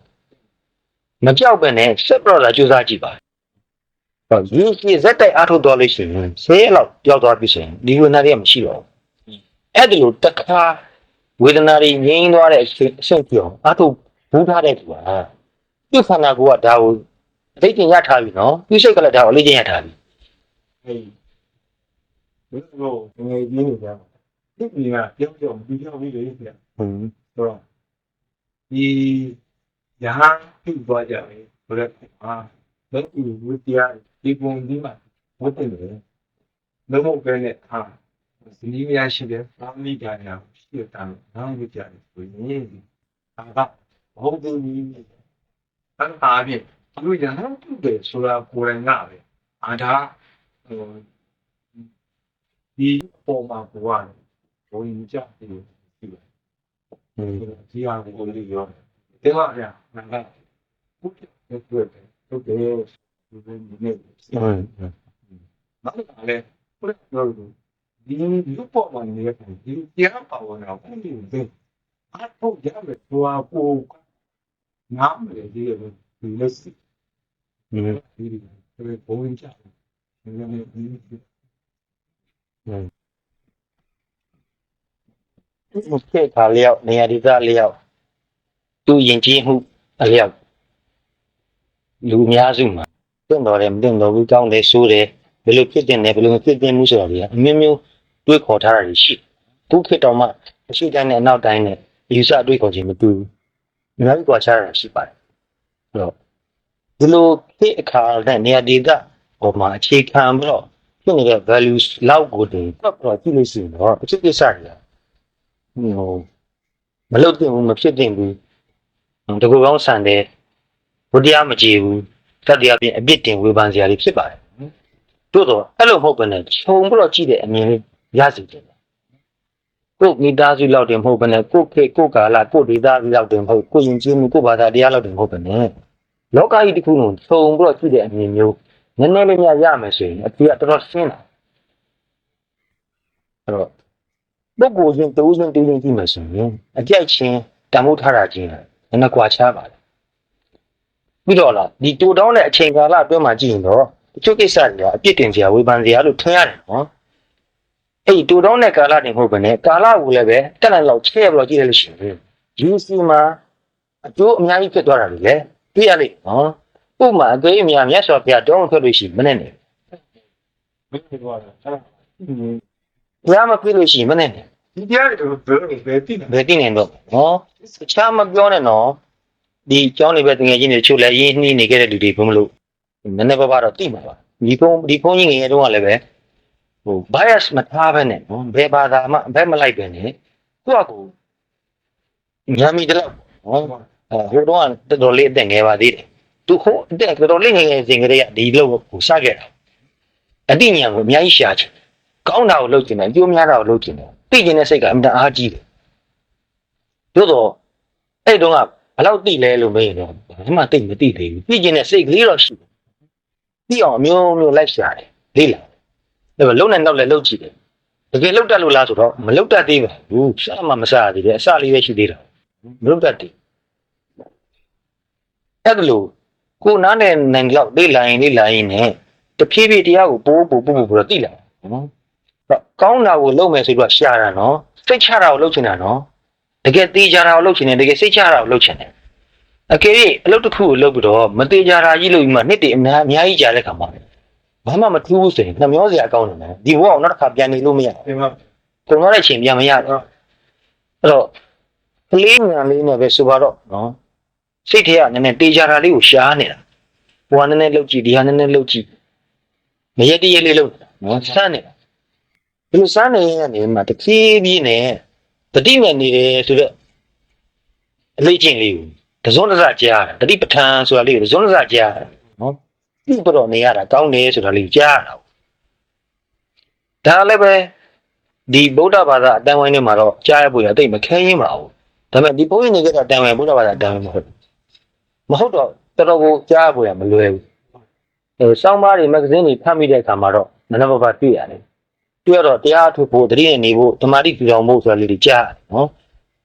မကြောက်ပဲနဲ့ဆက်ပြီးတော့ကြိုးစားကြည့်ပါဟုတ်ဒီဇက်တိုက်အားထုတ်တော်လို့ရှိရင်10လောက်ကြောက်သွားပြီဆိုရင်ဒီဝေဒနာတွေကမရှိတော့ဘူးအဲ့ဒီလိုတခါဝေဒနာတွေငြိမ်းသွားတဲ့အဆင့်ပြောင်းအားထုတ်ဘူးထားတဲ့သူကသူ့ခန္ဓာကိုယ်ကဒါကိုအသိဉာဏ်ရထားပြီနော်သူ့စိတ်ကလည်းဒါကိုအလေးကျင့်ရထားပြီ ဟေးဘယ်လိုငယ်ကြီးနေကြလဲဒီကပြောပြီးလေပြ ဟုတ် ဆိုတော့ဒီရဟန်းပြုသွားကြတယ်ဆိုတော့လက်ဥဝိတရားဒီပုံဒီမှာဝတ်တယ်လေလုံးဝပဲနဲ့ဇနီးမယားရှိတယ်သာမီးကြတယ်ရှိတယ်တာနောက်ဝိတရားဆိုရင်ဒါကဟုတ်တယ်ဒီအားဖြင့်သူရဟန်းပြုတယ်ဆိုတာကိုယ်တိုင်ကပဲဒါဒီပေါ်မှာကိုယ်ကဘုံကြတယ်ရှိတယ်ဒီဟာကိုလေးရောတဲ့မှာဗျာငါကဟုတ်တယ်ဟုတ်တယ်ဒီနေ့နောက်လည်းဘယ်လိုဒီလူပေါ်မှာနေတယ်ဒီတရားပါဝင်တော့ဘယ်လိုလဲအားထုတ်ရမယ်သွားကိုနားမလဲဒီလိုဒီလက်စီဒီဘုံကြမဖြစ်ခါလျောက်နေရာဒီကလျောက်သူယဉ်ကျေးမှုအလျောက်လူအများစုမှာတင့်တော်တယ်မတင့်တော်ဘူးကောင်းတယ်ဆိုးတယ်ဘယ်လိုဖြစ်တင်တယ်ဘယ်လိုမဖြစ်တင်ဘူးဆိုတော့ဒီအမျိုးမျိုးတွေးခေါ်ထားတာရှိသူခေတ်တော်မှအရှိတိုင်းနဲ့အနောက်တိုင်းနဲ့ယူဆတွေးခေါ်ခြင်းမတူဘူးအများကြီးကြွားချတာရှိပါတယ်အဲ့တော့ဒီလိုခေတ်အခါနဲ့နေရာဒီကဟိုမှာအခြေခံပြီးတော့ဖြစ်နေတဲ့ values လောက်ကိုတင်တော့ကြည့်လို့ရှိရင်တော့အဖြစ်ကိစ္စတွေမလုပ်တင်ဘူးမဖြစ်တင်ဘူးတကူကောင်းဆန်တယ်ဘုရားမကြည်ဘူးတတရားပြင်အပြစ်တင်ဝေဖန်စရာတွေဖြစ်ပါတယ်တို့တော့အဲ့လိုမဟုတ်ဘဲနဲ့ခြုံပြီးတော့ကြည့်တဲ့အမြင်လေးရစီတယ်ကိုမိသားစုလောက်တင်မဟုတ်ဘဲနဲ့ကိုခေကိုကာလကိုဒေသလောက်တင်မဟုတ်ကိုယဉ်ကျေးမှုကိုဘာသာတရားလောက်တင်မဟုတ်ဘဲနဲ့လောကကြီးတစ်ခုလုံးခြုံပြီးတော့ကြည့်တဲ့အမြင်မျိုးနည်းနည်းလေးများရမယ်ဆိုရင်အပြေကတော်တော်ရှင်းလာအဲ့တော့ပုဂ္ဂိုလ်ချင်းတူးချင်းတူးချင်းကြည့်မှဆိုရင်အကြိုက်ချင်းတန်ဖိုးထားတာချင်းနည်းနည်းကွာခြားပါတယ်ပြီးတော့လားဒီတူတောင်းတဲ့အချိန်ကာလအတွင်းမှာကြည့်ရင်တော့တချို့ကိစ္စတွေကအပြစ်တင်စရာဝေဖန်စရာလို့ထင်ရတယ်နော်အဲ့ဒီတူတောင်းတဲ့ကာလတင်မဟုတ်ဘဲနဲ့ကာလကိုလည်းပဲတက်လိုက်လောက်ချဲ့ပြီးတော့ကြည့်ရလို့ရှိရင် UC မှာအကျိုးအများကြီးဖြစ်သွားတာလေတွေ့ရလိမ့်နော်ဥပမာအသေးအများမြတ်စွာဘုရားတောင်းထွက်လို့ရှိရင်မနဲ့နဲ့ဘယ်လိုသွားလဲအဲ့ဘုရားမပြည့်လို့ရှိရင်မနဲ့နဲ့ဒီတရားတွေဘယ်တိဘယ်သိနေတော့နော်တခြားမပြောနဲ့နော်ဒီကျောင်းလေးပဲတငယ်ချင်းတွေချို့လည်းရင်းနှီးနေခဲ့တဲ့လူတွေဘုမလို့နည်းနည်းပါးပါတော့သိမှာပါ ဒီဖုန်းကြီးငယ်ငယ်တုန်းကလည်းပဲဟို bias မထားဘဲနဲ့နော်ဘယ်ဘာသာမှဘက်မလိုက်ပဲနဲ့ကိုယ့်အကူညာမီတလောက်နော်ဟိုတော့တော်တော်လေးအသက်ငယ်ပါသေးတယ်သူဟိုအသက်တော်တော်လေးငယ်ငယ်စဉ်ကလေးကဒီလိုကိုစခဲ့တာအတိညာကိုအများကြီးရှာချင်ကောင်းတာကိုလုပ်ချင်တယ်အကျိုးများတာကိုလုပ်ချင်တယ်သိချင်တဲ့စိတ်ကအမှန်အားကြီးတယ်သို့တော့အဲ့တုန်းကဘယ်လောက်သိလဲလို့မေးရင်တော့ဘာမှသိမသိသေးဘူးသိချင်တဲ့စိတ်ကလေးတော့ရှိတယ်သိအောင်အမျိုးမျိုးလိုက်ရှာတယ်လေးလာဒါပေမဲ့လုံနဲ့တော့လည်းလုံကြည့်တယ်တကယ်လုံတတ်လို့လားဆိုတော့မလုံတတ်သေးပါဘူးစမှမစရသေးတယ်အစလေးပဲရှိသေးတာမလုံတတ်သေးအဲ့ဒါလို့ကိုနားနဲ့နိုင်တော့လေးလာရင်နဲ့တဖြည်းဖြည်းတရားကိုပိုးတော့သိလာနော်ကောင်းတာကိုလုပ်မယ်ဆိုတော့ရှာတာနော်စိတ်ချတာကိုလုပ်ချင်တာနော်တကယ်သေးကြတာကိုလုပ်ချင်တယ်တကယ်စိတ်ချတာကိုလုပ်ချင်တယ်အကယ်၍အလုပ်တစ်ခုကိုလုပ်ပြီးတော့မသေးကြတာကြီးလုပ်ပြီးမှနှစ်တည်းအများကြီးကြာတဲ့ခါမှာဘာမှမထူးဘူးဆိုရင်နှမျောစရာအကောင်းတယ်နော်ဒီဘဝကိုနောက်တစ်ခါပြန်နေလို့မရဘူးကုန်သွားတဲ့အချိန်ပြန်မရတော့အဲ့တော့ကလေးညာလေးနဲ့ပဲဆိုပါတော့နော်စိတ်ထဲကနည်းနည်းတေးကြတာလေးကိုရှားနေတာဟိုကနည်းနည်းလှုပ်ကြည့်ဒီဟာနည်းနည်းလှုပ်ကြည့်မရက်တရက်လေးလှုပ်နေတာနော်စမ်းနေတာဒီလိုစမ်းနေရင်ကနေမှတဖြည်းဖြည်းနဲ့တတိမဲ့နေတယ်ဆိုတော့အလေးချင်းလေးကိုတစုံတစကြားတာတတိပဋ္ဌာန်ဆိုတာလေးကိုတစုံတစကြားတာနော်ဒီတော့နေရတာကောင်းတယ်ဆိုတာလေးကြားတာဒါလည်းပဲဒီဗုဒ္ဓဘာသာအတန်ဝိုင်းထဲမှာတော့ကြားရဖို့ရတိတ်မခဲရင်းပါဘူးဒါပေမဲ့ဒီဘုန်းကြီးနေကြတဲ့အတန်ဝိုင်းဗုဒ္ဓဘာသာအတန်ဝိုင်းမဟုတ်တော့တော်တော်ကိုကြားရဖို့ရမလွယ်ဘူးစောင်းပါးတွေမဂ္ဂဇင်းတွေဖတ်မိတဲ့အခါမှာတော့နည်းနည်းပါးတွေ့ရတယ်တွေ့ရတော့တရားထုတ်ဖို့တတိယနေဖို့ဓမ္မတိပြတော်ဖို့ဆိုတာလေးတွေကြားရတယ်နော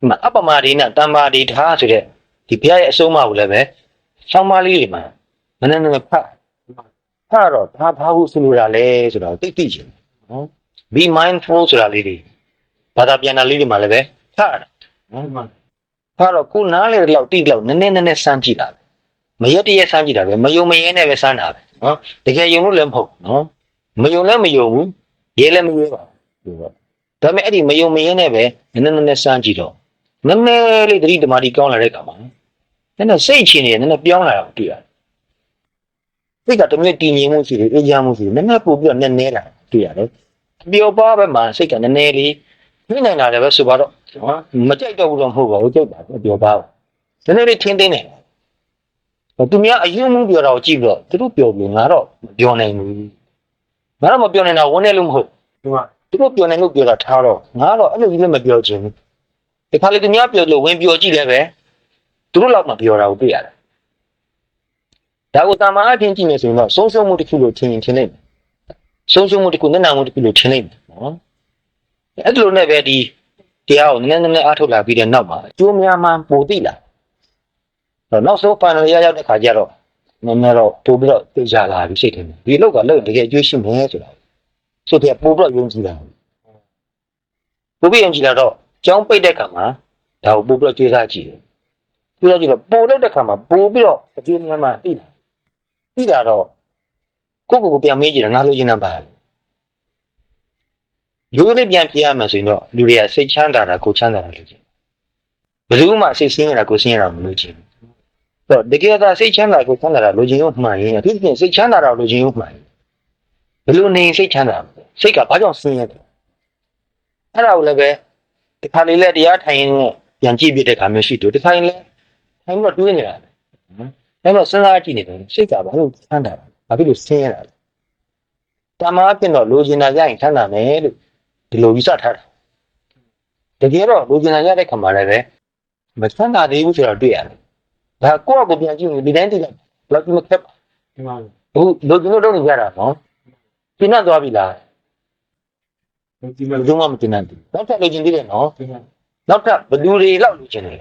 ်ဒီမှာအပမဒေနတမ္မာဒေထာဆိုတဲ့ဒီဘုရားရဲ့အဆုံးအမကိုလည်းပဲစောင်းပါးလေးတွေမှာနည်းနည်းဖတ်တော့ဒါဘာလို့ဆိုလိုတာလဲဆိုတော့သိချင်နော် be mindful ဆိုတာလေးတွေဘာသာပြန်တာလေးတွေမှာလည်းပဲဖတ်တာနော်ဖတ်တော့ခုနားလေတော့တိတော့နည်းနည်းစမ်းကြည့်တာမရက်တရက်စမ်းကြည့်တာပဲမယုံမရဲနဲ့ပဲစမ်းတာပဲနော်တကယ်ယုံလို့လည်းမဟုတ်နော်မယုံလည်းမယုံဘူးရဲလည်းမရဲပါဘူးဒါပေမဲ့အဲ့ဒီမယုံမရဲနဲ့ပဲနည်းနည်းစမ်းကြည့်တော့နည်းနည်းလေးတတိဓမ္မတိကောင်းလာတဲ့အခါမှာနည်းနည်းစိတ်ချင်းနေနည်းနည်းပြောင်းလာတာတွေ့ရတယ်စိတ်ကတမျိုးတည်ငြိမ်မှုရှိတယ်အေးချမ်းမှုရှိတယ်နည်းနည်းပို့ပြီးတော့နည်းနည်းလာတွေ့ရတယ်ပျော်ပါပဲမှာစိတ်ကနည်းနည်းလေးနှိမ့်နိုင်လာတယ်ပဲဆိုပါတော့မကြိုက်တော့ဘူးတော့မဟုတ်ပါဘူးကြိုက်ပါပျော်ပါနည်းနည်းလေးထင်းသိနေတယ်သူများအယုံမှုပြောတာကိုကြည့်ပြီးတော့သူတို့ပြောပြီးငါတော့မပြောနိုင်ဘူးငါတော့မပြောနိုင်တာဝန်းနေလို့မဟုတ်သူတို့ပြောနိုင်လို့ပြောတာထားတော့ငါတော့အဲ့လိုကြီးလည်းမပြောချင်ဘူးဒီခါလေးသူများပြောလို့ဝင်ပြောကြည့်လည်းပဲသူတို့လောက်မှပြောတာကိုတွေ့ရတယ်ဒါကိုတာမန်အချင်းကြည့်နေဆိုရင်တော့ဆုံးရှုံးမှုတစ်ခုလို့ထင်နေတယ်ဆုံးရှုံးမှုတစ်ခုနဲ့နာမှုတစ်ခုလို့ထင်နေတယ်နော်အဲ့ဒီလိုနဲ့ပဲဒီတရားကိုနည်းနည်းအားထုတ်လာပြီးတဲ့နောက်မှာအကျိုးများမှပိုသိလာနောက်ဆုံး final ရောက်တဲ့ခါကျတော့နည်းနည်းတော့ပို့ပြီးတော့သိကြလာပြီစိတ်ထဲမှာဒီလောက်ကလည်းတကယ်အကျိုးရှိမယ်ဆိုတာဆိုတော့ပို့ပြီးတော့ယုံကြည်လာပို့ပြီးယုံကြည်လာတော့ကြောင်းပိတ်တဲ့ခါမှာဒါကိုပို့ပြီးတော့ကြိုးစားကြည့်တယ်ကြိုးစားကြည့်တော့ပို့လို့တဲ့ခါမှာပို့ပြီးတော့အကျိုးများမှသိလာတော့ကိုပြန်မေးကြည့်တာငါလိုချင်တာပါရိုးလေးပြန်ပြရမယ်ဆိုရင်တော့လူတွေကစိတ်ချမ်းသာတာကိုချမ်းသာတာလို့ကျင်ဘယ်သူမှစိတ်ဆင်းရဲတာကိုဆင်းရဲတာမလို့ကျင်တော့တကယ်သာစိတ်ချမ်းသာကိုချမ်းသာတာလိုချင်ရုံမှန်ရင်အဖြစ်ဖြင့်စိတ်ချမ်းသာတာလိုချင်ရုံမှန်ဘယ်လိုနေစိတ်ချမ်းသာစိတ်ကဘာကြောင့်ဆင်းရဲတယ်အဲ့ဒါကိုလည်းပဲဒီခါလေးလဲတရားထိုင်ရင်ပြန်ကြည့်ပြတဲ့ခါမျိုးရှိတယ်ဒီခါရင်လဲထိုင်ပြီးတော့တွေးနေတာအဲ့တော့စဉ်းစားကြည့်နေတယ်စိတ်ကဘာလို့ချမ်းသာဘာဖြစ်လို့ဆင်းရဲတာတမန်အဖြစ်တော့လိုချင်တာရရင်ချမ်းသာမယ်လို့ဒီလိုယူဆထားတာတကယ်တော့လိုချင်တာရတဲ့ခါမှာလည်းပဲမချမ်းသာသေးဘူးဆိုတော့တွေ့ရတယ်ဒါကိုယ့်အကိုပြန်ကြည့်ရင်ဒီတိုင်းတည်းလောက်ဒီမခက်ပါဒီမှာအခုလိုချင်လို့လုပ်နေကြတာနော်ပြင်းသွားပြီလားဒီမှာလုံးဝမတင်နိုင်ဘူးနောက်ထပ်လိုချင်သေးတယ်နော်နောက်ထပ်ဘယ်သူတွေလောက်လိုချင်တယ်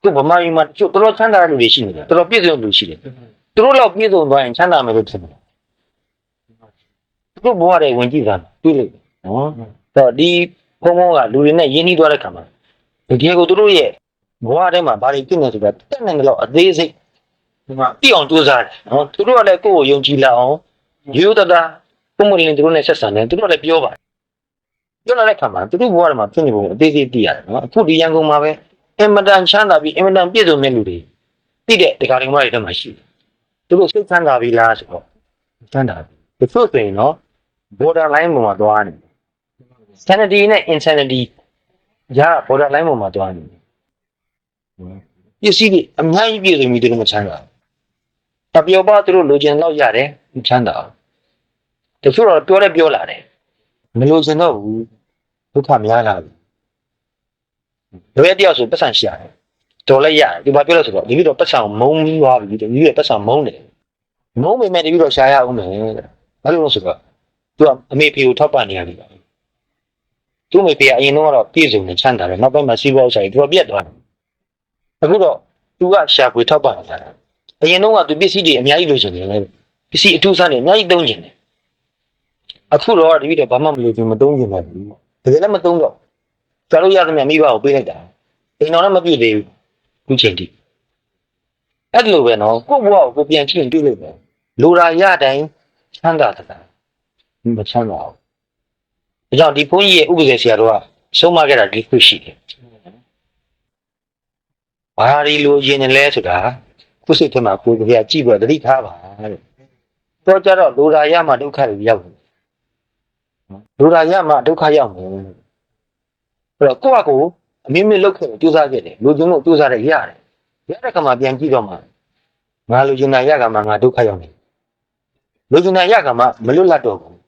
သူဗမာပြည်မှာတချို့တော်တော်ချမ်းသာတဲ့လူတွေရှိနေတယ်တော်တော်ပြည့်စုံလူရှိတယ်သူတို့လောက်ပြည့်စုံသွားရင်ချမ်းသာမယ်လို့ထင်တယ်သူတို့ဘဝတွေဝင်ကြည့်တာတွေ့လိမ့်မယ်နော်တော့ဒီဖုံကလူတွေနဲ့ရင်းနှီးသွားတဲ့ခါမှာတကယ်ကိုသူတို့ရဲ့ဘဝထဲမှာဘာတွေဖြစ်နေဆိုတာတက်နေတယ်လို့အသေးစိတ်ဒီမှာပြည့်အောင်ကြိုးစားတယ်နော်သူတို့ကလည်းကိုယ့်ကိုယုံကြည်လာအောင်ရိုးသားသားပုံမှန်လေးသူတို့နဲ့ဆက်ဆံတယ်သူတို့လည်းပြောပါတယ်ပြောလာတဲ့ခါမှာသူတို့ဘဝထဲမှာဖြစ်နေပုံအသေးစိတ်သိရတယ်နော်အခုဒီရန်ကုန်မှာပဲအင်မတန်ချမ်းသာပြီးအင်မတန်ပြည့်စုံတဲ့လူတွေသိတဲ့တရားတော်တွေထဲမှာရှိတယ်သူတို့စိတ်ချမ်းသာပြီလားဆိုတော့ချမ်းသာပြီ တချို့ဆိုရင်တော့ border line ပေါ်မှာသွားနေ sanity နဲ့ insanity ညာ border line ပေါ်မှာသွားနေပစ္စည်းတွေအများကြီးပြည့်စုံပြီးသူတို့မချမ်းသာဘူးတပြောပါသူတို့လိုချင်တော့ရတယ်ချမ်းသာတချို့တော့ပြောလာတယ်မလိုချင်တော့ဘူးဒုက္ခများလာပြီတို့ရဲ့တယောက်ဆိုပတ်စံရှာတယ်တော်လိုက်ရတယ်ဒီမှာပြောလို့ဆိုတော့ဒီလိုတော့ပတ်စံမုံပြီးသွားပြီဒီလိုပတ်စံမုံတယ်မုံမိမဲ့တပြီးတော့ရှာရအောင်မယ်ဘာလို့လဲဆိုတော့သူကအမေဖေကိုထောက်ပံ့နေရပြီသူ့အမေဖေကအရင်တော့ပြည့်စုံနေချမ်းသာတယ်နောက်ပိုင်းမှာစီးပွားဥစ္စာတွေသူကပြတ်သွားတယ်အခုတော့သူကရှာဖွေထောက်ပံ့နေတာအရင်တော့ကသူပစ္စည်းတွေအများကြီးလိုချင်တယ်လေပစ္စည်းအထူးစားတွေအများကြီးသုံးချင်တယ်အခုတော့တပြီးတော့ဘာမှမလိုချင်မသုံးချင်ပါဘူးတကယ်လည်းမသုံးတော့ကြားလို့ရသမျှမိဘကိုပေးလိုက်တာအိမ်တော်လည်းမပြည့်သေးဘူးခုချိန်ထိအဲ့လိုပဲနော်ကိုယ့်ဘဝကိုပြန်ကြည့်ရင်တွေ့လို့ပဲလိုရာရတိုင်းချမ်းသာတာမချမ်းသာဘူးဒါကြောင့်ဒီဘုန်းကြီးရဲ့ဥပဒေဆရာတော်ကဆုံးမခဲ့တာဒီခုရှိတယ်ဘာရီလိုချင်တယ်လဲဆိုတာခုစိတ်ထဲမှာကိုယ်ကကြည့်ပြီးတော့သတိထားပါတဲ့တော့ကြတော့လိုရာရမှဒုက္ခတွေရောက်တယ်လိုရာရမှဒုက္ခရောက်တယ်အဲ့တော့ကိုယ့်အကိုအမိမိလောက်ခဲ့ကြိုးစားခဲ့တယ်လူချင်းတို့ကြိုးစားတယ်ရတယ်ရတဲ့ကမှပြန်ကြည့်တော့မှငါလူချင်းနာရကမှငါဒုက္ခရောက်နေလူချင်းနာရကမှမလွတ်လပ်တော့ဘူး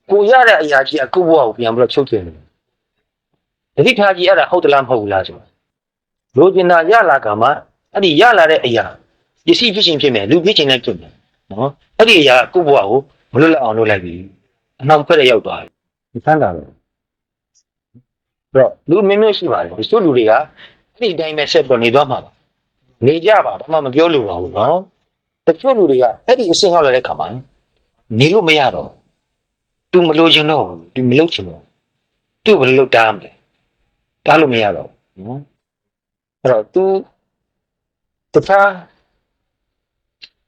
ကိုရတဲ့အရာကြီးကကိုယ့်ဘဝကိုပြန်ပြီးတော့ချုပ်ချယ်နေတယ်တတိထားကြီးအဲ့ဒါဟုတ်တလားမဟုတ်ဘူးလားဆိုလူချင်းနာရလာကမှအဲ့ဒီရလာတဲ့အရာပစ္စည်းဖြစ်ခြင်းဖြစ်မယ်လူဖြစ်ခြင်းလည်းဖြစ်မယ်နော်အဲ့ဒီအရာကိုယ့်ဘဝကိုမလွတ်လပ်အောင်လုပ်လိုက်ပြီအနှောင့်ခွက်ရောက်သွားတယ်ဒီဆန်းတာပဲတော့လူမျိုးရှိပါတယ်ဒီလိုလူတွေကအဲ့ဒီအတိုင်းပဲဆက်ပေါ်နေသွားမှာပါနေကြပါဘာမှမပြောလို့ပါဘူးနော်တချို့လူတွေကအဲ့ဒီအဆင့်ရောက်လာတဲ့ခါမှာနေလို့မရတော့သူမလို့ချင်တော့သူမလုပ်ချင်တော့သူဘယ်လိုလုပ်တားမလဲတားလို့မရတော့နော်အဲ့တော့သူတခြား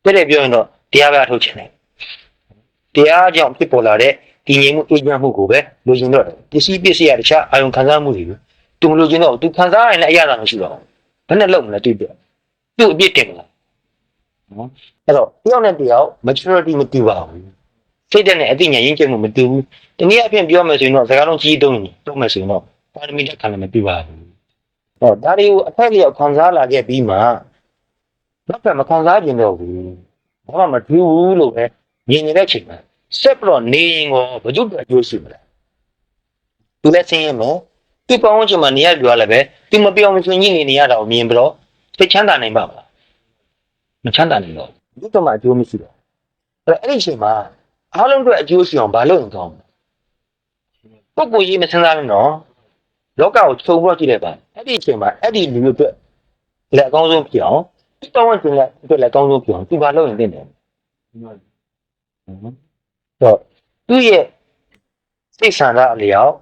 တဲ့ပြောရင်တော့တရားပဲထုတ်ချင်တယ်တရားကြောင့်ဖြစ်ပေါ်လာတဲ့ဒီငြိမ်မှုအေးချမ်းမှုကိုပဲလိုချင်တော့တယ်ပစ္စည်းရတခြားအာယုံခံစားမှုတွေသူမလိုချင်တော့သူခံစားရရင်လည်းအရသာမရှိတော့ဘူးဘယ်နဲ့လုပ်မလဲသူ့ပြသူ့အပြစ်တင်မလားနော်အဲ့တော့တယောက်နဲ့တယောက် maturity မတူပါဘူးစိတ်တဲ့နဲ့အသိဉာဏ်ရင်းကျက်မှုမတူဘူးတနည်းအားဖြင့်ပြောမယ်ဆိုရင်တော့စကားလုံးကြီးတုံးမယ်ဆိုရင်တော့ပါရမီတက်ခံလည်းမတူပါဘူးဟောဒါတွေကိုအထက်လျောက်ခံစားလာခဲ့ပြီးမှနောက်ထပ်မခံစားကျင်တော့ဘူးဘာမှမတူဘူးလို့ပဲမြင်နေတဲ့ချိန်မှာဆက်ပြီးတော့နေရင်ကိုဘာလို့အကျိုးရှိမလဲသူလည်းဆင်းရဲမယ်သူပေါင်းချင်မှနေရပြောလည်းပဲသူမပြောင်းမချင်ကြီးနေရတာကိုမြင်ပြီးတော့သိချမ်းသာနိုင်ပါမလားမချမ်းသာနိုင်တော့ဒီတော့မှအကျိုးမရှိတော့အဲ့ဒီအချိန်မှာအားလုံးအတွက်အကျိုးရှိအောင်ဘာလုပ်ရင်ကောင်းပုဂ္ဂိုလ်ကြီးမစင်စားဘူးနော်လောကကိုခြုံပြီးကြည့်လိုက်ပါအဲ့ဒီအချိန်မှာအဲ့ဒီလူမျိုးအတွက်လည်းအကောင်းဆုံးဖြစ်အောင်ဒီတောင်းဝင်ခြင်းလည်းအတွက်လည်းအကောင်းဆုံးဖြစ်အောင်သူဘာလုပ်ရင်သင့်တယ်တော့သူ့ရဲ့စိတ်ဆန္ဒအလျောက်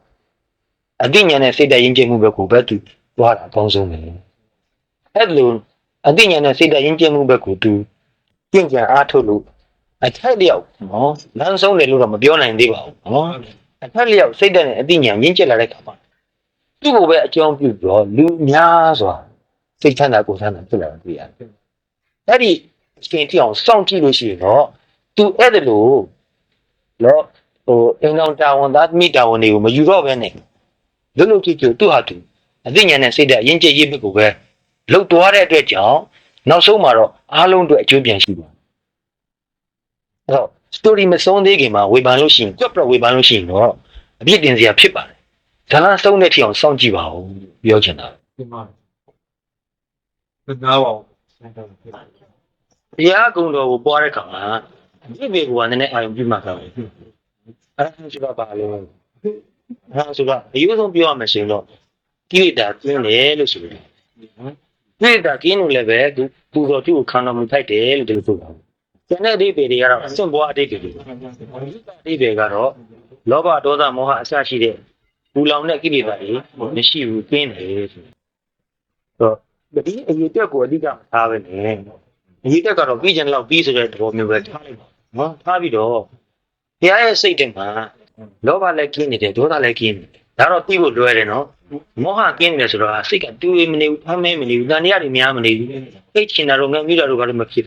အသိဉာဏ်နဲ့စိတ်တည်ရင်းကျက်မှုပဲကိုပဲသူသွားတာအကောင်းဆုံးပဲအဲ့လိုအသိဉာဏ်နဲ့စိတ်တည်ရင်းကျက်မှုပဲကိုသူကျင့်ကြံအားထုတ်လို့အထက်လျောက်နော်လမ်းဆုံးတယ်လို့တော့မပြောနိုင်သေးပါဘူးနော်အထက်လျောက်စိတ်တည်နဲ့အသိဉာဏ်ရင်းကျက်လာတဲ့အခါမှာသူ့ကိုပဲအကြောင်းပြုပြီးတော့လူများစွာစိတ်ချမ်းသာကိုယ်ချမ်းသာဖြစ်လာတာတွေ့ရတယ်အဲ့ဒီအချိန်ထိအောင်စောင့်ကြည့်လို့ရှိရင်တော့သူအဲ့ဒါလို့နော်အိမ်တော်တာဝန်သားသမီးတာဝန်တွေကိုမယူတော့ဘဲနဲ့လုံကြည့်သူ့ဟာသူအသိဉာဏ်နဲ့စိတ်ဓာတ်ရင်းကျက်ရေးဘက်ကိုပဲလှုပ်သွားတဲ့အတွက်ကြောင့်နောက်ဆုံးမှာတော့အားလုံးအတွက်အကျိုးပြန်ရှိပါအဲ့တော့ story မဆုံးသေးခင်မှာဝေဖန်လို့ရှိရင်ကြွက်ပြဝေဖန်လို့ရှိရင်တော့အပြစ်တင်စရာဖြစ်ပါတယ်ဒါလားဆုံးတဲ့ထိအောင်စောင့်ကြည့်ပါဦးပြောချင်တာ ဒီမှာနားပါတရားကုံတော်ကိုပွားတဲ့ခါမှာအပြစ်တွေကနည်းနည်းအာရုံပြုမှကောင်းတယ်အဲ့ဒါဆိုတာပါလို့အဲ့ဆိုတာအယူဆုံးပြောရမယ်ဆိုရင်တော့ကိလေသာကျင်းတယ်လို့ဆိုတယ်ကိလေသာကျင်းလို့လည်းပဲသူပူတော်သူ့ကိုခံတော်မူထိုက်တယ်လို့ဒီလိုဆိုတာကျန်တဲ့အဓိပ္ပာယ်တွေကတော့အစွန့်ပွားအဓိပ္ပာယ်တွေအဓိပ္ပာယ်ကတော့လောဘဒေါသမောဟအစရှိတဲ့ပူလောင်တဲ့ကိလေသာတွေမရှိဘူးကျင်းတယ်ဆိုတော့ဒီအရေးတက်ကိုအဓိကထားပဲနဲ့အရေးတက်ကတော့ပြီးကျင်လောက်ပြီးဆိုတဲ့သဘောမျိုးပဲထားလိုက်ပါနော်ထားပြီးတော့ဘုရားရဲ့စိတ်ထဲမှာလောဘလည်းကျင်းနေတယ်ဒေါသလည်းကျင်းနေတယ်ဒါတော့ပြီးဖို့လွယ်တယ်နော်မောဟကျင်းနေတယ်ဆိုတော့စိတ်ကတူးမနေဘူးဖမ်းမဲမနေဘူးတန်တရားတွေများမနေဘူးအိတ်ချင်တာတော့ငါမိတာတော့ဘာလို့မဖြစ်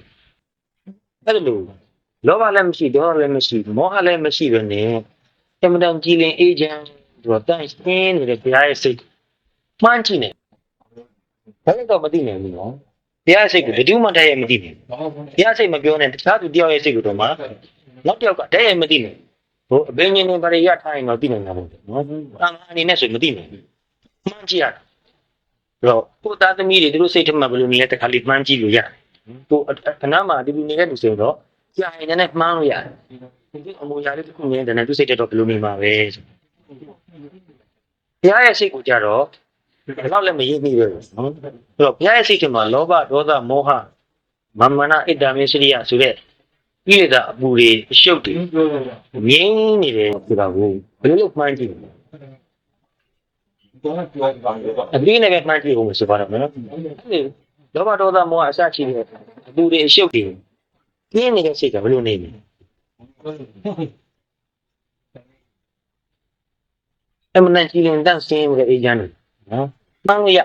အဲ့လို လောဘလည်းမရှိဒေါသလည်းမရှိမောဟလည်းမရှိပဲနဲ့အမှန်တန်ကြည်လင်အေးချမ်းတော့တန့်ရှင်းနေတဲ့ဘုရားရဲ့စိတ်မှန်းကြည့်နေဘာလို့တော့မသိနိုင်ဘူးနော်ဘုရားစိတ်ကိုဘယ်သူမှတည်းရဲ့မသိနိုင်ဘူးဘုရားစိတ်မပြောနဲ့တခြားသူတယောက်ရဲ့စိတ်ကိုတော့မှနောက်တစ်ယောက်ကတည်းရဲ့မသိနိုင်ဟိုအဘိညာဉ်နဲ့ဗရိယထားရင်တော့သိနိုင်တာပေါ့နော်တာမန်အနေနဲ့ဆိုမသိနိုင်ဘူးမှန်းကြည့်ရတော့ကိုသားသမီးတွေသူတို့စိတ်ထမှဘယ်လိုနေလဲတခါလေးမှန်းကြည့်လို့ရတယ်ကိုခဏမှဒီလိုနေတဲ့လူဆိုတော့ကြာရင်လည်းမှန်းလို့ရတယ်ဒီအမူအရာလေးတစ်ခုမြင်တယ်သူစိတ်တော့ဘယ်လိုနေမှာပဲဘုရားရဲ့စိတ်ကိုကြတော့ဘယ်တော့လည်းမရင်းမိပဲနော်အဲ့တော့ဘုရားရဲ့စိတ်ထဲမှာလောဘဒေါသမောဟမာမနာဣတ္တမေစရိယဆိုတဲ့ကိလေသာအပူတွေအရှုပ်တွေငြိမ်းနေတယ်ဆိုတာကိုဘယ်လိုလုပ်မှန်းကြည့်လဲအပြည့်နဲ့ပဲမှန်းကြည့်ဖို့ဆိုပါတော့မယ်နော်လောဘဒေါသမောဟအစရှိတဲ့အပူတွေအရှုပ်တွေကျင်းနေတဲ့စိတ်ကဘယ်လိုနေလဲအမှန်တန်ကြည်လင်တန့်ရှင်းတဲ့အေဂျင့်တွေနော်မှန်းလို့ရ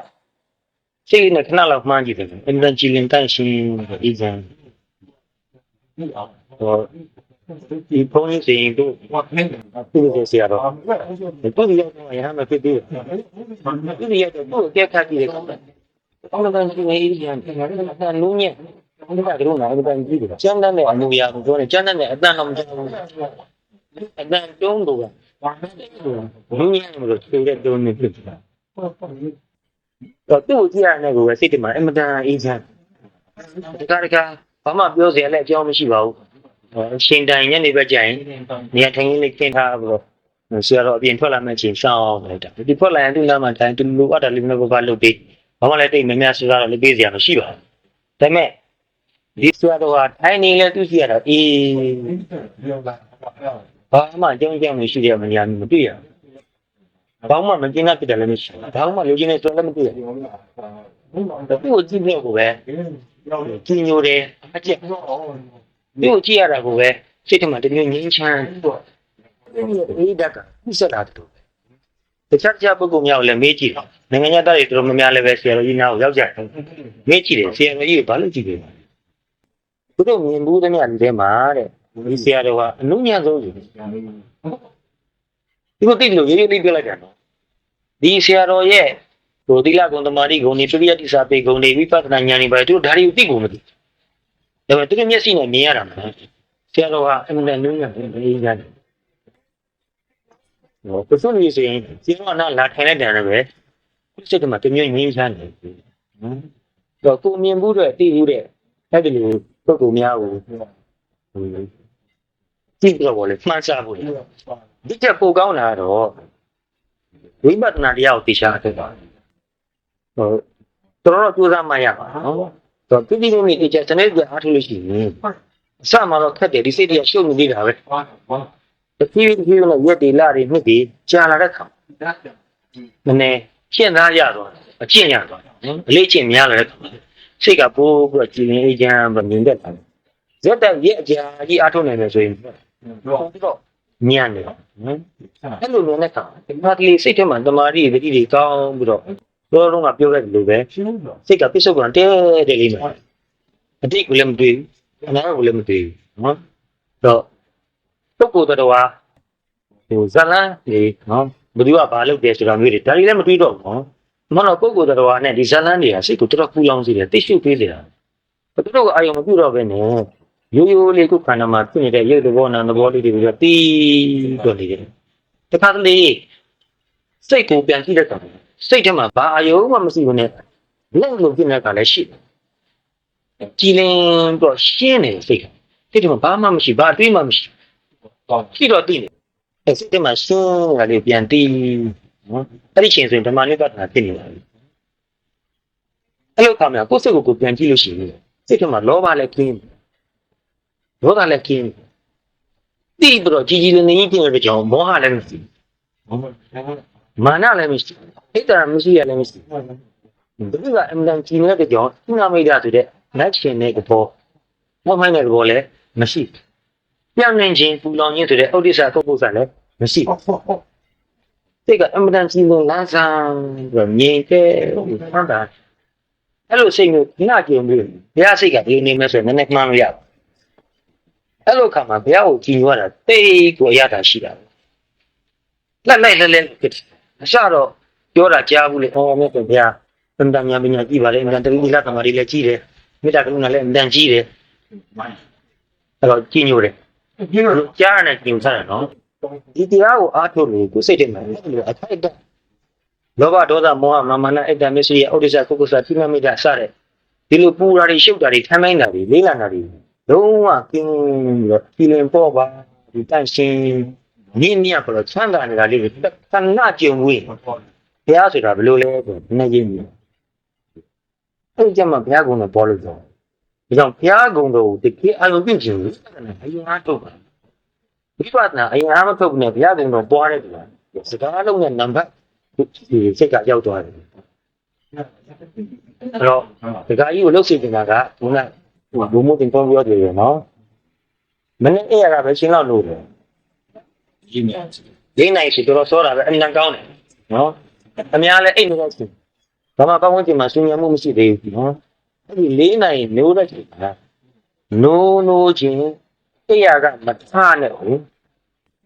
စိတ်နဲ့ခဏလောက်မှန်းကြည့်တယ်အမှန်တန်ကြည်လင်တန့်ရှင်းတဲ့အေဂျင့်ဟောဒီဖုန်းကြီးစီတို့သူ့ရဲ့ဆရာတော်သူ့ရဲ့ရဟန်းမဖြစ်သေးဘူးသူ့ရဲ့သူ့ကက်ခတ်ကြည့်တယ်ကောင်းတယ်ကြည့်နေအေဂျင့်ကနူးညံ့ဒီကကတော့နားမတန်ကြည့်တယ်ကျန်းတဲ့အမှုရာကိုပြောနေကျန်းတဲ့အတန်တော့မကျန်းဘူးအတန်တုံးတော့နူးညံ့လို့ဆိုတဲ့တုံးနေဖြစ်တာတော့သူ့ကြည့်ရတဲ့ကိုပဲစိတ်ထဲမှာအမတန်အေးချမ်းတခါဘာမှပြောစရာလည်းအကြောင်းမရှိပါဘူးရှင်တိုင်ညနေပဲကြာရင်နေရာထိုင်ရင်းလေးခင်းထားပြီးတော့ဆရာတော်အပြင်ထွက်လာမှချင်းစောင်းလိုက်တာဒီထွက်လာရင်သူ့နားမှာတိုင်သူလိုအပ်တယ်လေးမျိုးဘာလုပ်ပြီးဘာမှလည်းတိတ်မများစကားတော့လည်းပေးစရာမရှိပါဘူးဒါပေမဲ့ဒီဆရာတော်ဟာထိုင်နေလဲသူရှိရတော့အေးဘာမှအကြောင်းကြောင့်မရှိတဲ့မညာမတွေ့ရဘာမှမကျင်းတတ်တယ်လည်းမရှိဘာမှလိုချင်တဲ့ဆိုလည်းမတွေ့ရသူ့ကိုကြည့်နေကိုပဲကြည်ညိုတယ်အကျက်သူ့ကိုကြည့်ရတာကိုပဲစိတ်ထဲမှာတမျိုးငြိမ်းချမ်းအေးတက်ကဥစ္စာတာတူပဲတခြားပုဂ္ဂိုလ်များကိုလည်းမေးကြည့်တယ်နိုင်ငံသားတွေတော်တော်များများလည်းပဲဆရာတော်ကြီးနားကိုရောက်ကြတယ်မေးကြည့်တယ်ဆရာတော်ကြီးကိုဘာလို့ကြည့်လဲသူတို့မြင်ဘူးတဲ့များဒီထဲမှာတဲ့ဒီဆရာတော်ကအနုညံ့ဆုံးကြီးဒီလိုတိလို့ရေးရေးလေးပြလိုက်တာနော်ဒီဆရာတော်ရဲ့ဟိုသီလဂုဏ်သမာဓိဂုဏ်တွေပရိယတ္တိစာပေဂုဏ်တွေဝိပဿနာဉာဏ်တွေပဲသူတို့ဒါတွေကိုသိကုန်မသိဒါပေမဲ့သူတို့မျက်စိနဲ့မြင်ရတာမဟုတ်ဆရာတော်ကအမှန်တန်နုညံ့တယ်အေးရတယ်ဟောပစုနေဆိုရင်ဆရာတော်ကလာထိုင်လိုက်တယ်လည်းပဲစိတ်ထဲမှာတမျိုးငြင်းချမ်းတယ်တော့ကိုမြင်ဘူးတဲ့သိဘူးတဲ့အဲ့ဒီလိုပုဂ္ဂိုလ်များကိုကြည့်တော့လေမှန်းစားဖို့ဒီချက်ပိုကောင်းတာတော့ဝိပဿနာတရားကိုသိချာခဲ့ပါတော်တော်ကြိုးစားမှရပါနော်တော့တိတိမိမိအချက်စနေကြအားထုတ်လို့ရှိရင်အစမှာတော့ခက်တယ်ဒီစိတ်တွေကရှုပ်နေသေးတာပဲတဖြည်းဖြည်းနဲ့ရက်တွေလတွေနှစ်တွေကြာလာတဲ့ခါမနေ့ရှင်းသားရတော့အကျင့်ရတော့အလေးကျင့်များလာတဲ့ခါစိတ်ကပိုးပြီးကြည်လင်အေးချမ်းပဲမြင်တတ်တယ်ဇက်တက်ရက်အကြာကြီးအားထုတ်နိုင်မယ်ဆိုရင်ပြီးတော့ညံ့တယ်နော်အဲ့လိုမျိုးနဲ့ခါဒီမှာဒီစိတ်ထဲမှာတမာတိတတိတွေကောင်းပြီးတော့တော်တော်ကပြောခဲ့တယ်လို့ပဲစိတ်ကပြစ္ဆုတ်ကတဲတယ်လေးမှာအတိတ်ကိုလည်းမတွေ့ဘူးအနာကိုလည်းမတွေ့ဘူးနော်တော့ပုဂ္ဂိုလ်တော်ဟိုဇလန်းနေနော်ဘယ်သူကဘာလုပ်တယ်ဆိုတာမျိုးတွေဒါတွေလည်းမတွေ့တော့ဘူးနော်မနော်ပုဂ္ဂိုလ်တော်နဲ့ဒီဇလန်းတွေကစိတ်ကိုတော်တော်ပူလောင်စေတယ်တိတ်ရှုပ်ပေးစေတာဘယ်သူတို့ကအာရုံမပြုတော့ပဲနဲ့ရိုးရိုးလေးကိုခန္ဓာမှာဖြစ်နေတဲ့ရုပ်သဘောနာသဘောလေးတွေကိုတီးတွနေတယ်တခါတလေစိတ်ကိုပြန်ကြည့်တဲ့အခါစိတ်ထဲမှာဘာအာယုံမှမရှိဘူးနဲ့လက်လို့ဖြစ်နေတာလည်းရှိတယ်ကြည်လင်တော့ရှင်းနေစိတ်ကစိတ်ထဲမှာဘာမှမရှိဘာအတွေးမှမရှိရှိတော့သိနေအဲစိတ်ထဲမှာရှင်းနေတာလေးပြန်တီးနော်အဲ့ဒီချိန်ဆိုရင်ဓမ္မနိဗ္ဗာန်ဖြစ်နေပါပြီအဲ့လိုခါမှာကိုယ်စိတ်ကိုပြန်ကြည့်လို့ရှိရင်စိတ်ထဲမှာလောဘလည်းကင်းဒေါသလည်းကင်းတိပြီးတော့ကြည်ကြည်လင်လင်ကြီးဖြစ်နေတဲ့ကြောင့်မောဟလည်းမရှိမာနလည်းမရှိဣတ္တရာမရှိရလည်းမရှိဒီကအမှန်တန်ကြည်နေတဲ့ကြောင့်ဥနာမိတ်ဆိုတဲ့နတ်ရှင်တဲ့ဘောမောဟမိုင်းတဲ့ဘောလည်းမရှိပြောင်းနေခြင်းပူလောင်ခြင်းဆိုတဲ့ဥဒိစ္စကုက္ကုဆလည်းမရှိစိတ်ကအမှန်တန်ကြည်လင်လန်းဆန်းပြီးငြိမ်တဲ့ဆန္ဒအဲ့လိုစိတ်မျိုးခဏကြုံပြီးဘုရားစိတ်ကဒီနေမယ်ဆိုရင်နည်းနည်းမှန်းလို့ရပါ အဲ့လိုခါမှာဘုရားကိုကြည်ညိုရတာတိတ်ကိုအရတာရှိတာလက်လိုက်လက်လက်ဖြစ်အစတော့ပြောတာကြားဘူးလေအော်မြတ်ဘုရားအင်တန်များပညာကြည့်ပါလေအင်တန်တတိလသမားတွေလည်းကြည့်တယ်မေတ္တာကရုဏာလည်းအင်တန်ကြည့်တယ်အဲ့တော့ကြည်ညိုတယ်ကြားရတဲ့ကြည်ညိုစားတယ်နော်ဒီတရားကိုအားထုတ်လို့ကိုစိတ်ထဲမှာအဲ့လိုအခိုက်အတန့်လောဘဒေါသမောဟမာနအတ္တမစ္စရိယဥဒိစ္စကုက္ကုစတိမမိတ်တာစတဲ့ဒီလိုပူတာတွေရှုပ်တာတွေထမ်းမိုင်းတာတွေလေးလာတာတွေလုံးဝကင်းပြီးတော့ပြည်လင်ပေါ်ပါဒီတန့်ရှင်းနင်းမြတ်ဆိုတော့ချမ်းသာနေတာလေးတွေသဏ္ဍကြုံဝေးဘုရားဆိုတာဘယ်လိုလဲဆိုနည်းချင်းမျိုးအဲ့ကြမှာဘုရားကုံတော်ပေါ်လို့ဆိုဒါကြောင့်ဘုရားကုံတော်ကိုတကယ်အာရုံပြုခြင်းလို့အရင်အားထုတ်ပါဝိပဿနာအရင်အားမထုတ်နဲ့ဘုရားကုံတော်ပွားတဲ့တူလားစကားလုံးနဲ့နံပါတ်ဒီစိတ်ကရောက်သွားတယ်အဲ့တော့ဒကာကြီးကိုလှုပ်စီနေတာကဘုန်းကဘုံမတင်ပေါ်ပြောတယ်ရနော်မနေ့အဲ့ရကပဲရှင်းလောက်လို့တယ်ရင်းနိုင်ရှိတော်စောတာပဲအမှန်ကောင်းတယ်နော်အများလည်းအိတ်နေတဲ့ချိန်ဘာမှပတ်ဝန်းကျင်မှာဆွေးနွေးမှုမရှိသေးဘူးနော်အဲ့ဒီ၄နိုင်နိုးတဲ့ချိန်ကနိုးချင်းအဲ့ရကမထားနဲ့ဟုတ်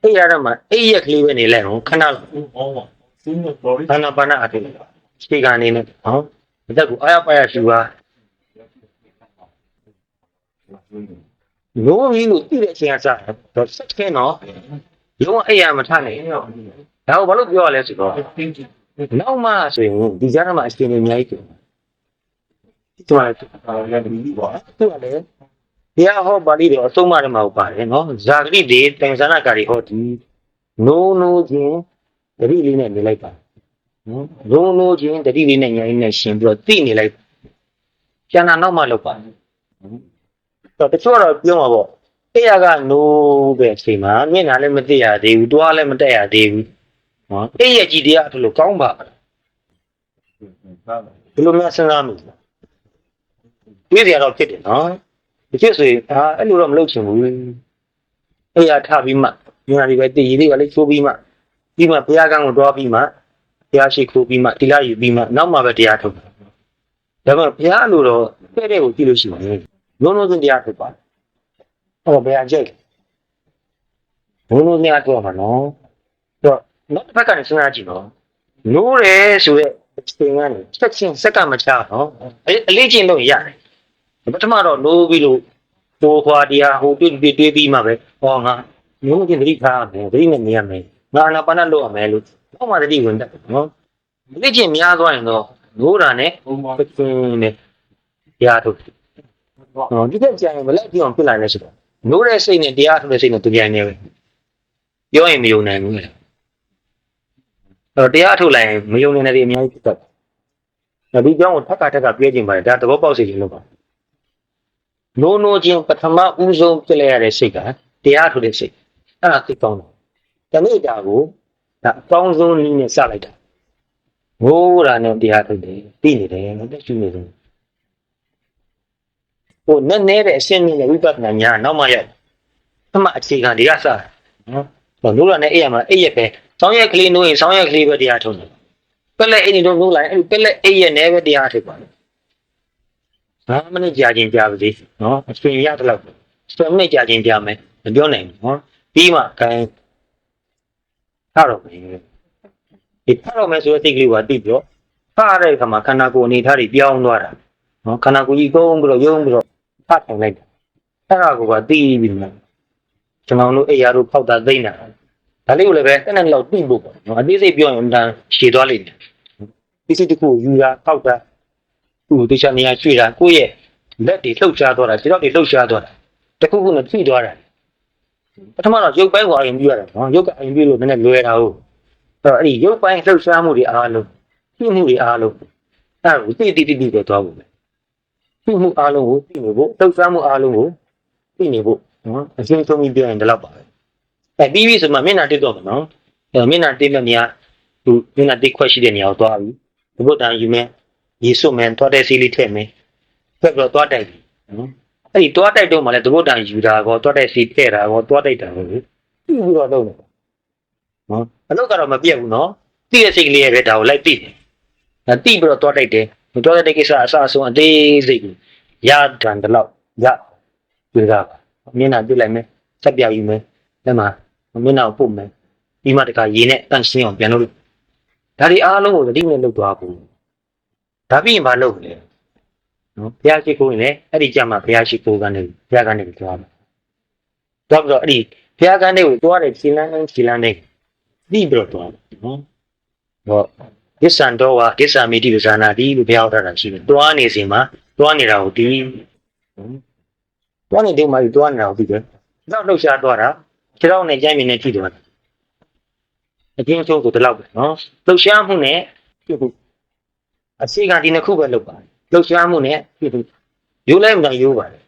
အဲ့ရကမှအဲ့ရကလေးပဲနေလိုက်ဟောခဏလောက်ဟောပါစင်းတော့ဘာနာပါနာအတူရှိကနေနဲ့ဟောအသက်ကိုအားရပါရရှိပါနိုးပြီးလို့တည်တဲ့အချိန်ကစတော့ဆက်ခဲနော်လုံးဝအဲ့ရမထားနဲ့ဒါကိုဘာလို့ပြောရလဲဆိုတော့နောက်မှဆိုရင်ဒီကြားထဲမှာအရှင်တွေအများကြီးတူတယ်ဒီမှာလည်းပေါ့တူတယ်တရားဟောပါဠိတွေအဆုံးအမတွေမှာပါတယ်နော်ဇာတိတွေတိုင်ဇာနာကာတွေဟောဒီနိုးချင်းတတိလေးနဲ့နေလိုက်ပါနော်နိုးချင်းတတိလေးနဲ့ညာရင်းနဲ့ရှင်ပြီးတော့သိနေလိုက်ကျန်တာနောက်မှလောက်ပါတော့တချို့ကတော့ပြောမှာပေါ့တရားကနိုးပဲအချိန်မှာမျက်နှာလည်းမသိရသေးဘူးတွားလည်းမတက်ရသေးဘူးနော်အဲ့ရကြီးတရားအဲ့လိုကောင်းပါဒီလိုမျိုးစဉ်းစားမှုတွေးကြတော့ဖြစ်တယ်နော်ဒီကျဆိုရင်အဲ့လိုတော့မလုပ်ချင်ဘူးအဲ့ရထပြီးမှညီမတွေပဲတည်ရည်လေးပဲလေးချိုးပြီးမှဘုရားကံကိုတွားပြီးမှဘုရားရှိခိုးပြီးမှတိလာယူပြီးမှနောက်မှပဲတရားထုတ်တယ်ဒါပေမဲ့ဘုရားလိုတော့တဲ့ကိုကြည့်လို့ရှိရင်လုံးလုံးစင်တရားထုတ်ပါဟောဘယ်အကျိတ်လုံးလုံးတရားထုတ်မှာနော်တော့နောက်တစ်ဖက်ကနေစဉ်းစားကြည့်နော်နိုးတယ်ဆိုတဲ့အချိန်ကနေချက်ချင်းစက္ကမချနော်အလေးချင်းလို့ရတယ်ပထမတော့နိုးပြီးလို့ဟိုခွာတရားဟိုတွေးပြီးမှပဲဟောငါနိုးချင်းသတိထားမယ်သတိနဲ့နေရမယ်ငါအနာပါနလုပ်ရမယ်လို့တော့မှသတိဝင်တတ်နော်အလေးချင်းများသွားရင်တော့နိုးတာနဲ့ပကင်းနဲ့တရားထုတ်နော်ဒီကကြရင်မလက်ပြောင်းဖြစ်လာနေဆိုတော့နိုးတဲ့စိတ်နဲ့တရားထုတ်တဲ့စိတ်နဲ့တူပြိုင်နေပဲပြောရင်မယုံနိုင်ဘူးလေတရားထုတ်လိုက်ရင်မယုံနိုင်တဲ့အများကြီးဖြစ်တတ်တယ်ဒီကြောင့်ထက်ကပြောခြင်းပါတယ်ဒါသဘောပေါက်စေခြင်းလို့ပါနိုးချင်းပထမဦးဆုံးပြလိုက်ရတဲ့စိတ်ကတရားထုတ်တဲ့စိတ်အဲ့ဒါသိကောင်းတယ်တမိတာကိုဒါအကောင်းဆုံးနည်းနဲ့စလိုက်တာငိုးတာနဲ့တရားထုတ်တယ်ပြီးနေတယ်တက်ရှိနေတယ်ဟိုနဲ့တဲ့အရှင်းနဲ့ဝိပဿနာညာနောက်မှရောက်အမှအခြေခံတွေကစတယ်နော်နိုးတာနဲ့အဲ့ရမှာအဲ့ရက်ပဲဆောင်းရက်ကလေးနိုးရင်ဆောင်းရက်ကလေးပဲတရားထုတ်တယ်ပက်လက်အိမ်တို့နိုးလိုက်အဲ့ပက်လက်အိမ်ရက်နဲ့ပဲတရားထုတ်ပါ5မိနစ်ကြာချင်းကြာပါသေးနော်အချိန်ရတဲ့လောက်10မိနစ်ကြာချင်းကြာမယ်မပြောနိုင်ဘူးနော်ပြီးမှခိုင်းထားတော့မယ်ဒီထားတော့မယ်ဆိုတဲ့စိတ်ကလေးကတိပြီးတော့ထားတဲ့အခါမှာခန္ဓာကိုယ်အနေထားတွေပြောင်းသွားတာနော်ခန္ဓာကိုယ်ကြီးကုန်းပြီးတော့ယုံပြီးတော့ဖတ်ထိုင်လိုက်တာအဲ့ဒါကတိပြီးမှကျွန်တော်တို့အိယာတို့ဖောက်တာသိနေတာဒါလေးကိုလည်းပဲတက်နဲ့လောက်တိဖို့ပေါ့နော်အသေးစိတ်ပြောရင်အမှန်ရှည်သွားလိမ့်မယ်ဒီစိတ်တစ်ခုယူတာဖောက်တာသူ့တခြားနေရာရွှေ့တာကိုယ့်ရဲ့လက်တွေလှုပ်ရှားသွားတာခြေထောက်တွေလှုပ်ရှားသွားတာတခုခုနဲ့ထိသွားတာပထမတော့ရုပ်ပိုင်းကိုအရင်ပြရတာနော်ရုပ်ကအရင်ပြလို့နည်းနည်းလွယ်တာဟုတ်အဲ့ဒီရုပ်ပိုင်းလှုပ်ရှားမှုတွေအားလုံးသိမှုတွေအားလုံးအဲ့ဒါကိုတိပဲသွားဖို့ပဲသိမှုအားလုံးကိုသိနေဖို့လှုပ်ရှားမှုအားလုံးကိုသိနေဖို့နော်အရှင်းဆုံးပြီးပြောရင်ဒီလောက်ပါပဲပြီးပြီဆိုမှမျက်နှာတက်တော့မယ်နော်မျက်နှာတက်မဲ့နေရာသူမျက်နှာတက်ခွက်ရှိတဲ့နေရာကိုသွားပြီဒီဘုတ်တန်ယူမယ်ရေစွတ်မယ်သွားတဲ့စီးလေးထည့်မယ်ဖက်ပြီးတော့သွားတိုက်ပြီနော်အဲ့ဒီသွားတိုက်တော့မှလည်းဒီဘုတ်တန်ယူတာကောသွားတဲ့စီးထည့်တာကောသွားတိုက်တာကိုပြီးပြီးတော့လုပ်တယ်နော်အလုပ်ကတော့မပြတ်ဘူးနော်တိတဲ့စိတ်ကလေးရဲ့ဒါကိုလိုက်ပြီးတယ်တိပြီးတော့သွားတိုက်တယ်သွားတဲ့ကိစ္စအစအဆုံးအသေးစိတ်ကိုရတန်တလောက်ရတွေ့တာပါ မျက်နှာပြစ်လိုက်မယ်ဆက်ပြယူမယ်အဲ့မှာမျက်နှာကိုပုတ်မယ်ပြီးမှတခါရေနဲ့တန့်ရှင်းအောင်ပြန်လုပ်ဒါတွေအားလုံးကိုသတိနဲ့လုပ်သွားဖို့ဒါပြီးရင်မလုပ်ဘူးလေနော်ဘုရားရှိခိုးရင်လည်းအဲ့ဒီကြမှာဘုရားရှိခိုးကနေဘုရားကနေသွားမယ်တော့ပြီးတော့အဲ့ဒီဘုရားကနေကိုသွားတဲ့ခြေလမ်းနဲ့ပြီးပြီးတော့သွားမယ်နော်ဟောဒစ္ဆန်တော်ဝါဒစ္ဆာမိတိပဇာနာတိလို့ဘုရားဟောတာရှိတယ်တွားနေစဉ်မှာတွားနေတာကိုဒီတွားနေတဲ့မှာတွားနေတာကိုပြီးတယ်တော့လှုပ်ရှားသွားတာခြေထောက်နဲ့ကြိုက်မြင်နဲ့ကြည့်သွားတာအချင်းချင်းကိုဒီလောက်ပဲနော်လှုပ်ရှားမှုနဲ့ပြုတ်အစီကဒီနှစ်ခုပဲလုပ်ပါလှုပ်ရှားမှုနဲ့ပြုတ်ရိုးလိုက်မှရိုးပါတယ်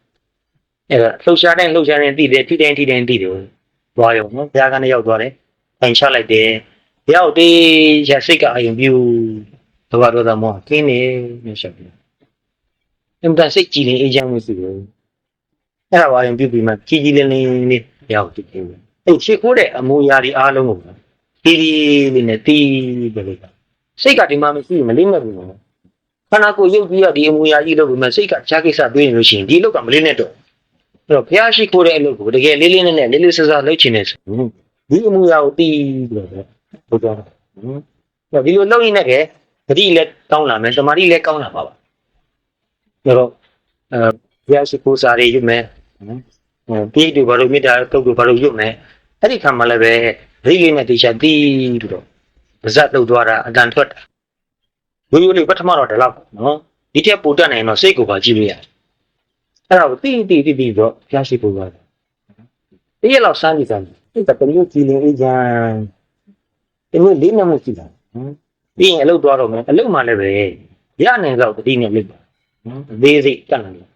အဲ့ဒါလှုပ်ရှားတိုင်းသိတယ်ထိတိုင်းသိတယ်သွားရောနော်ဘုရားကနေရောက်သွားတယ်ပိုင်ချလိုက်တယ်ဘုရားတေးရစိတ်ကအာယုံပြုတော့မောကင်းနေမြတ်ရှောက်တယ်အင်တာစိတ်ကြည်နေအေးချမ်းမှုရှိတယ်အဲ့ဒါအာယုံပြုပြီးမှကြီးလေးဘုရားကိုတည်တယ်အဲ့ချစ်ခိုးတဲ့အမူအရာတွေအားလုံးကိုဒီလေးနဲ့တီးပဲလို့စိတ်ကဒီမှာမရှိမလေးမဲ့ဘူးနော်ခန္ဓာကိုယ်ရုပ်ပြီးတော့ဒီအမူအရာကြီးလုပ်ပြီးမှစိတ်ကခြားကိစ္စတွေးနေလို့ရှိရင်ဒီအလုပ်ကမလေးနဲ့တော့အဲ့တော့ဘုရားရှိခိုးတဲ့အလုပ်ကိုတကယ်လေးနဲ့ဆဆလုပ်ချင်တယ်ဆိုဒီအမူအရာကိုတီးပြီးတော့ဘုရားဒီလိုလုပ်ရင်လည်းသတိလည်းကောင်းလာမယ်သမာဓိလည်းကောင်းလာပါအဲ့တော့ဘုရားရှိခိုးစာတွေရွတ်မယ်ပြေးတူဘာလို့မေတ္တာတုတ်တူဘာလို့ရွတ်မယ်အဲ့ဒီခါမှလည်းပဲသတိလေးနဲ့တရားတီးပြီးတော့ဗဇတ်လုပ်သွားတာအတန်ထွက်တာရိုးလေးပထမတော့ဒီလောက်နော်ဒီထက်ပိုတက်နိုင်တော့စိတ်ကိုပါကြည့်လို့ရတယ်အဲ့ဒါကိုတီးတော့ဘုရားရှိခိုးသွားတယ်ဒီရလောက်စမ်းကြည့်စမ်းဒီကတမျိုးကြည်လင်အေးချမ်းဒီလိုလေးနမှုရှိတာပြီးရင်အလုပ်သွားတော့မယ်အလုပ်မှလည်းပဲရနိုင်တော့တတိနဲ့လုပ်ပါအသေးစိတ်တတ်နိုင်တယ်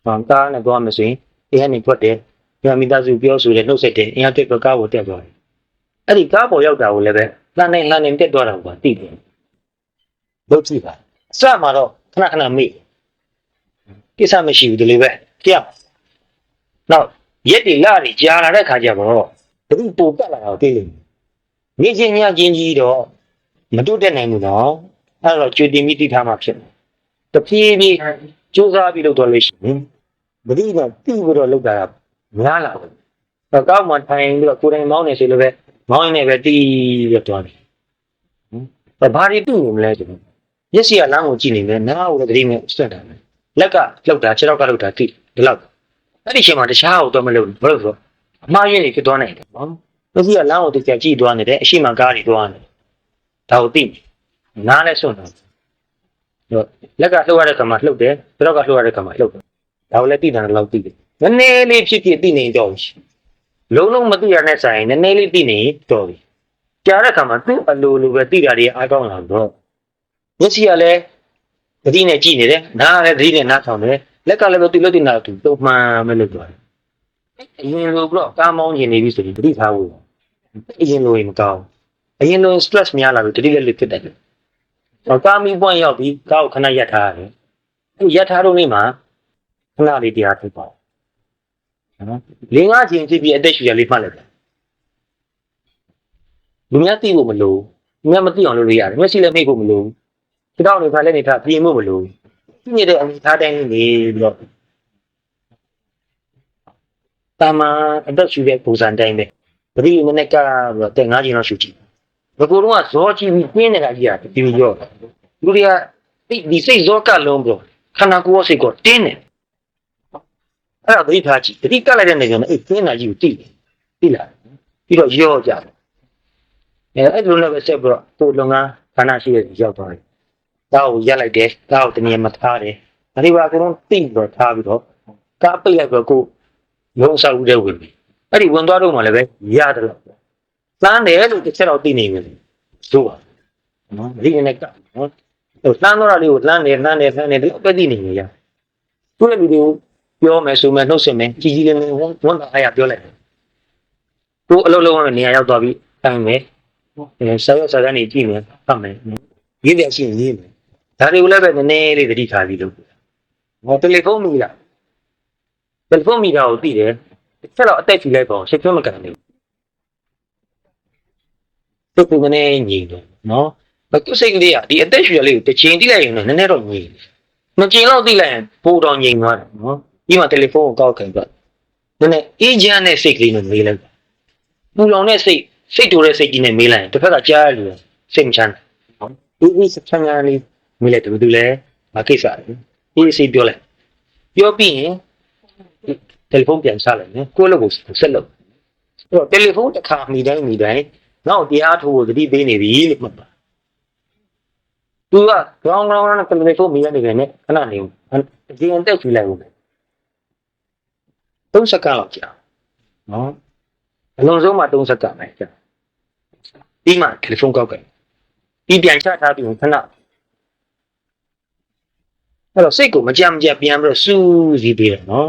ကားနဲ့သွားမယ်ဆိုရင်အဲ့ဟန်နေထွက်တယ်ညမိသားစုပြောဆိုတယ်နှုတ်ဆက်တယ်အင်အားတက်တော့ကားပေါ်တက်သွားတယ်အဲ့ဒီကားပေါ်ရောက်တာကိုလည်းပဲလှမ်းနေတက်သွားတာကိုသိတယ်လုပ်ကြည့်ပါအစမှာတော့ခဏမေ့ကိစ္စမရှိဘူးဒီလိုပဲကြောက်နောက်ရက်တွေလတွေကြာလာတဲ့ခါကျတော့တတိပိုတက်လာတာကိုသိလိမ့်မယ်ညချင်းကြီးတော့မတုတ်တက်နိုင်ဘူးနော်အဲ့တော့ကြွေတင်ပြီးတိထားမှဖြစ်တယ်တဖြည်းဖြည်းကြိုးစားပြီးလုပ်တော့လို့ရှိရင်တတိကတိပြီးတော့လုပ်တာများလာတယ်တော့ကောက်မှထိုင်ပြီးတော့ကိုယ်တိုင်မောင်းနေဆိုလို့ပဲမောင်းနေပဲတီးပြီးတော့တယ်ဘာတွေတူနေမလဲကျွန်တော်မျက်စိကလမ်းကိုကြည့်နေမယ်နားကိုလည်းတတိနဲ့ဆွတ်တာပဲလက်ကလှုပ်တာခြေထောက်ကလှုပ်တာတိဒီလောက်အဲ့ဒီချိန်မှာတခြားကိုတော့မလုပ်ဘူးဘာလို့ဆိုတော့အမှားရင်းတွေဖြစ်သွားနိုင်တယ်နော်မျက်စိကလမ်းကိုတိကျကြည့်သွားနေတယ်အရှိမကားတွေသွားနေတယ်ဒါကိုသိနားလည်းဆွတ်တာတော့လက်ကလှုပ်ရတဲ့ခါမှာလှုပ်တယ်ခြေထောက်ကလှုပ်ရတဲ့ခါမှာလှုပ်တယ်ဒါကိုလည်းသိတယ်တော့သိတယ်နည်းနည်းလေးဖြစ်သိနေတော့လုံးမသိရတဲ့ဆိုင်နည်းနည်းလေးသိနေတော့ပြီကြားတဲ့ခါမှာသူ့အလိုပဲသိတာတွေအားကောင်းလာတော့မျက်စိကလည်းသတိနဲ့ကြည့်နေတယ်နားလည်းသတိနဲ့နားထောင်တယ်လက်ကလည်းသူ့လက်တင်နာသူပုံမှန်ပဲလုပ်သွားတယ်အရင်လိုပြီးတော့ကားမောင်းနေပြီဆိုရင်သတိထားဖို့အရင်လိုရင်မကောင်းအရင်လို stress များလာလို့သတိလက်ဖြစ်တယ်ကားမီးပွင့်ရောက်ပြီးကားကိုခဏရပ်ထားရတယ်ရပ်ထားတော့နေမှာခဏလေးတရားထုတ်ပါနော်၄-၅ ချိန်ဖြစ်ပြီးအသက်ရှူရလေးမှတ်လိုက်တယ်လူများသိဖို့မလိုလူများမသိအောင်လုပ်လို့ရတယ်မျက်စိလည်းမိတ်ဖို့မလိုခြေထောက်နေဖာလည်းနေဖာပြင်ဖို့မလိုသိနေတဲ့အနေထားတိုင်းနေပြီးတော့တာမအသက်ရှူတဲ့ပုံစံတိုင်းပဲပရိနည်းနည်းကပြီးတော့တက်၅ ချိန်လောက်ရှူကြည့်ဘကိုတော့ဇောကြည့်ပြီးပြင်းနေတာကြီးရတယ်ဒီလိုရောလူတွေကဒီစိတ်ဇောကလုံးပြီးတော့ခန္ဓာကိုယ်စိတ်ကတင်းနေအဲ့ဒါသတိထားကြည့်သတိကပ်လိုက်တဲ့နေရာမှာအဲ့ကျင်းတာကြီးကိုသိလာပြီးတော့ရော့ကြတယ်အဲ့လိုလည်းပဲဆက်ပြီးတော့ကိုယ်လုံငန်းခန္ဓာရှိတဲ့ရောက်သွားတယ်ဒါကိုရက်လိုက်တယ်ဒါကိုတနည်းမထားတယ်ဒါတွေပါအကုန်လုံးသိပြီးတော့ထားပြီးတော့ကားပိတ်လိုက်ပြီးတော့ကိုလုံးဆောက်ဦးတဲ့ဝင်ပြီအဲ့ဒီဝင်သွားတော့မှလည်းပဲရတယ်လို့လမ်းတယ်လို့တစ်ချက်တော့သိနေပြီဆိုပါနော်ဒီနေ့ကနော်လမ်းတော့လေးကိုလမ်းတယ်ဒီပဲသိနေနေရသူ့ရဲ့လူတွေကိုပြောမယ်ဆိုမယ်နှုတ်ဆက်မယ်ကြီးလေးဝန်တာအားရပြောလိုက်သူအလုပ်လုပ်ရမယ့်နေရာရောက်သွားပြီတိုင်မယ်ဆောက်ရစားကနေကြည့်မယ်ဖတ်မယ်ရေးတယ်ရှိရင်ရေးမယ်ဒါတွေကိုလည်းပဲနည်းနည်းလေးသတိထားပြီးလုပ်တယ်တယ်လီဖုန်းမိတာကိုသိတယ်တစ်ချက်တော့အသက်ဖြူလိုက်ပေါ့ရှင်းပြမကန်ဘူးသူကနည်းငြိမ်တယ်နော်ဘာသူစိတ်ကလေးကဒီအသက်ဖြူရလေးကိုတစ်ချိန်တိလိုက်ရင်တော့နည်းနည်းတော့ငြိမ်2 ချိန်လောက်သိလိုက်ရင်ပိုတော့ငြိမ်သွားတယ်နော်ဒီမှာတယ်လီဖုန်းကိုကောက်ခံပြ နဲ့အေးချမ်းတဲ့စိတ်ကလေးနဲ့မေးလိုက်ပူလောင်တဲ့စိတ်တူတဲ့စိတ်ကြီးနဲ့မေးလိုက်ရင်တစ်ဖက်ကကြားရလို့စိတ်မချမ်းဘူးဒီစချမ်းချမ်းလေးမေးလိုက်တယ်ဘယ်သူလဲမကိစ္စအေးစိတ်ပြောလိုက်ပြောပြီးရင်တယ်လီဖုန်းပြန်ချလိုက်နော်ကိုယ့်လုပ်ကိုဆက်လုပ်အဲ့တော့တယ်လီဖုန်းတစ်ခါမိတိုင်းနောက်တရားထိုးဖို့သတိပေးနေပြီလို့မှတ်ပါသူကကောင်းနဲ့တယ်လီဖုန်းမိရနေတယ်နဲ့ခဏနေဘူးအရင်တက်ကြည့်လိုက်ဦးမယ်3စက္ကန့်လောက်ကြာနော်အလုံးစုံမှ3စက္ကန့်ပဲကြာပြီးမှတယ်လီဖုန်းကောက်ခဲ့ပြီးပြန်ချထားပြီးခဏအဲ့တော့စိတ်ကိုမကြမ်းပြန်ပြီးတော့စူးစီးပေးတယ်နော်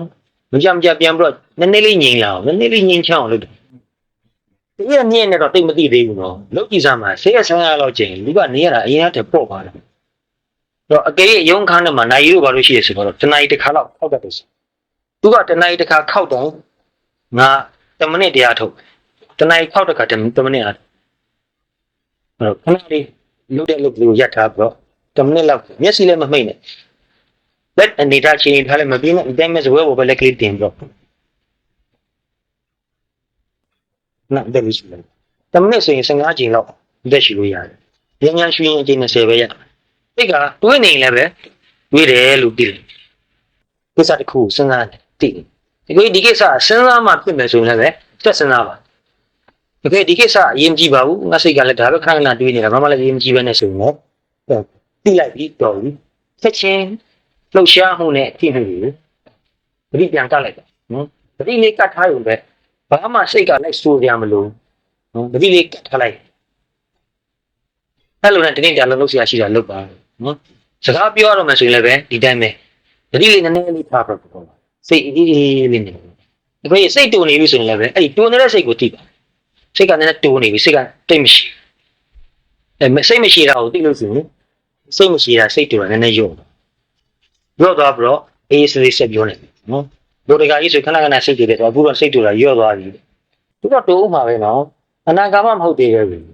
မကြမ်းပြန်ပြီးတော့နည်းနည်းလေးငြိမ်လာအောင်နည်းနည်းလေးငြိမ်ချအောင်လုပ်တယ်ဒီရမြင့်နေတော့တိတ်မသိသေးဘူးနော်လုပ်ကြည့်စမ်းပါဆေးရဆန်းရတော့ချိန်လူကနေရတာအရင်ကတည်းပေါ့ပါလားတော့အကယ်၍ရုံခန်းထဲမှာနိုင်ရိုးဘာလို့ရှိရဆိုတော့တနိုင်တစ်ခါလောက်ခောက်တတ်တယ်သူကတနိုင်တစ်ခါခောက်တော့ငါ10မိနစ်တရားထုတ်တနိုင်ခောက်တစ်ခါ10မိနစ်အားအဲ့တော့ခဏလေးလုပ်တဲ့လုပ်လို့ရပ်ထားပြီးတော့10မိနစ်လောက်မျက်စိလည်းမမှိတ်နဲ့လက်အနေထားချင်းထားလည်းမပြင်းနဲ့ဒီတိုင်းမဲ့ဇဝဲဘောပဲလက်ကလေးတင်ပြီးတော့နားတယ်လို့ရှိတယ်10မိနစ်ဆိုရင်15ချိန်လောက်လက်ရှိလို့ရတယ်ဉာဏ်ရွှင်အချိန်20ပဲရတယ်အဲ့ကတွေးနေလည်းပဲတွေးတယ်လို့သိတယ်ကိစ္စတစ်ခုစဉ်းစားတယ်သိတယ်ဒီကိစ္စစဉ်းစားမှဖြစ်မယ်ဆိုရင်လည်းဆက်စဉ်းစားပါတကယ်ဒီကိစ္စအရင်ကြည့်ပါဘူးငါစိတ်ကလည်းဒါပဲခဏခဏတွေးနေတာဘာမှလည်းအရင်ကြည့်ပဲနဲ့ဆိုရင်တော့သိလိုက်ပြီတော်ပြီချက်ချင်းလှုပ်ရှားမှုနဲ့ဖြစ်နေပြီပရိပြန်ကတ်လိုက်တာနော်ပရိလေးကတ်ထားရုံပဲဘာမှစိတ်ကလည်းစိုးရမလို့နော်ပရိလေးကတ်ထားလိုက်အဲ့လိုနဲ့တနေ့တည်းလုံးလို့ဆရာရှိတာလုပ်ပါနော်စကားပြောရတော့မှဆိုရင်လည်းပဲဒီတိုင်းပဲပရိလေးနည်းနည်းလေးထားပါတော့စိတ်အေးအေးလေးနေဒီလိုစိတ်တူနေပြီဆိုရင်လည်းပဲအဲ့ဒီတူနေတဲ့စိတ်ကိုသိပါစိတ်ကလည်းတူနေပြီစိတ်ကတိတ်မရှိစိတ်မရှိတာကိုသိလို့ဆိုရင်စိတ်မရှိတာစိတ်တူတာနည်းနည်းရော့သွားပြီးတော့အေးစေးဆက်ပြောနေတယ်နော်တို့တကကြီးဆိုခဏခဏစိတ်တူတယ်ဆိုအခုတော့စိတ်တူတာရော့သွားပြီသူတော့တူမှာပဲနော်အနာဂတ်မှမဟုတ်သေးဘူး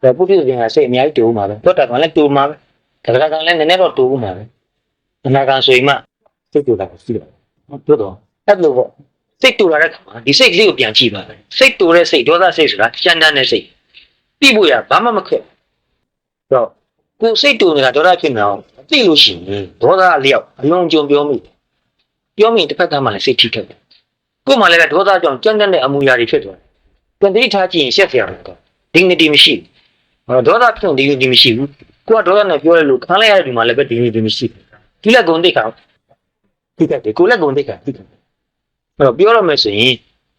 ဒါပုထုဇဉ်ကစိတ်အများကြီးတူမှာပဲတော့တာကလည်းတူမှာပဲဒါကလည်းနည်းနည်းတော့တူမှာပဲအနာဂတ်ဆိုရင်မှစိတ်တူတာကိုရှိတယ်တို့တော့အဲ့လိုပေါ့စိတ်တူလာတဲ့ခါမှာဒီစိတ်ကလေးကိုပြန်ကြည့်ပါပဲစိတ်တူတဲ့စိတ်ဒေါသစိတ်ဆိုတာကြမ်းတမ်းတဲ့စိတ်ပြီးဖို့ရဘာမှမခက်တော့ကိုယ်စိတ်တူနေတာဒေါသဖြစ်နေအောင်သိလို့ရှိရင်ဒေါသအလျောက်အလုံးကြုံပြောမိတစ်ဖက်ကမှလည်းစိတ်ထိခိုက်တယ်ကိုယ်မှလည်းဒေါသကြောင့်ကြမ်းတမ်းတဲ့အမူအရာတွေဖြစ်သွားတယ်ပြန်သိထားကြည့်ရင်ရှက်စရာတော့ dignity မရှိဘူးဒေါသဖြစ်ရင် dignity မရှိဘူးကိုကဒေါသနဲ့ပြောရလို့ခံလိုက်ရတဲ့ဒီမှာလည်းပဲ dignity မရှိဘူးဒီလက်ကုံသိခါထိခိုက်တယ်ကိုလက်ကုံသိခါထိခိုက်တယ်အဲ့တော့ပြောရမယ်ဆိုရင်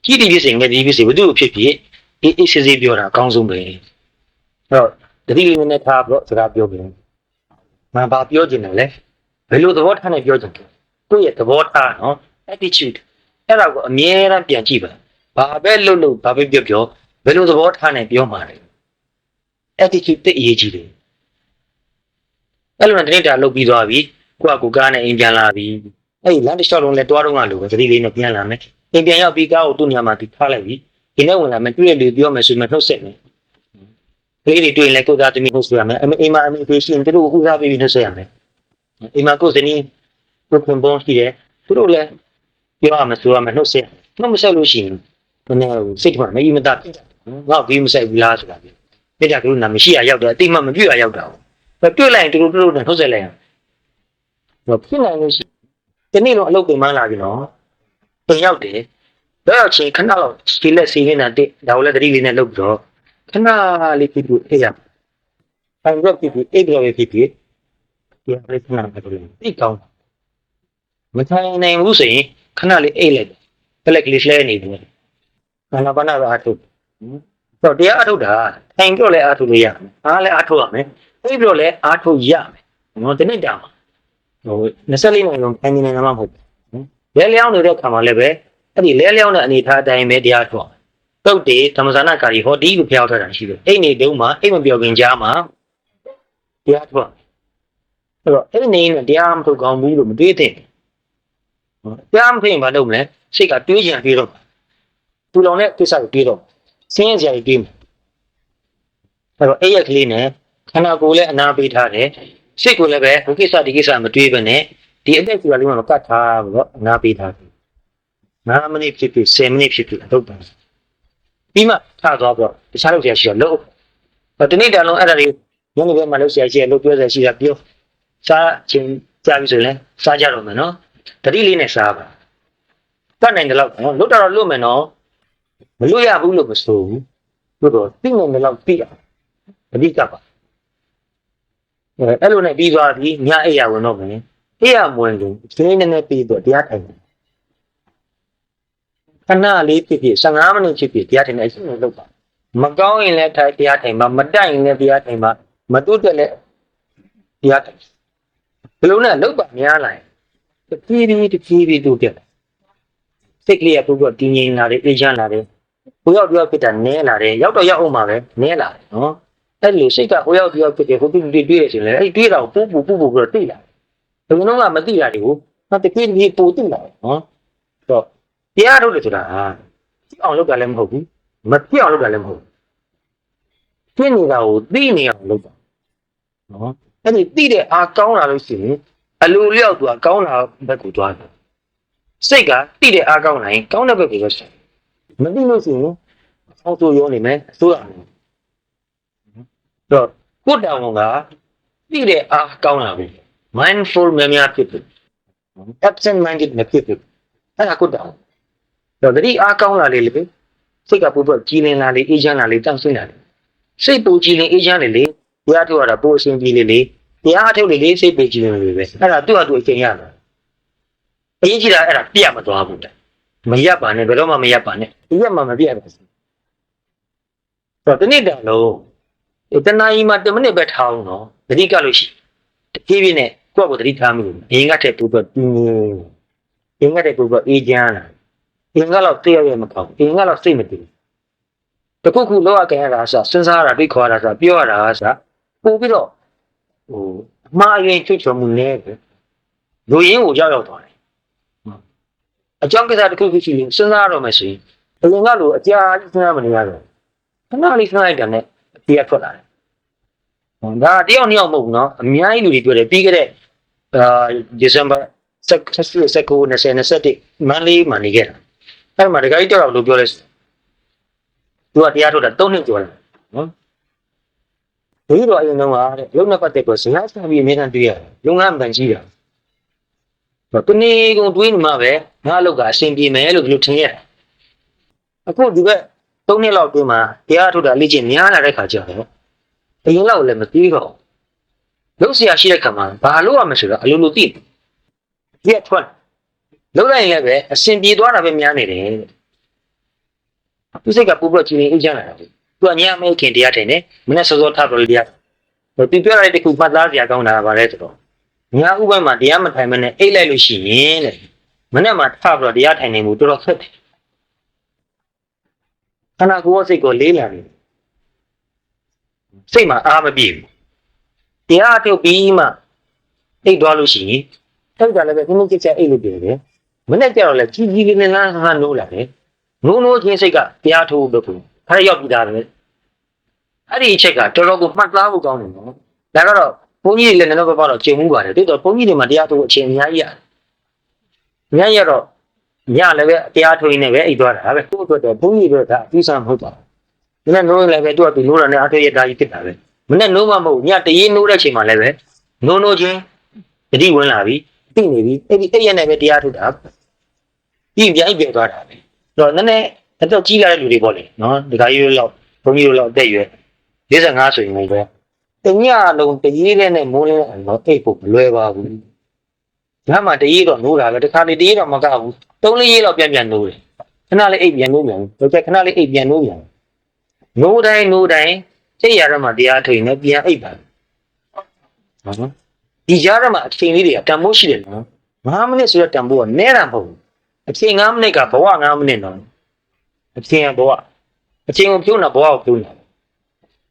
ကြီးတီဖြစ်စေငယ်တီဖြစ်စေဘယ်သူ့ဖြစ်ဖြစ်အေးစစ်စစ်ပြောတာအကောင်းဆုံးပဲအဲ့တော့တတိလေးနဲ့ထားပြီးတော့စကားပြောပြီးမဘာပြောချင်တယ်လဲဘယ်လိုသဘောထားနဲ့ပြောချင်တယ်ကိုယ့်ရဲ့သဘောထားနော် attitude အဲ့ဒါကိုအမြဲတမ်းပြန်ကြည့်ပါဘာပဲလုပ်ဘာပဲပြောဘယ်လိုသဘောထားနဲ့ပြောမှာလဲ attitude တိတ်အရေးကြီးတယ်အဲ့လိုနဲ့တနေ့တာလုပ်ပြီးသွားပြီကိုကကားနဲ့အိမ်ပြန်လာပြီအဲ့ဒီလမ်းတစ်လျှောက်လုံးလဲတွားတော့ငါလိုပဲသတိလေးနဲ့ပြန်လာမယ်အိမ်ပြန်ရောက်ပြီးကားကိုသူ့နေရာမှာသူထားလိုက်ပြီဒီနေ့ဝင်လာမယ်တွေ့ရလို့ပြောမယ်ဆိုမှနှုတ်ဆက်မယ်ကလေးတွေတွေ့ရင်လည်းကိုသားသမီးနှုတ်ဆက်ရမယ်အိမ်မှာအမေတွေ့ရှိရင်သူတို့ဥစားပေးပြီးနှုတ်ဆက်ရမယ်အိမ်မှာကိုယ်စနီးကိုယ်ခွန်ပေါင်းရှိတယ်သူတို့လည်းပြောရမယ်ဆိုရမယ်နှုတ်ဆက်နှုတ်မဆက်လို့ရှိရင်ဘယ်နဲ့စိတ်ကမကြီးမတတ်ငါ့ကိုမဆက်ဘူးလားဆိုတာပြကြကလေးနာမရှိရရောက်တယ်အတိမမပြည့်ရရောက်တာတွေ့လိုက်ရင်သူတို့နဲ့နှုတ်ဆက်လိုက်ရတော့ဖြစ်နိုင်လို့ရှိဒီနေ့တော့အလုပ်ပြင်မှန်းလာပြီနော်ပြန်ရောက်တယ်တော့ချင်းခဏလောက်ခြေလက်စီးနေတာတိဒါကိုလည်းတတိလေးနဲ့လုပ်ပြီးတော့ခဏလေးဖြစ်ပြီးအေးရ။ဘာလို့ဖြစ်ပြီးအေးပြောဖြစ်ပြီးဒီအရေးခဏမတော်ဘူး။ဒီကောင်းမထိုင်နိုင်ဘူးဆိုရင်ခဏလေးအေးလိုက်တယ်။ပလက်ကလေးလဲနေတယ်။ဘာနာဘာနာတော့အထုတ်။တော့တရားအထုတ်တာထိုင်ပြောလဲအထုတ်လို့ရမယ်။အားလဲအထုတ်ရမယ်။အေးပြောလဲအထုတ်ရမယ်။နော်ဒီနေ့တောင်ဟို24နိုင်လုံးထိုင်နေနေမှာမဟုတ်ဘူး။လဲလျောင်းနေတဲ့ခါမှာလည်းပဲအဲ့ဒီလဲလျောင်းတဲ့အနေထားအတိုင်းပဲတရားထုတ်တုတ်တေဓမ္မဇာနာကာရီဟောဒီလို့ဖျောက်ထားတာရှိတယ်အိမ်နေတုံးမှာအိမ်မပြောခင်ကြားမှာတရားထုတ်အဲ့တော့အဲ့ဒီနေနဲ့တရားမထုတ်ကောင်းဘူးလို့မတွေးသင့်တရားမဖြစ်ရင်ဘာလုပ်မလဲစိတ်ကတွေးကြံပြီးတော့သူလောင်တဲ့ကိစ္စကိုတွေးတော့ဆင်းရဲစရာကြီးတွေးမယ်အဲ့တော့အဲ့ရကလေးနဲ့ခန္ဓာကိုယ်လည်းအနာပေးထားတယ်စိတ်ကိုလည်းပဲဒီကိစ္စမတွေးဘဲနဲ့ဒီအသက်ကြီးကလေးမှမကတ်ထားဘူးတော့အနာပေးထားတယ် 9 မိနစ်ဖြစ်ဖြစ်10 မိနစ်ဖြစ်ဖြစ်လုပ်ပါပြီးမှထသွားတော့တခြားလုပ်ရရှိတော့လုပ်တနေ့တန်လုံးအဲ့ဒါတွေညနေဘက်မှာလုပ်ရရှိရလုပ်ပြောရရှိတာပြောစားချင်းကြားပြီဆိုရင်စားကြတော့မယ်နော်တတိလေးနဲ့စားပါတတ်နိုင်တယ်လို့နော်လွတ်တော့လွတ်မယ်နော်မလွတ်ရဘူးလို့မဆိုဘူးတို့တော့သိနေတယ်လို့သိရအဓိကပါအဲ့လိုနဲ့ပြီးသွားပြီညအိယာဝင်တော့မယ်အိယာမဝင်ရင်ဒီနေ့နဲ့ပြီးတော့တရားထိုင်တယ်ခဏလေးဖြစ်ဖြစ်15မိနစ်ဖြစ်ဖြစ်တရားထိုင်နေအရှင်လုပ်ပါမကောင်းရင်လည်းတရားထိုင်ပါမတိုက်ရင်လည်းတရားထိုင်ပါမတွတ်တယ်လည်းတရားထိုင်ဘယ်လိုနဲ့လုပ်ပါများလိုက်တဖြည်းဖြည်းတို့တက်စိတ်ကလေးကပို့ပြီးတင်းငိမ့်လာတယ်အေးချမ်းလာတယ်ဟိုရောက်ပြောဖြစ်တာနဲလာတယ်ရောက်တော့ရောက်အောင်ပါပဲနဲလာတယ်နော်အဲ့လိုစိတ်ကဟိုရောက်ပြောဖြစ်တယ်ဟိုတွေ့ရချင်းလေအဲ့တွေ့တာကိုပူပြီးတော့သိလာတယ်ဘယ်တော့မှမသိတာတွေကိုတဖြည်းဖြည်းပိုသိလာတယ်နော်တော့တရားထုတ်တယ်ဆိုတာကြည့်အောင်လုပ်တာလည်းမဟုတ်ဘူးမပြည့်အောင်လုပ်တာလည်းမဟုတ်ဘူးဖြစ်နေတာကိုသိနေအောင်လုပ်တာနော်အဲ့ဒီသိတဲ့အားကောင်းလာလို့ရှိရင်အလိုလျောက်သူကကောင်းလာဘက်ကိုသွားတယ်စိတ်ကသိတဲ့အားကောင်းလာရင်ကောင်းတဲ့ဘက်ကိုသွားတယ်မသိလို့ရှိရင်အောက်သို့ရောနေမယ်အစိုးရတော့ကိုယ်တောင်ကသိတဲ့အားကောင်းလာပြီ mindful များဖြစ်တယ် absent minded မဖြစ်ဘူးအဲ့ဒါကိုယ်တောင်တော့တတိအားကောင်းလာလေစိတ်ကပို့ပြီးကြည်လင်လာလေအေးချမ်းလာလေတောင့်ဆွေးလာလေစိတ်ပူကြည်လင်အေးချမ်းလေတရားထုတ်ရတာပို့အရှင်ကြီးလေတရားထုတ်လေစိတ်ပူကြည်လင်လေပဲအဲ့ဒါသူ့ဟာသူအချိန်ရတာအရင်ကြီးတာအဲ့ဒါပြတ်မသွားဘူးတဲ့မရပ်ပါနဲ့ဘယ်တော့မှမရပ်ပါနဲ့ဒီရက်မှမပြတ်ပါဘူးတော့တနေ့တန်လုံးတနာကြီးမှ10မိနစ်ပဲထားအောင်နော်တတိကလို့ရှိတပြေးပြေးနဲ့ကိုယ့်ကိုယ်တတိထားမိလို့အရင်ကတည်းကပို့ပြီးပြင်းအရင်ကတည်းကပို့ပြီးအေးချမ်းလာအရင်ကတော့သိရမကောင်းအရင်ကတော့စိတ်မတည်တခုခုလောက်ရကြရတာဆိုစဉ်းစားရတာတွေးခေါ်ရတာဆိုပြောရတာဆိုပို့ပြီးတော့အမှားရင်ချွတ်ချော်မှုနည်းတယ်လူရင်းကိုရောက်သွားတယ်အကြောင်းကိစ္စတစ်ခုခုရှိရင်စဉ်းစားရတော့မယ်ဆိုရင်အရင်ကလိုအကြာကြီးစဉ်းစားမနေရတော့ခဏလေးစဉ်းစားလိုက်တာနဲ့အပြေထွက်လာတယ်ဒါတယောက်နှစ်ယောက်မဟုတ်ဘူးနော်အများကြီးလူတွေတွေ့တယ်ပြီးခဲ့တဲ့ဒီဇင်ဘာ19 မန်လေးမှာနေခဲ့တာအဲ့မှာတခါကြီးတောက်လို့ပြောလဲသူကတရားထုတ်တာ3နှစ်ကျော်လာနော်ဒီတော့အရင်တော့တဲ့လုံနဲ့ပတ်သက်ပြီးဇာတ်ဆက်ပြီးအမြဲတမ်းတွေ့ရတယ်လုံငန်းပန်ကြီးတာတော့တနေ့ကုန်တွေးနေမှာပဲငါအလုပ်ကအဆင်ပြေမယ်လို့ဒီလိုထင်ရတယ်အခုဒီဘက်3နှစ်လောက်တွင်းမှာတရားထုတ်တာလေ့ကျင့်များလာတဲ့ခါကျတော့အရင်လောက်လည်းမသိတော့လုပ်ဆရာရှိတဲ့ခါမှာဘာလို့ရမလဲဆိုတော့အလိုလိုသိတယ်ရက်ထွက်လုပ်လိုက်ရင်လည်းပဲအဆင်ပြေသွားတာပဲများနေတယ်သူစိတ်ကပူပြီးကြည်ရင်အေးချမ်းလာတာသူကညမင်းခင်တရားထိုင်နေမနေ့စောစောထားပြီးတရားသူပြောရတဲ့တခုမှတ်သားစရာကောင်းတာပါလေဆိုတော့ညဥပိုင်းမှာတရားမထိုင်မနဲ့အိတ်လိုက်လို့ရှိရင်တဲ့မနေ့မှထားပြီးတရားထိုင်နေမှုတော်တော်ခက်တယ်ခန္ဓာကိုယ်စိတ်ကိုလေးလာတယ်စိတ်မှာအားမပြေဘူးတရားထုတ်ပြီးမှအိတ်သွားလို့ရှိရင်ထုတ်ကြလည်းပဲခင်းခင်းချက်အိတ်လို့ပြောတယ်မနေ့ကျတော့လည်းကြီးကြီးလေးလေးလားဟာနိုးလာတယ်နိုးချင်းစိတ်ကတရားထုတ်လို့ဘူးခါရောက်ပြီးသားပဲအဲ့ဒီအချက်ကတော်တော်ကိုမှတ်သားဖို့ကောင်းတယ်နော်ဒါကတော့ဘုန်းကြီးတွေလည်းနည်းနည်းပါးပါးတော့ကျင့်မှုပါတယ်တိတော့ဘုန်းကြီးတွေမှာတရားထုတ်အချိန်အများကြီးရတယ်အများကြီးတော့ညလည်းပဲတရားထုတ်ရင်းနဲ့ပဲအိတ်သွားတာပဲကိုယ့်အတွက်တော့ဘုန်းကြီးတို့ကအပြီးစားမဟုတ်ပါဘူးဒီနေ့နိုးလည်းပဲသူကသူနိုးတာနဲ့အထွေရတာကြီးဖြစ်တာပဲမနေ့နိုးမှမဟုတ်ညတရေနိုးတဲ့ချိန်မှာလည်းပဲနိုးချင်းတတိဝင်လာပြီသိနေပြီအဲ့ဒီအဲ့ရနဲ့ပဲတရားထုတ်တာပြီးပြန်ပြန်သွားတာပဲတော့နည်းနည်းအတော့ကြီးလာတဲ့လူတွေပေါ့လေနော်ဒီကကြီးလောက်ဘုန်းကြီးတို့လောက်အသက်ရွယ်55ဆိုရင်လည်းပဲတညလုံးတရေနဲ့မိုးလင်းအောင်တော့အိတ်ဖို့မလွယ်ပါဘူးညမှာတရေတော့နိုးတာပဲတခါလေတရေတော့မကဘူး3-4ရေလောက်ပြန်နိုးတယ်ခဏလေးအိတ်ပြန်နိုးပြန်တော့ခဏလေးအိတ်ပြန်နိုးပြန်နိုးတိုင်းစိတ်ရတော့မှတရားထုတ်ရင်လည်းပြန်အိတ်ပါနော်ဒီကြားထဲမှာအချိန်လေးတွေကတန်ဖိုးရှိတယ်နော်9မိနစ်ဆိုတော့တန်ဖိုးကနဲတာမဟုတ်ဘူးအချိန်9မိနစ်ကဘဝ9မိနစ်နော်အချိန်ကဘဝအချိန်ကိုပြုံးတာဘဝကိုပြုံးတာ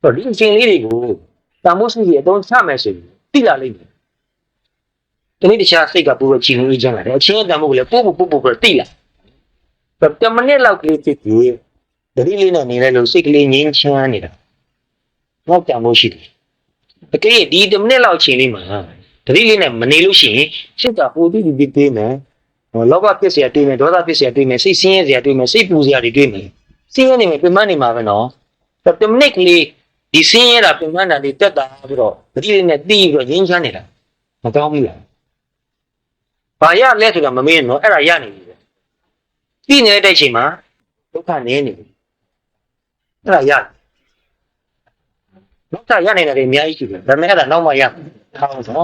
တော့ဒီအချိန်လေးတွေကိုတန်ဖိုးရှိအတုံးချမယ်ဆိုရင်သိလာလိမ့်မယ်ဒီနေ့တခြားစိတ်ကပို့ပြီးချိန်လေးကျန်းလာတယ်အချိန်တန်ဖိုးကလည်းပို့သိလာ10မိနစ်လောက်ကလေးဖြစ်ပြီးတတိလေးနဲ့နေလိုက်လို့စိတ်ကလေးငြိမ်းချမ်းနေတာတော့တန်ဖိုးရှိတယ်တကယ်ဒီ10မိနစ်လောက်ချိန်လေးမှာတတိလေးနဲ့မနေလို့ရှိရင်စိတ်ကပို့ပြီးပေးမယ် လောဘဖြစ်เสียတွေ့မယ်ဒေါသဖြစ်เสียတွေ့မယ်စိတ်ဆင်းရဲเสียတွေ့မယ်စိတ်ပူเสียတွေတွေ့မယ်ဆင်းရဲနေမယ်ပြမနေမှာပဲနော်တမိနစ်ကလေးဒီဆင်းရဲတာပြမတာတွေတက်တာပြီးတော့တတိလေးနဲ့တီးပြီးတော့ရင်းချမ်းနေတာမကောင်းဘူးလားဘာရလဲဆိုတာမမေးနော်အဲ့ဒါရနေပြီပဲတီးနေတဲ့အချိန်မှာဒုက္ခနည်းနေပြီအဲ့ဒါရနောက်ထပ်ရနေတာတွေအများကြီးရှိတယ်ဒါပေမဲ့အဲ့ဒါနောက်မှရထားအောင်ဆို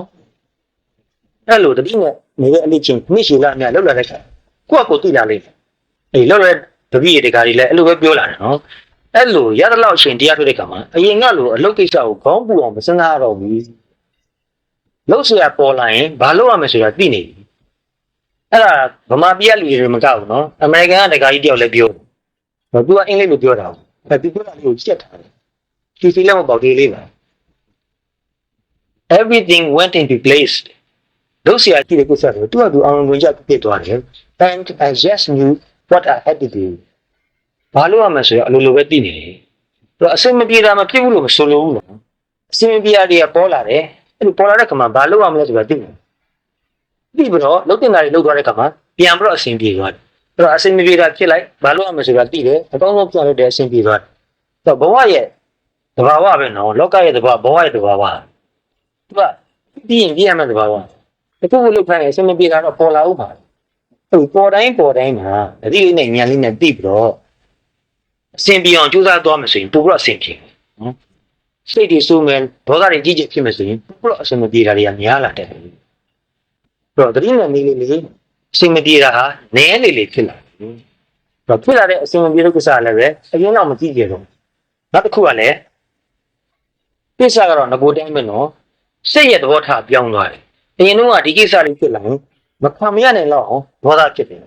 အဲ့လိုတတိနဲ့နေတဲ့အလေးချင်းမိရှိလာအများလောက်လာတဲ့ခါကိုယ့်ကိုသိလာလိမ့်မယ်အေးလောက်လာတပည့်ရတကားတွေလည်းအဲ့လိုပဲပြောလာတယ်နော်အဲ့လိုရတဲ့လောက်အချိန်တရားထုတ်တဲ့ခါမှာအရင်ကလိုအလုပ်ကိစ္စကိုခေါင်းပူအောင်မစင်စားတော့ဘူးလှုပ်เสียပေါ်လာရင်ဘာလုပ်ရမလဲဆိုတာသိနေပြီအဲ့ဒါဗမာပြည်ကလူတွေမကဘူးနော်အမေရိကန်ကတကားကြီးတယောက်လည်းပြောတယ်သူကအင်္ဂလိပ်လိုပြောတာအဲ့ဒီပြောတာလေးကိုချက်ထားတယ်ဒီစီလည်းမပေါက်သေးလေးပါ everything went into place လို့ဆရာကြည့်တဲ့ကိစ္စတွေသူကသူအောင်ဝင်ကြပြစ်သွားတယ် and I just knew what I had to do ဘာလို့ရမလဲဆိုတော့အလိုလိုပဲသိနေတယ်သူအစင်မပြေတာမဖြစ်ဘူးလို့မဆိုလိုဘူးနော်အစင်မပြေတာတွေကပေါ်လာတယ်အဲ့လိုပေါ်လာတဲ့ခါမှာဘာလို့ရမလဲဆိုတာသိတယ်ပြီးပြီးတော့လုံးတင်တာတွေလုံးသွားတဲ့ခါမှာပြန်ပြီးတော့အစင်ပြေသွားတယ်အဲ့တော့အစင်မပြေတာဖြစ်လိုက်ဘာလို့ရမလဲဆိုတာသိတယ်အကောင်းဆုံးပြန်လို့တဲ့အစင်ပြေသွားတယ်ဆိုတော့ဘဝရဲ့သဘာဝပဲနော်လောကရဲ့သဘာဝဘဝရဲ့သဘာဝသူကပြီးရင်ပြည့်ရမယ့်သဘာဝတခုခုလောက်ခိုင်းရင်အစင်မပြေတာတော့ပေါ်လာဥပါအဲ့ပေါ်တိုင်းမှာအတိလေးနဲ့ညံလေးနဲ့တိပြီးတော့အစင်ပြေအောင်ကြိုးစားသွားမယ်ဆိုရင်ပိုပြီးတော့အစင်ပြေနော်စိတ်တွေစိုးမယ်ဒေါသတွေကြီးကြီးဖြစ်မယ်ဆိုရင်ပိုပြီးတော့အစင်မပြေတာတွေကများလာတယ်အဲ့တော့တတိယနေ့လေးအစင်မပြေတာဟာနည်းလေးလေးဖြစ်လာတော့ဖြစ်လာတဲ့အစင်မပြေတဲ့ကိစ္စလည်းပဲအရင်တော့မကြည့်ကြတော့နောက်တစ်ခုကလည်းကိစ္စကတော့ငကိုတိုင်းပဲနော်စိတ်ရဲ့သဘောထားပြောင်းသွားတယ်အရင်တော့ဒီကိစ္စလေးဖြစ်လာရင်မခံမရနိုင်တော့ဒေါသဖြစ်တယ်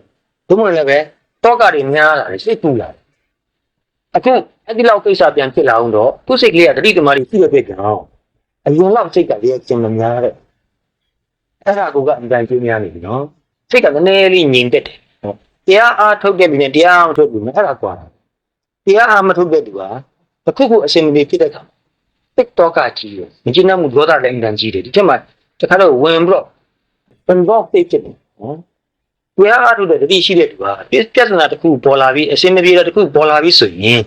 ဒုမလည်းပဲတောကတွေများလာတယ်စိတ်ပူလာတယ်အခုအဲ့ဒီလောက်ကိစ္စပြန်ဖြစ်လာအောင်တော့သူ့စိတ်ကလေးကတတိတမားကြီးပြည့်ပြည့်ပြောင်းအရင်လောက်စိတ်ကလေးကျင်မများတဲ့အဲ့ဒါကအင်တိုင်းပြင်းများနေပြီနော်စိတ်ကနည်းနည်းလေးငြိမ်သက်တယ်တရားအားထုတ်တဲ့ပြီးနဲ့တရားအားမထုတ်ဘူးအဲ့ဒါကွာတရားအားမထုတ်တဲ့သူကတခုခုအစင်မပြေဖြစ်တဲ့အခါတစ်တော့ကကြီးတယ်မကျင်းမှုဒေါသလည်းအင်တန်ကြီးတယ်ဒီချက်မှာတခါတော့ဝင်ပြီးတော့ဘန်ဘော့သိဖြစ်တယ်နော်တရားအားထုတ်တဲ့တတိရှိတဲ့သူကပြဿနာတစ်ခုပေါ်လာပြီးအစင်မပြေတဲ့တစ်ခုပေါ်လာပြီးဆိုရင်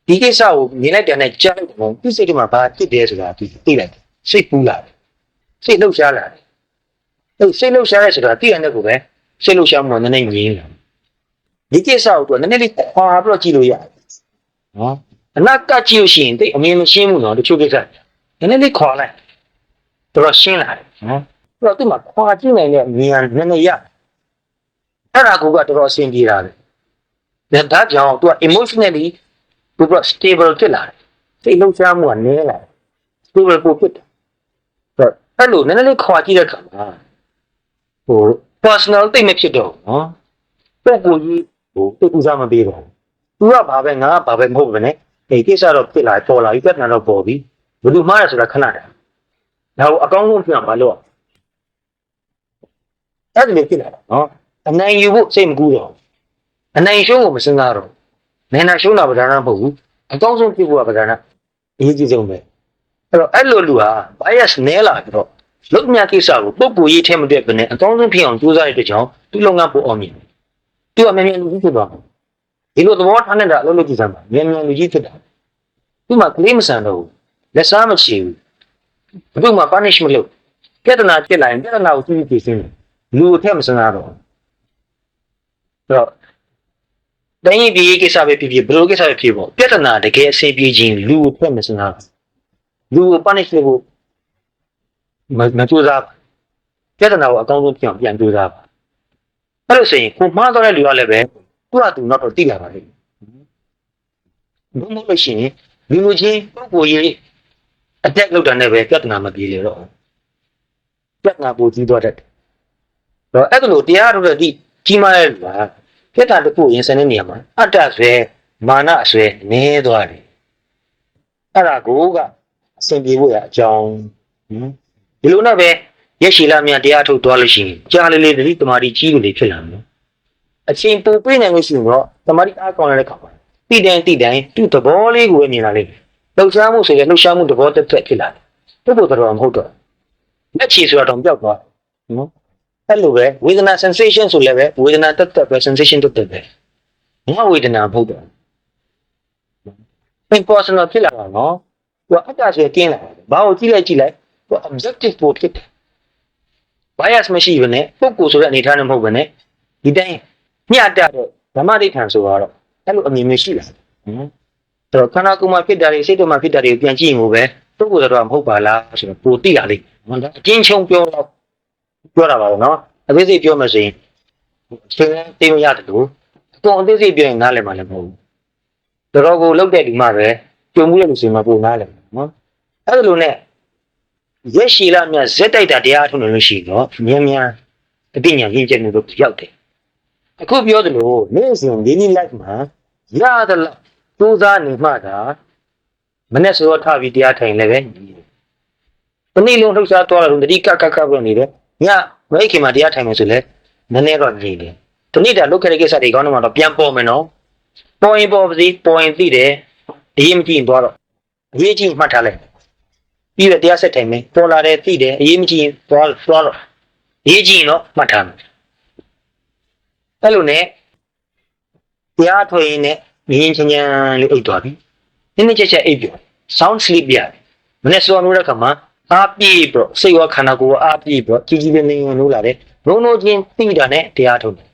ဒီကိစ္စကိုမြင်လိုက်တဲ့နဲ့ကြားလိုက်တော့သူ့စိတ်ထဲမှာဘာဖြစ်တယ်ဆိုတာသူသိလိုက်တယ်စိတ်ပူလာတယ်စိတ်လှုပ်ရှားလာတယ်အဲ့စိတ်လှုပ်ရှားရဲဆိုတာသိရတဲ့ကိုပဲစိတ်လှုပ်ရှားမှုတော့နည်းနည်းငြင်းလာဒီကိစ္စကိုနည်းနည်းလေးခွာပြီးတော့ကြည့်လို့ရတယ်နော်အနာကကြည့်လို့ရှိရင်တိတ်အမြင်မရှင်းဘူးနော်တချို့ကိစ္စနည်းနည်းလေးခွာလိုက်တော့ရှင်းလာတယ်နော်အဲ့တော့သူ့မှာခွာကြည့်နိုင်တဲ့ဉာဏ်နည်းနည်းရအဲ့ဒါကိုကတော်တော်အဆင်ပြေတာပဲဒါကြောင့်သူက emotionally သူက stable ဖြစ်လာတယ်စိတ်လှုပ်ရှားမှုကနည်းလာတယ် stable ပို့ဖြစ်တယ်အဲ့လိုနည်းနည်းလေးခွာကြည့်တဲ့အခါမှာpersonal သိမဖြစ်တော့နော်ပုံကိုကြီးတိတ်ကူစားမပေးတော့သူကဘာပဲငါကဘာပဲမဟုတ်ဘူးနဲ့ဒီကိစ္စတော့ဖြစ်လာပေါ်လာပြီပြဿနာတော့ပေါ်ပြီဘယ်လိုမှားရဆိုတာခဏတာဒါကိုအကောင်းဆုံးဖြစ်အောင်မလုပ်အဲ့ဒီလိုဖြစ်လာတာနော်အနိုင်ယူဖို့စိတ်မကူးတော့အနိုင်ရှုံးကိုမစဉ်းစားတော့နိုင်နာရှုံးတာပဓာနမဟုတ်ဘူးအကောင်းဆုံးဖြစ်ဖို့ကပဓာနအရေးကြီးဆုံးပဲအဲ့လိုလူဟာ bias နည်းလာပြီးတော့လုတ်မြကိစ္စကိုပုံကိုရေးထဲမတွေ့ဘဲနဲ့အကောင်းဆုံးဖြစ်အောင်ကြိုးစားရတဲ့ကြောင့်သူ့လုပ်ငန်းပိုအောင်မြင်သူကမြန်မြန်လူကြီးဖြစ်သွားဒီလိုသဘောထားနေတာအလုပ်လုပ်ကြည့်စမ်းပါမြန်မြန်လူကြီးဖြစ်တာသူ့မှာကလေးမဆန်တော့ဘူးလက်စားမရှိဘူးဘယ်သူမှ punish မလုပ်ပြဿနာဖြစ်လာရင်ပြဿနာကိုသူ့ကြည့်စင်းလူအထက်မစင်တော့အဲ့တော့တိုင်းပြည်ကိစ္စပဲဖြစ်ဖြစ်ဘယ်လိုကိစ္စပဲဖြစ်ပေါ့ပြဿနာတကယ်အဆင်ပြေခြင်းလူအထက်မစင်တော့လူကို punish လုပ်ဖို့မကြိုးစားပါပြဿနာကိုအကောင်းဆုံးပြန်ကြိုးစားပါအဲ့လိုဆိုရင်ကိုမှားတော့တဲ့လူကလည်းပဲသူ့ဟာသူတော့တိလာပါလိမ့်ဘုံမလို့ရှိရင်လူချင်းပုံကိုရေးအတက်လောက်တာနဲ့ပဲပြဿနာမပြေလေတော့ပြဿနာပိုကြီးသွားတတ်တယ်တော့အဲ့လိုတရားထုတ်တဲ့ဒီကြီးမားတဲ့လူကပြဿနာတစ်ခုရင်ဆိုင်တဲ့နေရာမှာအတ္တဆွဲမာနအဆွဲနည်းသွားတယ်အဲ့ဒါကိုကအဆင်ပြေဖို့ရအကြောင်းဒီလိုနဲ့ပဲရက်ရှိလာမြန်တရားထုတ်သွားလို့ရှိရင်ကြားလေးလေးတတိတမာတိကြီးလို့လေးဖြစ်လာမယ်အချိန်ပိုပေးနိုင်လို့ရှိရင်တော့တမာတိအားကောင်းတဲ့ခါမှာတိတိုင်းသူ့သဘောလေးကိုပဲမြင်လာလိမ့်မယ်လှုပ်ရှားမှုဆိုရင်လှုပ်ရှားမှုသဘောတစ်သက်ဖြစ်လာတယ်ပုဂ္ဂိုလ်တော်မဟုတ်တော့လက်ချီဆိုတော့ပျောက်သွားနော် အဲ့လိုပဲဝေဒနာ sensation ဆိုလည်းပဲဝေဒနာတက်ပဲ sensation တက်ပဲငါဝေဒနာမဟုတ်တော့ impersonal ဖြစ်လာတာနော်သူကအတ္တဆိုရင်ကျင်းလာတယ်ဘာကိုကြည့်လိုက်သူ objective ပို့ဖြစ်တယ် bias မရှိဘဲနဲ့ပုဂ္ဂိုလ်ဆိုတဲ့အနေအထားနဲ့မဟုတ်ဘဲနဲ့ဒီတိုင်းမျှတတဲ့ဓမ္မဒိဋ္ဌံဆိုတော့အဲ့လိုအမြင်မျိုးရှိလာတယ်အဲ့တော့ခန္ဓာကိုယ်မှာဖြစ်တာတွေစိတ်တော်မှာဖြစ်တာတွေကိုပြန်ကြည့်ရင်ကိုပဲပုဂ္ဂိုလ်ဆိုတော့မဟုတ်ပါလားဆိုတော့ပိုသိလာလိမ့်မယ်နော်အကျဉ်းချုံပြောတာပါပဲနော်အသေးစိတ်ပြောမှဆိုရင်သင်သိမရတယ်လို့အကုန်အသေးစိတ်ပြောရင်နားလည်မှလည်းမဟုတ်ဘူးတော်ကိုလောက်တဲ့ဒီမှာပဲကြုံမှုရလို့ဆိုရင်မပုံနားလည်နော်အဲ့လိုနဲ့ရက်ရှည်လာမြဇက်တိုက်တာတရားထုံလို့ရှိတော့မြန်မြန်အတိညာရင်းချက်မျိုးတို့ရောက်တယ်အခုပြောသလိုနေ့စဉ် daily life မှာရသလားစူးစမ်းနေမှသာမနဲ့ဆိုတော့ထပြီးတရားထိုင်လည်းပဲဒီနေ့လုံးလှုပ်ရှားသွားတယ်တတိကပြနေတယ်ညမိခင်မှာတရားထိုင်မယ်ဆိုလဲနည်းနည်းတော့ညီတယ်ဒီနေ့တာလုတ်ခဲ့တဲ့ကိစ္စတွေကောင်းတော့မှတော့ပြန်ပေါ်မယ်နော်ပေါ်ရင်ပေါ်ပါစေပေါ်ရင်သိတယ်အရေးမကြည့်ရင်သွားတော့အရေးကြီးမှတ်ထားလိုက်ပြီးတော့တရားဆက်ထိုင်မယ်ပေါ်လာတယ်သိတယ်အရေးမကြည့်ရင်သွားတော့အရေးကြီးရင်တော့မှတ်ထားမယ်အဲ့လိုနဲ့တရားထွင်ရင်လည်းငင်းချင်ချင်လေးအိတ်သွားပြီနည်းနည်းချက်အိတ်ပြော sound sleep ရတယ်မနေ့စောလို့တဲ့ခါမှာအားပြေးပြီးစိတ်ရောခန္ဓာကိုယ်ရောအားပြေးပြီးကြီးကြီးလေးလေးလို့လာတယ်လုံးချင်းသိတာနဲ့တရားထုတ်တယ်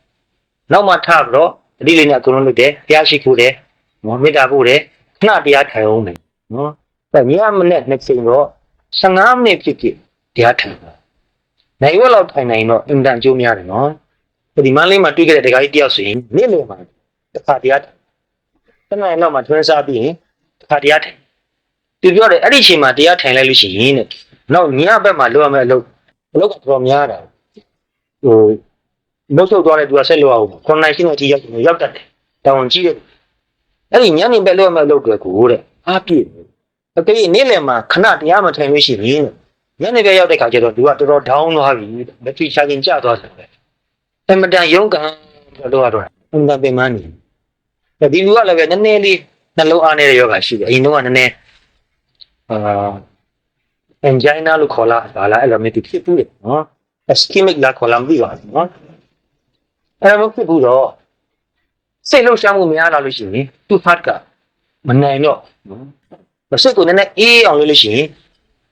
နောက်မှထပြီးတော့တတိလေးနဲ့အကုန်လုံးလုပ်တယ်တရားရှိခိုးတယ်မေတ္တာပို့တယ်ခဏတရားထိုင်အောင်မယ်နော်အဲ့ညမနဲ့နှစ်ချိန်တော့15မိနစ်ဖြစ်ဖြစ်တရားထိုင်တာနိုင်ဝက်လောက်ထိုင်နိုင်တော့အင်တန်ကျိုးများတယ်နော်ဒီမန်းလေးမှာတွေ့ခဲ့တဲ့ဒကာကြီးတယောက်ဆိုရင်နေ့လယ်မှာတစ်ခါတရားတနင်္လာနေ့လောက်မှာထွန်းစားပြီးရင်တစ်ခါတရားထိုင်သူပြောတယ်အဲ့ဒီအချိန်မှာတရားထိုင်လိုက်လို့ရှိရင်တဲ့နောက်ညဘက်မှာလုပ်ရမယ့်အလုပ်ကတော်တော်များတာဟိုမဟုတ်တော့လည်းသူကဆက်လုပ်အောင်ခွန်နိုင်ရှင်းတဲ့အကြီးရောက်တတ်တယ်တောင်းကြည့်တယ်အဲ့ဒီညနေဘက်လုပ်ရမယ့်အလုပ်တွေကိုတဲ့အားပြည့်အကယ်နေ့လယ်မှာခဏတရားမထိုင်လို့ရှိရင်ညနေဘက်ရောက်တဲ့ခါကျတော့သူကတော်တော် down သွားပြီမထီချခင်ကျသွားတယ်ပဲအမတန်ရုန်းကန်လို့ရတော့အမတန်ပင်မနေဒီလူကလည်းပဲနည်းနည်းလေးနှလုံးအားနေတဲ့ယောဂရှိတယ်အရင်တော့ကနည်းနည်းangina လို့ခေါ်လာပါလားအဲ့လိုမျိုးဖြစ်ဘူးလေနော် ischemic လာခေါ်လာမသိပါဘူးနော်အဲ့လိုဖြစ်ဘူးတော့စိတ်လှုပ်ရှားမှုများလာလို့ရှိရင်သူ့ heart ကမနိုင်တော့နော်စိတ်ကိုနည်းနည်းအေးအောင်လုပ်လို့ရှိရင်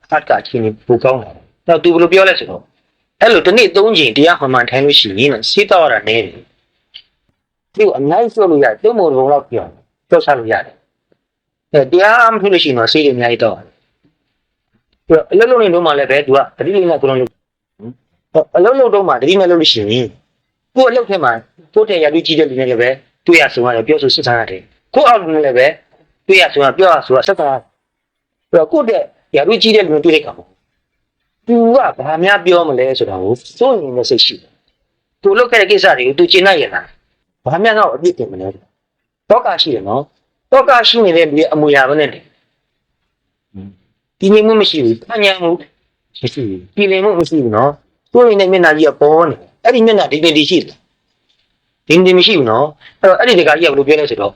heart ကအချိန်ပိုကောင်းလာတယ်တော့သူဘယ်လိုပြောလဲဆိုတော့အဲ့လိုတစ်နေ့3ချိန်တရားမှန်ထိုင်လို့ရှိရင်စိတ်တော့ရတာနည်းတယ်ဒီအနိုင်ဆိုလို့ရတယ်သုံးပုံလုံးလောက်ပြောချလို့ရတယ်တရားမဖြစ်လို့ရှိရင်တော့စိတ်တွေအများကြီးတော့အလုံးလုံးနေတော့မှလည်းပဲသူကတတိလေးနဲ့ကိုလုံးလုပ်အလုံးလုံးတော့မှတတိနဲ့လုပ်လို့ရှိရင်ကိုယ်အလုပ်ထဲမှာကိုယ်တဲ့ရာလူကြီးတဲ့လူနဲ့လည်းပဲတွေ့ရဆုံးရတယ်ပြောဆိုစစ်ဆန်းရတယ်ကိုယ်အောက်လူနဲ့လည်းပဲတွေ့ရဆုံးရပြောရဆိုဆက်တာအဲ့တော့ကိုယ်တဲ့ရာလူကြီးတဲ့လူနဲ့တွေ့လိုက်ကောင်သူကဘာများပြောမလဲဆိုတာကိုစိုးရင်လည်းစိတ်ရှိတယ်သူလုပ်ခဲ့တဲ့ကိစ္စတွေကိုသူကျင့်နိုင်ရလားဘာများတော့အပြစ်တင်မလဲတောကရှိတယ်နော်တောကရှိနေတဲ့လူရဲ့အမူအရာပဲနဲ့ဒီငြိမ်မှုမရှိဘူးအညာမှုမရှိဘူးပြည်လည်မှုမရှိဘူးနော်ကိုယ်ရင်းနဲ့မျက်နှာကြီးကပေါ်နေအဲ့ဒီမျက်နှာဒီရှိတယ်ဒီမရှိဘူးနော်အဲ့တော့အဲ့ဒီတခါကြီးကဘယ်လိုပြောလဲဆိုတော့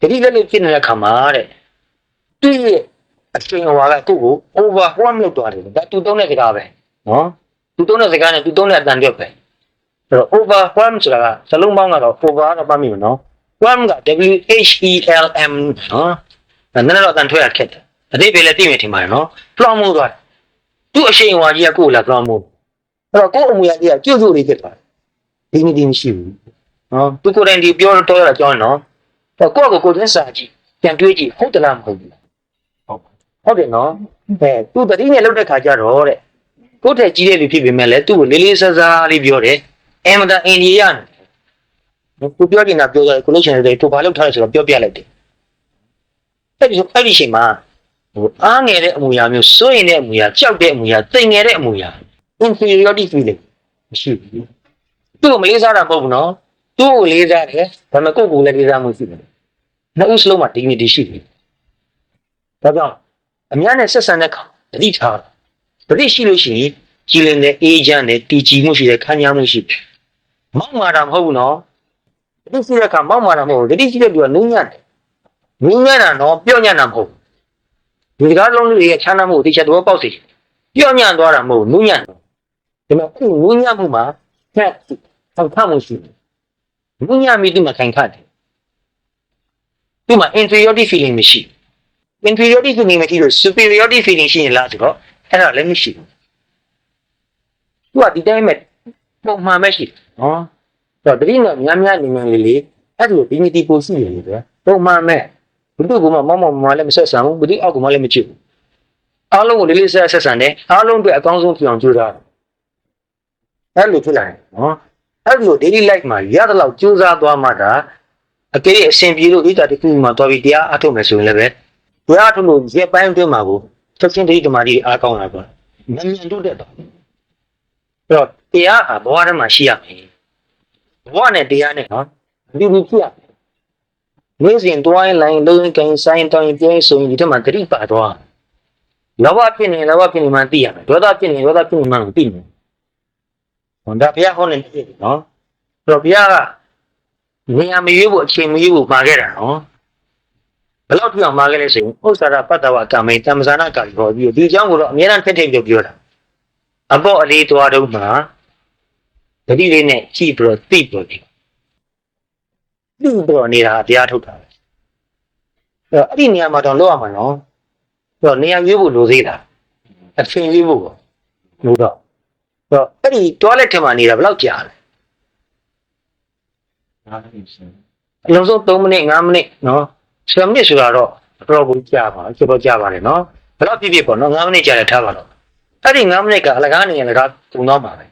တတိလက်လေးဖြစ်နေတဲ့ခါမှာတဲ့သူ့ရဲ့အချိန်ဟွာကကိုကို overwhelm လုပ်သွားတယ်ဒါသူသုံးတဲ့စကားပဲနော်သူသုံးတဲ့စကားနဲ့သူသုံးတဲ့အတန်တွက်ပဲအဲ့တော့ overwhelm ဆိုတာကစလုံးပေါင်းကတော့ over တော့ပတ်မိမယ်နော် whelm က WHELM နော်နည်းနည်းတော့အတန်ထွက်ရခက်တယ်အသေးပဲလည်းသိမြင်ထင်ပါတယ်နော်ပလောင်မှုသွားတယ်သူ့အရှိန်ဟွာကြီးကကိုယ်လာပလောင်မှုအဲ့တော့ကိုယ်အမူအရာကြီးကကျွတ်ကျွတ်လေးဖြစ်သွားတယ်ဒီမရှိဘူးနော်သူကိုယ်တိုင်ဒီပြောတော့ရကြောင်းနော်အဲ့ကိုယ့်ကိုယ်ချင်းစာကြည့်ပြန်တွေးကြည့်ဟုတ်တယ်လားမဟုတ်ဘူးဟုတ်တယ်နော်သူတတိနဲ့လောက်တဲ့ခါကျတော့တဲ့ကိုယ့်ထက်ကြီးတဲ့လူဖြစ်ပေမဲ့လည်းသူ့ကိုလေးလေးစားစားလေးပြောတယ်အမတန်အိန္ဒိယနဲ့ကိုပြောနေတာပြောတယ်ကိုလို့ချင်တယ်သူဘာလုပ်ထားလဲဆိုတော့ပြောပြလိုက်တယ်အဲ့ဒီအချိန်မှာအားငယ်တဲ့အမူအရာမျိုးစိုးရင်တဲ့အမူအရာကြောက်တဲ့အမူအရာသိငယ်တဲ့အမူအရာ inferiority feeling မရှိဘူးသူ့ကိုမလေးစားတာမဟုတ်ဘူးနော်သူ့ကိုလေးစားတယ်ဒါပေမဲ့ကိုယ့်ကိုယ်လည်းလေးစားမှုရှိတယ်နှစ်ဦးစလုံးမှာ dignity ရှိတယ်ဒါကြောင့်အများနဲ့ဆက်ဆံတဲ့အခါတတိထားတတိရှိလို့ရှိရင်ကြည်လင်တဲ့အေးချမ်းတဲ့တည်ကြည်မှုရှိတဲ့ခံရမှုရှိတယ်မောက်မာတာမဟုတ်ဘူးနော်တတိရှိတဲ့အခါမောက်မာတာမဟုတ်ဘူးတတိရှိတဲ့လူကနုံညံ့တယ်နုံညံ့တာနော်ပြော့ညံ့တာမဟုတ်ဒီကားလုံးလေးရဲ့ချမ်းသာမှုကိုသိချက်တော့ပေါက်စေပြော့ညံ့သွားတာမဟုတ်နုံညံ့တယ်ဒါပေမဲ့အခုနုံညံ့မှုမှာတ ချက်ထောက်ထားမှုရှိတယ်ဘုညာမီဒီမှာခံခတ်တယ်ဒီမှာ inferiority feeling မရှိ inferiority feeling မရှိလို့ superiority feeling ရှိရင်လားဆိုတော့အဲ့ဒါလည်းမရှိဘူးသူကဒီတိုင်းမဲ့ပုံမှန်ပဲရှိတယ်နော်တော့တတိယများများနေမှလေးလေးအဲ့ဒါကို dignity ပိုရှိတယ်လေဗျာပုံမှန်မဲ့ဘုသူကမှမလည်းမဆက်ဆံဘူးဘုသူအောက်ကမှလည်းမချစ်ဘူးအားလုံးကိုလေးလေးဆက်ဆံတယ်အားလုံးအတွက်အကောင်းဆုံးပြောင်းကြိုးစားတယ်အဲ့လိုဖြစ်လာတယ်နော်အဲ့လို daily life မှာရတဲ့လောက်ကြိုးစားသွားမှဒါအကယ်၍အစဉ်ပြေလို့ဣဒ္ဓတခုမှသွားပြီးတရားအထုတ်မယ်ဆိုရင်လည်းပဲတရားအထုတ်လို့ရက်ပိုင်းအတွင်းမှာကိုချက်ချင်းတတိတမာတိအားကောင်းလာတော့မြန်မြန်တို့တဲ့တော့အဲ့တော့တရားဟာဘဝထဲမှာရှိရမယ်ဘဝနဲ့တရားနဲ့နော်ဒီလိုဖြစ်ရနေ့စဉ်တွိုင်းလိုင်းလုံးကိုင်းဆိုင်တောင်းပြဲဆိုရင်ဒီထက်မှတတိပါသွားလောဘဖြစ်နေမှသိရမယ်ဒေါသဖြစ်နေမှသိမယ်ဟောဒါဘုရားဟောနေတယ်နော်အဲ့တော့ဘုရားကနေရာမရွေးဖို့အချိန်မရွေးဖို့မှာခဲ့တာနော်ဘယ်လောက်ထိအောင်မှာခဲ့လဲဆိုရင်ဥစ္စာရပတ္တဝကံမိတမ္မဇာနာကာဟောပြီးဒီအကြောင်းကိုတော့အများအားထည့်ပြောတာအပေါ့အလေးသွားတော့မှာတတိလေးနဲ့ကြည့်ပြီးတော့သိပြီးတော့နေတာတရားထုတ်တာပဲအဲ့ဒီနေရာမှာတော့လောက်ရမှာနော်အဲ့တော့နေရာရွေးဖို့လိုသေးတာအချိန်ရွေးဖို့လို့တော့အဲ့ဒီ toilet ထဲမှာနေတာဘယ်လောက်ကြာလဲအလုံးစုံ3မိနစ်5မိနစ်နော်10မိနစ်ဆိုတာတော့အတော်ကိုကြာပါတော်တော်ကြာပါတယ်နော်ဘယ်တော့ပြည့်ပေါ့နော်5မိနစ်ကြာတယ်ထားပါတော့အဲ့ဒီ5မိနစ်ကအလကားနေရလကားပုံတော့မှာပဲ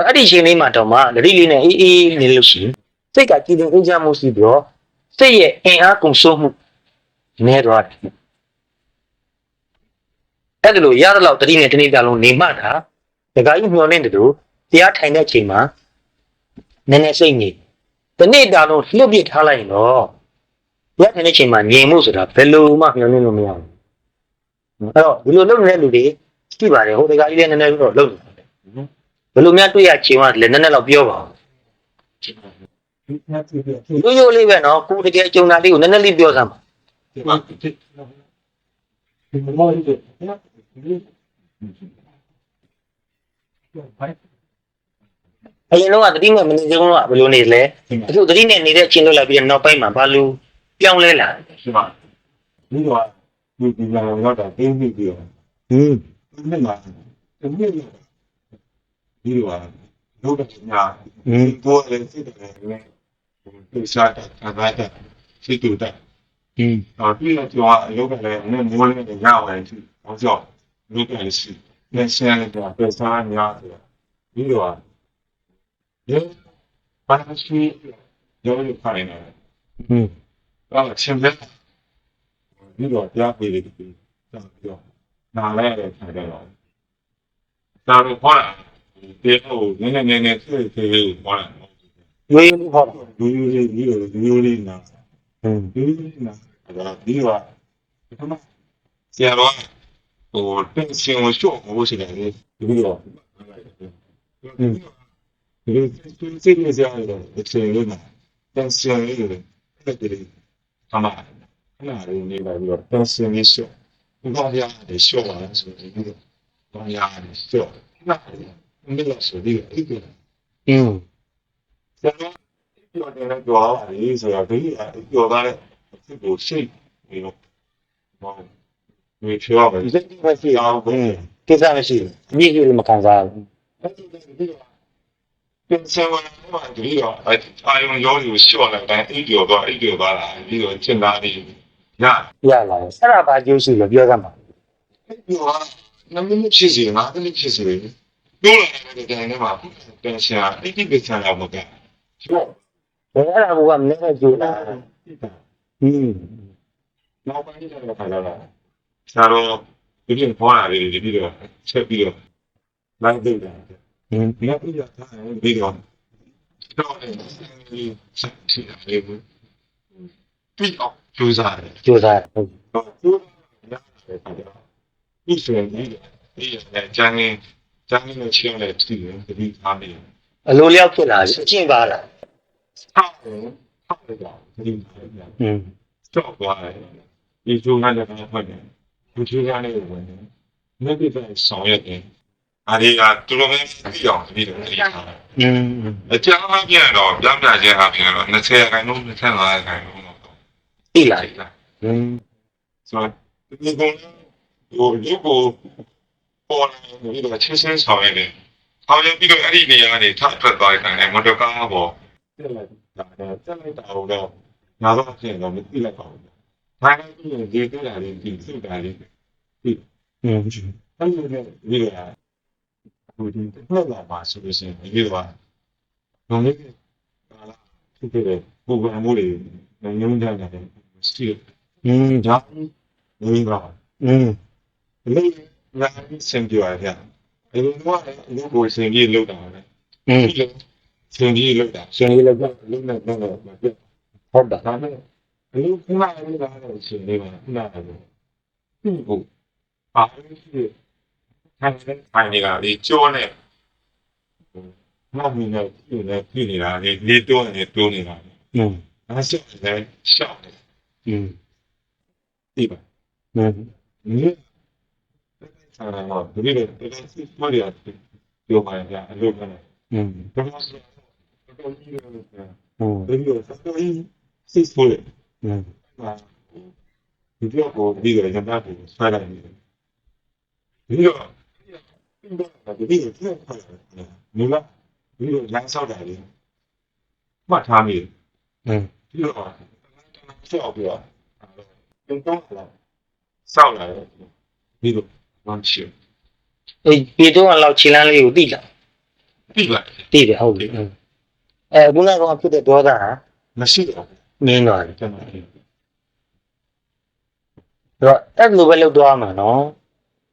အဲ့ဒီချိန်လေးမှာတော့မှတတိလေးနဲ့အေးနေလို့ရှိရင်စိတ်ကကြည်တင်အေးချမ်းမှုရှိပြီးတော့စိတ်ရဲ့အင်အားကုန်စိုးမှုနည်းသွားတယ်အဲ့ဒါလို့ရတဲ့လောက်တတိနဲ့တနေ့တာလုံးနေမှတာဒကာကြီးမျောနေတဲ့သူတရားထိုင်တဲ့ချိန်မှာနည်းနည်းစိတ်ငြိမ်တနေ့တာလုံးလှုပ်ပြထားလိုက်ရင်တော့တရားထိုင်တဲ့ချိန်မှာငြိမ်မှုဆိုတာဘယ်လိုမှမျောနေလို့မရဘူးအဲ့တော့ဒီလိုလုပ်နေတဲ့လူတွေရှိပါတယ်ဟိုဒကာကြီးလည်းနည်းနည်းတော့လုပ်နေတယ်ဘယ်လိုများတွေ့ရချိန်မှလည်းနည်းနည်းတော့ပြောပါဦးရိုးလေးပဲနော်ကိုတကယ်အကျုံတာလေးကိုနည်းနည်းလေးပြောစမ်းပါအရင်တော့တတိမဲ့မနေကြဘူးကဘယ်လိုနေလဲအခုတတိနဲ့နေတဲ့အချိန်လောက်လာပြီးနောက်ပိုင်းမှာဘာလို့ပြောင်းလဲလာရှိပါဒီတော့ဒီလာတော့တာတင်းပြီးပြီးတော့ဒီမှာဒီလိုဒီလိုလို့တော့ညာပေါ်လည်းစစ်တယ်လည်းဒီစားတာအားတာစစ်တူတာပြီးတော့ကျော်အလုပ်ကလည်းနည်းမိုးလေးနဲ့ရအောင်ရှိအောင်ကြောက်လုပ်တယ်ရှိလက်ရှင်းလည်းတော့ပြန်စားများဆိုပြီးတော့ဒီဘာသာရှိရောရခိုင်နေတော့ချင်းပဲပြီးတော့ကြားပေးတယ်ပြီးတော့နားလဲတယ်ထိုင်တယ်တော့ဒါတော့ဟောတာဒီဟိုနည်းနည်းဆွေးဟောတာရိုးဟောတာလူလေးနာဒီနာဒါဒီကဘာမှဆရာတော်ဟိုတင်ရှင်ကိုရှော့ဖို့ရှိတယ်ဒီတော့ဒီစိတ်နဲ့ကြားရတယ်အချိန်လေးမှာတင်ရှင်လေးတွေတက်တယ်အမှခဏလေးနေပါပြီးတော့တင်ရှင်လေးရှော့ဘာရလဲရှော့ပါဆိုပြီးတော့ဘာရလဲရှော့ခဏလေးမင်းတို့ဆိုပြီးအဲ့ဒီဆရာတော်ပြောတယ်တော့ကြောက်ပါလေဆိုတော့ဒီပြောတာလေဒီကိုရှိပြီးတော့ဘာဒီချောပဲဒီစိတ်မရှိအောင်ကိစ္စမရှိဘူးမြည်လို့မခံစားဘူးအဲ့ဒီပြန်ဆံဝင်မှာဒီတော့အာယုံရောယူရှော့လိုက်တိုင်းအိပ်ကျော်သွားလာပြီးတော့ကျင်သားလေးရလာအဲ့ဒါဘာကျိုးရှိလို့ပြောစမ်းပါပြောတာနမင်းဖြစ်စီငါလည်းဖြစ်စီပြောလာတဲ့တိုင်ထဲမှာပြန်ဆံအိပ်တိပစ္စံရောက်မှာကဟုတ်အဲ့ဒါကမနေ့ကကျိုးလာနောက်ပိုင်းကျတော့ခါလာဆရာတော်ဒီပြင်ခေါ်လာတယ်ဒီပြီးတော့ချက်ပြီးတော့လိုက်သိတယ်ဒီကပြီးတော့ပြီးတော့တော့လည်းဆက်ရှိတယ်ပြီးတော့ကျိုးစားတယ်ဟုတ်တော့ကျိုးရတယ်ဒီဆိုရင်ဒီလည်းကျန်းနေလို့ချင်းလည်းတည်တယ်ဒီအားနေအလိုလျောက်ဖြစ်လာကျင့်ပါလားဟုတ်တယ်ဒီတော့သွားတယ်ဒီကျိုးကလည်းဖတ်တယ်ဒီကျိုးကလည်းဝင်တယ်မြတ်ပြည့်ဆောင်ရတယ် ဒီကသူတို့လည်းသိအောင်ပြီးတော့သိတာ အကြောင်းအပြင်တော့ပြောင်းပြခြင်းအပြင်တော့20ခိုင်နှုန်း25ခိုင်နှုန်းတော့ သိလား ဆိုတော့ဒီကောင်ဟိုဒီကိုပေါ်နေပြီးတော့ချင်းချင်းဆောင်ရတယ်။ဆောင်ရပြီးတော့အဲ့ဒီနေရာကနေထပ်ထွက်သွားတဲ့မတော်ကားပေါ်တက်လိုက်တာတက်လိုက်တာတော့ငါတော့ပြင်တော့မသိလိုက်ပါဘူး။ဒါကပြီးရင်ဒီတွေ့တာလေးဒီစုတာလေးဒီအဲ့လိုနဲ့ဒီကဟိုဒီနှစ်လာပါဆိုလို့ရှိရင်ဒီတော့လုံးလေးဟာလာဖြစ်တဲ့ပုံစံမျိုးတွေညွှန်းကြတယ်စတီးဒါနေပါလေးငါစင်ပြရတဲ့ဒီလိုမျိုးလည်းကိုစင်ကြီးလောက်တာပဲစင်ကြီးလောက်တာ ရှင်လေးလောက်တော့ လုံးနဲ့တော့မပြတ် ဟုတ်တာ ဒါနဲ့ဘယ်လိုခဏလေးလာတော့ရှင်လေးပါခဏလေးပြီးဖို့အားလုံးရှိထိုင်နေတာဒီကြောနဲ့နောက်မင်းနဲ့ပြည်နေတာလေတွန်းနေတွန်းနေတာအဲ့ဆက်လည်းရှောက်တယ်ဒီပါဒီဆရာကဒီလိုတကယ်စစ်ပေါ်ရပြောပါရအလုပ်နဲ့ဘာလို့ဆိုတော့ဒီလိုစတိုးစစ်ပေါ်ဒီတော့ဒီလိုရမ်းတာကိုဆွဲလိုက်တယ်ဒီတော့ဒီလိုဆက်ဖတ်တယ်ဒီလိုဒီလိုလမ်းဆောက်တာလေမှတ်ထားမိဒီလိုဆောက်ပြီးတော့တော့ဆောက်လာတယ်ဒီလိုဝန်ချင် အေးပြေတော့လောက်ခြေလမ်းလေးကိုသိလား ပြီးပါ သိတယ်ဟုတ်ပြီခုနကတော့ဖြစ်တဲ့ဒေါသဟာ မရှိတော့ နင်းသွားတယ် ကျွန်တော်ဒီ တော့အဲ့လိုပဲလုပ်သွားမှာနော်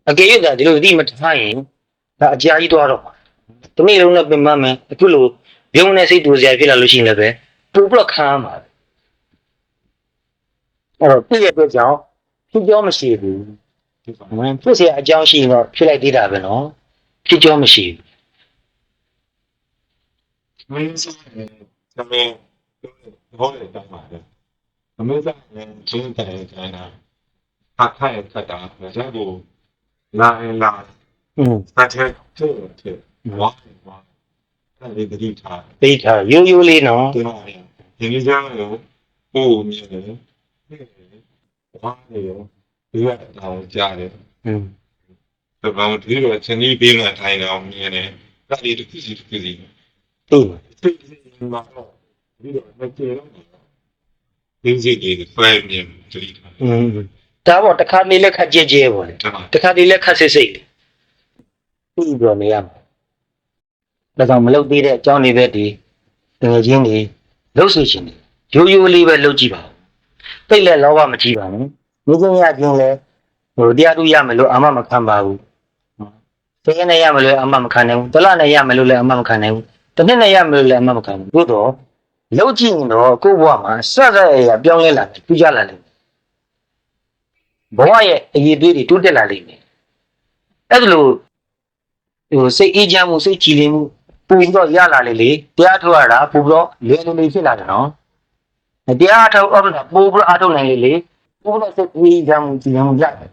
အကယ်၍သာဒီလိုသိမထားရင်ဒါအကြာကြီးသွားတော့တနေ့လုံးနဲ့ပြင်မမယ်အခုလိုပြုံးနေစိတ်တူစရာဖြစ်လာလို့ရှိရင်လည်းပဲပူပလခမ်းမှာအဲ့တော့ပြည့်ရဲ့အတွက်ကြောင့်ဖြစ်ကြောမရှိဘူး ဒီပါ ဝင်ဖြစ်เสียအကြောင်းရှိရင်တော့ဖြစ်လိုက်သေးတာပဲနော်ဖြစ်ကြောမရှိဘူး မင်းစားတယ်ကျွန်တော်ဟောတယ်တောင်းပါတယ်မင်းစားတယ်ချင်းတယ်ကျန်တာဖတ်ခိုင်းဖတ်တာဒါကြောင့်လာလာ စတဲ့တဲ့ဝါဝါအဲ့ဒီတိထား သိထားရိုးရိုးလေးနော် ဒီမှာဒီနေ့ကျတော့ပို့မြင်တယ်ဝါနေရောဒီကတော့ကြားတယ်ဒါပေမဲ့ဒီလိုချင်းကြီးပေးမှထိုင်တော့မြင်တယ်ဒါလေးတစ်ခုစီတစ်ခုစီ သိ စိတ်ကြီးမှာတော့ဒီလိုမကျေတော့ဒီစိတ်ကြီးဆွဲမြင်တိထား ဒါပေါ့တစ်ခါနေလက်ခတ်ကြဲကြဲပေါ့လေ ဒါမှ တစ်ခါနေလက်ခတ်စစ်စစ်ပြီးတော့နေရမှာဒါကြောင့်မလုပ်သေးတဲ့အကြောင်းတွေပဲဒီတကယ်ချင်းတွေလှုပ်ဆွရှင်တွေရိုးရိုးလေးပဲလှုပ်ကြည့်ပါဦးတိတ်လက်လောဘမကြည့်ပါနဲ့ငင်းချင်းရချင်းလဲဟိုတရားသူရမယ်လို့အာမမခံပါဘူးတကယ်နဲ့ရမယ်လို့အာမမခံနိုင်ဘူးတလနဲ့ရမယ်လို့လည်းအာမမခံနိုင်ဘူးတစ်နှစ်နဲ့ရမယ်လို့လည်းအာမမခံဘူးသို့တော့လှုပ်ကြည့်ရင်တော့ကိုယ့်ဘဝမှာဆက်ဆက်ရပြောင်းလဲလာတယ်ပြကြလာတယ်ဘဝရဲ့အရေးသွေးတွေတိုးတက်လာလိမ့်မယ်အဲ့ဒါလို့ဟိုစိတ်အေးချမ်းမှုစိတ်ကြည်လင်မှုပူပြီးတော့ရလာလေလေတရားထုတ်ရတာပူပြီးတော့လွယ်လွယ်လေးဖြစ်လာတယ်နော်တရားထုတ်အောက်တာပူပြီးအားထုတ်နိုင်လေလေပူပြီးတော့စိတ်အေးချမ်းမှုကြည်လင်မှုရတယ်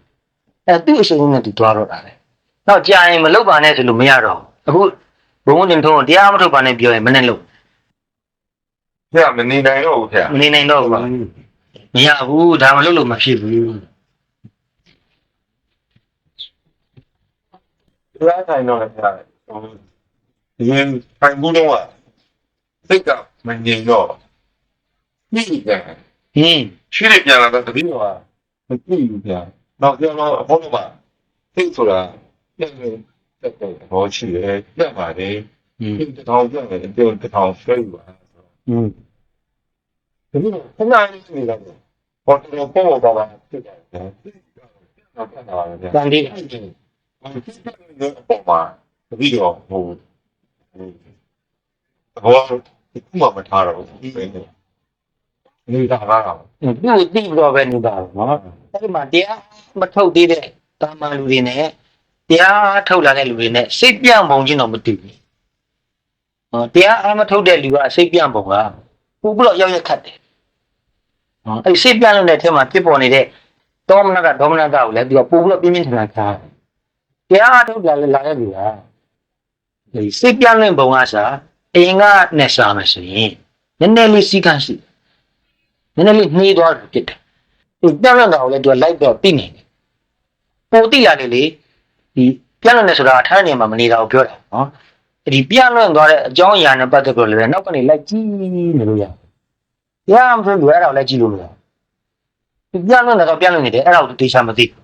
အဲ့သူ့အရှိန်နဲ့သူသွားတော့တာလေနောက်ကြာရင်မလုပ်ပါနဲ့ဆိုလို့မရတော့အခုဘုံဝင်ထုံးတရားမထုတ်ပါနဲ့ပြောရင်မနဲ့လို့ ဖះမနေနိုင်တော့ဘူးဖះ မနေနိုင်တော့ဘူးမရဘူးဒါမလုပ်လို့မဖြစ်ဘူး တရားထိုင်တော့ဖះရင်ထိုင်ဘူးတော့စိတ်ကမငြိမ်တော့ညှိတယ် ဟင်း ရှိရပြန်လာတော့တတိယကမကြည့်ဘူးဗျာ။နောက်ကျတော့အဖို့တော့ပါသိဆိုတာပြန်တက်တယ်ဘောရှိတယ်ပြတ်ပါတယ် ဟင်း ။ဒီတောင်ပြတ်တယ်ပြုံးတောင်ဆွဲယူပါ ဟင်း ။ဒီလိုခဏလေးနေလာတယ်။ဘောတော်ပေါ်ပါပါဖြစ်တယ်။နောက်ပြန်လာတယ်ဗျာ တန်ဒီ ။ပေါ်မှာဒီတော့ဟိုဘောဒီမှမထားတော့ဘူး။နေတာလား သူ့ကိုတိပြီးတော့ပဲနေတာနော်အဲ့ဒီမှာတရားမထုတ်သေးတဲ့တာမန်လူတွေနဲ့တရားထုတ်လာတဲ့လူတွေနဲ့စိတ်ပြန့်ပုံချင်းတော့မတူဘူးဟောတရားအားမထုတ်တဲ့လူကစိတ်ပြန့်ပုံကပို့ပြီးတော့ရောက်ရက်ခတ်တယ်ဟောအဲ့စိတ်ပြန့်လို့တဲ့ထဲမှာဖြစ်ပေါ်နေတဲ့ဒေါမနတာကိုလည်းသူကပို့ပြီးတော့ပြင်းပြင်းထန်ထန်ခါတရားအားထုတ်လာတဲ့လူက စိတ်ပြန့်လွင့်ပုံကစားအရင်ကနဲ့စားမယ်ဆိုရင်နည်းနည်းလေးစီကန်းရှိနည်းနည်းလေးနှေးသွားတယ်ဖြစ်တယ်သူပြန့်လွင့်တာကိုလည်းသူကလိုက်တော့သိနေတယ်ပိုသိရတယ်လေဒီပြန့်လွင့်နေဆိုတာထားတဲ့နေရာမှာမနေတာကိုပြောတာနော်ဒီပြန့်လွင့်သွားတဲ့အကြောင်းအရာနဲ့ပတ်သက်ပြီးလည်းနောက်ကနေလိုက်ကြည့်နေလို့ရတယ်ရမှမလို့အဲ့ဒါကိုလိုက်ကြည့်လို့မရဘူးပြန့်လွင့်တာတော့ပြန့်လွင့်နေတယ်အဲ့ဒါကိုတေချာမသိဘူး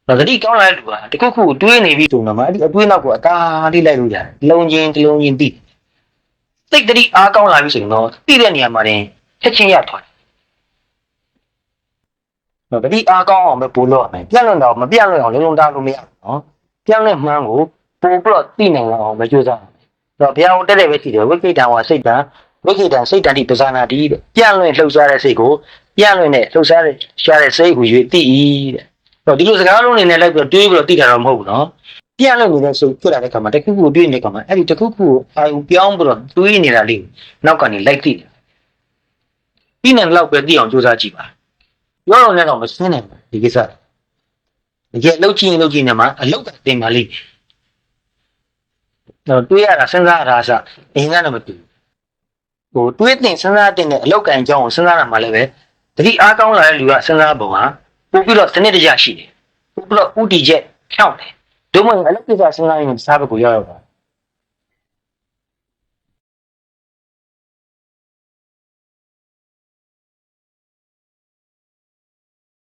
ဒါတတိကောင်းလာတဲ့လူကတခုခုတွေးနေပြီဆိုတော့မှအဲ့ဒီအတွေးနောက်ကိုအသာလေးလိုက်လို့ရတယ်လုံးချင်းတစ်လုံးချင်းသိစိတ်တတိအားကောင်းလာပြီဆိုရင်တော့သိတဲ့နေရာမှာတင်ချက်ချင်းရသွားတယ်တတိအားကောင်းအောင်ပဲပို့လို့ရမယ်ပြန့်လွင့်တော့မပြန့်လွင့်အောင်လုံးလုံးတားလို့မရဘူးနော်ပြန့်လွင့်မှန်းကိုပို့ပြီးတော့သိနိုင်အောင်ပဲကြိုးစားတော့ဘုရားဟောတက်တယ်ပဲရှိတယ်ဝိကိတံဝါစိတ်တံဝိကိတံစိတ်တံတိပဇာနာတိတဲ့ပြန့်လွင့်လှုပ်ရှားတဲ့စိတ်ကိုပြန့်လွင့်တဲ့လှုပ်ရှားတဲ့ရှားတဲ့စိတ်ကိုရွေးသိ၏တဲ့တော့ဒီလိုစကားလုံးနေနဲ့လိုက်ပြီးတွေးပြီးတော့သိတာတော့မဟုတ်ဘူးနော်ပြန့်လွင့်နေတဲ့စိတ်ဖြစ်လာတဲ့ခါမှာတခုခုတွေးနေတဲ့ခါမှာအဲ့ဒီတခုခုအာယူပြောင်းပြီးတော့တွေးနေတာလေးနောက်ကနေလိုက်သိတယ်ပြီးနေတော့ပဲသိအောင်ကြိုးစားကြည့်ပါပြောတော့လည်းတော့မရှင်းနိုင်ဘူးဒီကိစ္စတကယ်လှုပ်ချင်းလှုပ်ချင်းနေမှာအလုတ်ကတင်ပါလိမ့်တော့တွေးရတာစဉ်းစားရတာအစအရင်ကတော့မတူဘူးတွေးတင်စဉ်းစားတဲ့အလောက်ကံအကြောင်းကိုစဉ်းစားရမှာလည်းပဲတတိအားကောင်းလာတဲ့လူကစဉ်းစားပုံဟာပို့ပြီးတော့စနစ်တကျရှိတယ်ပို့ပြီးတော့ဥတီချက်ဖြောင်းတယ်ဒုမအလောက်ကိစ္စစဉ်းစားရင်စားဘက်ကိုရောက်တာ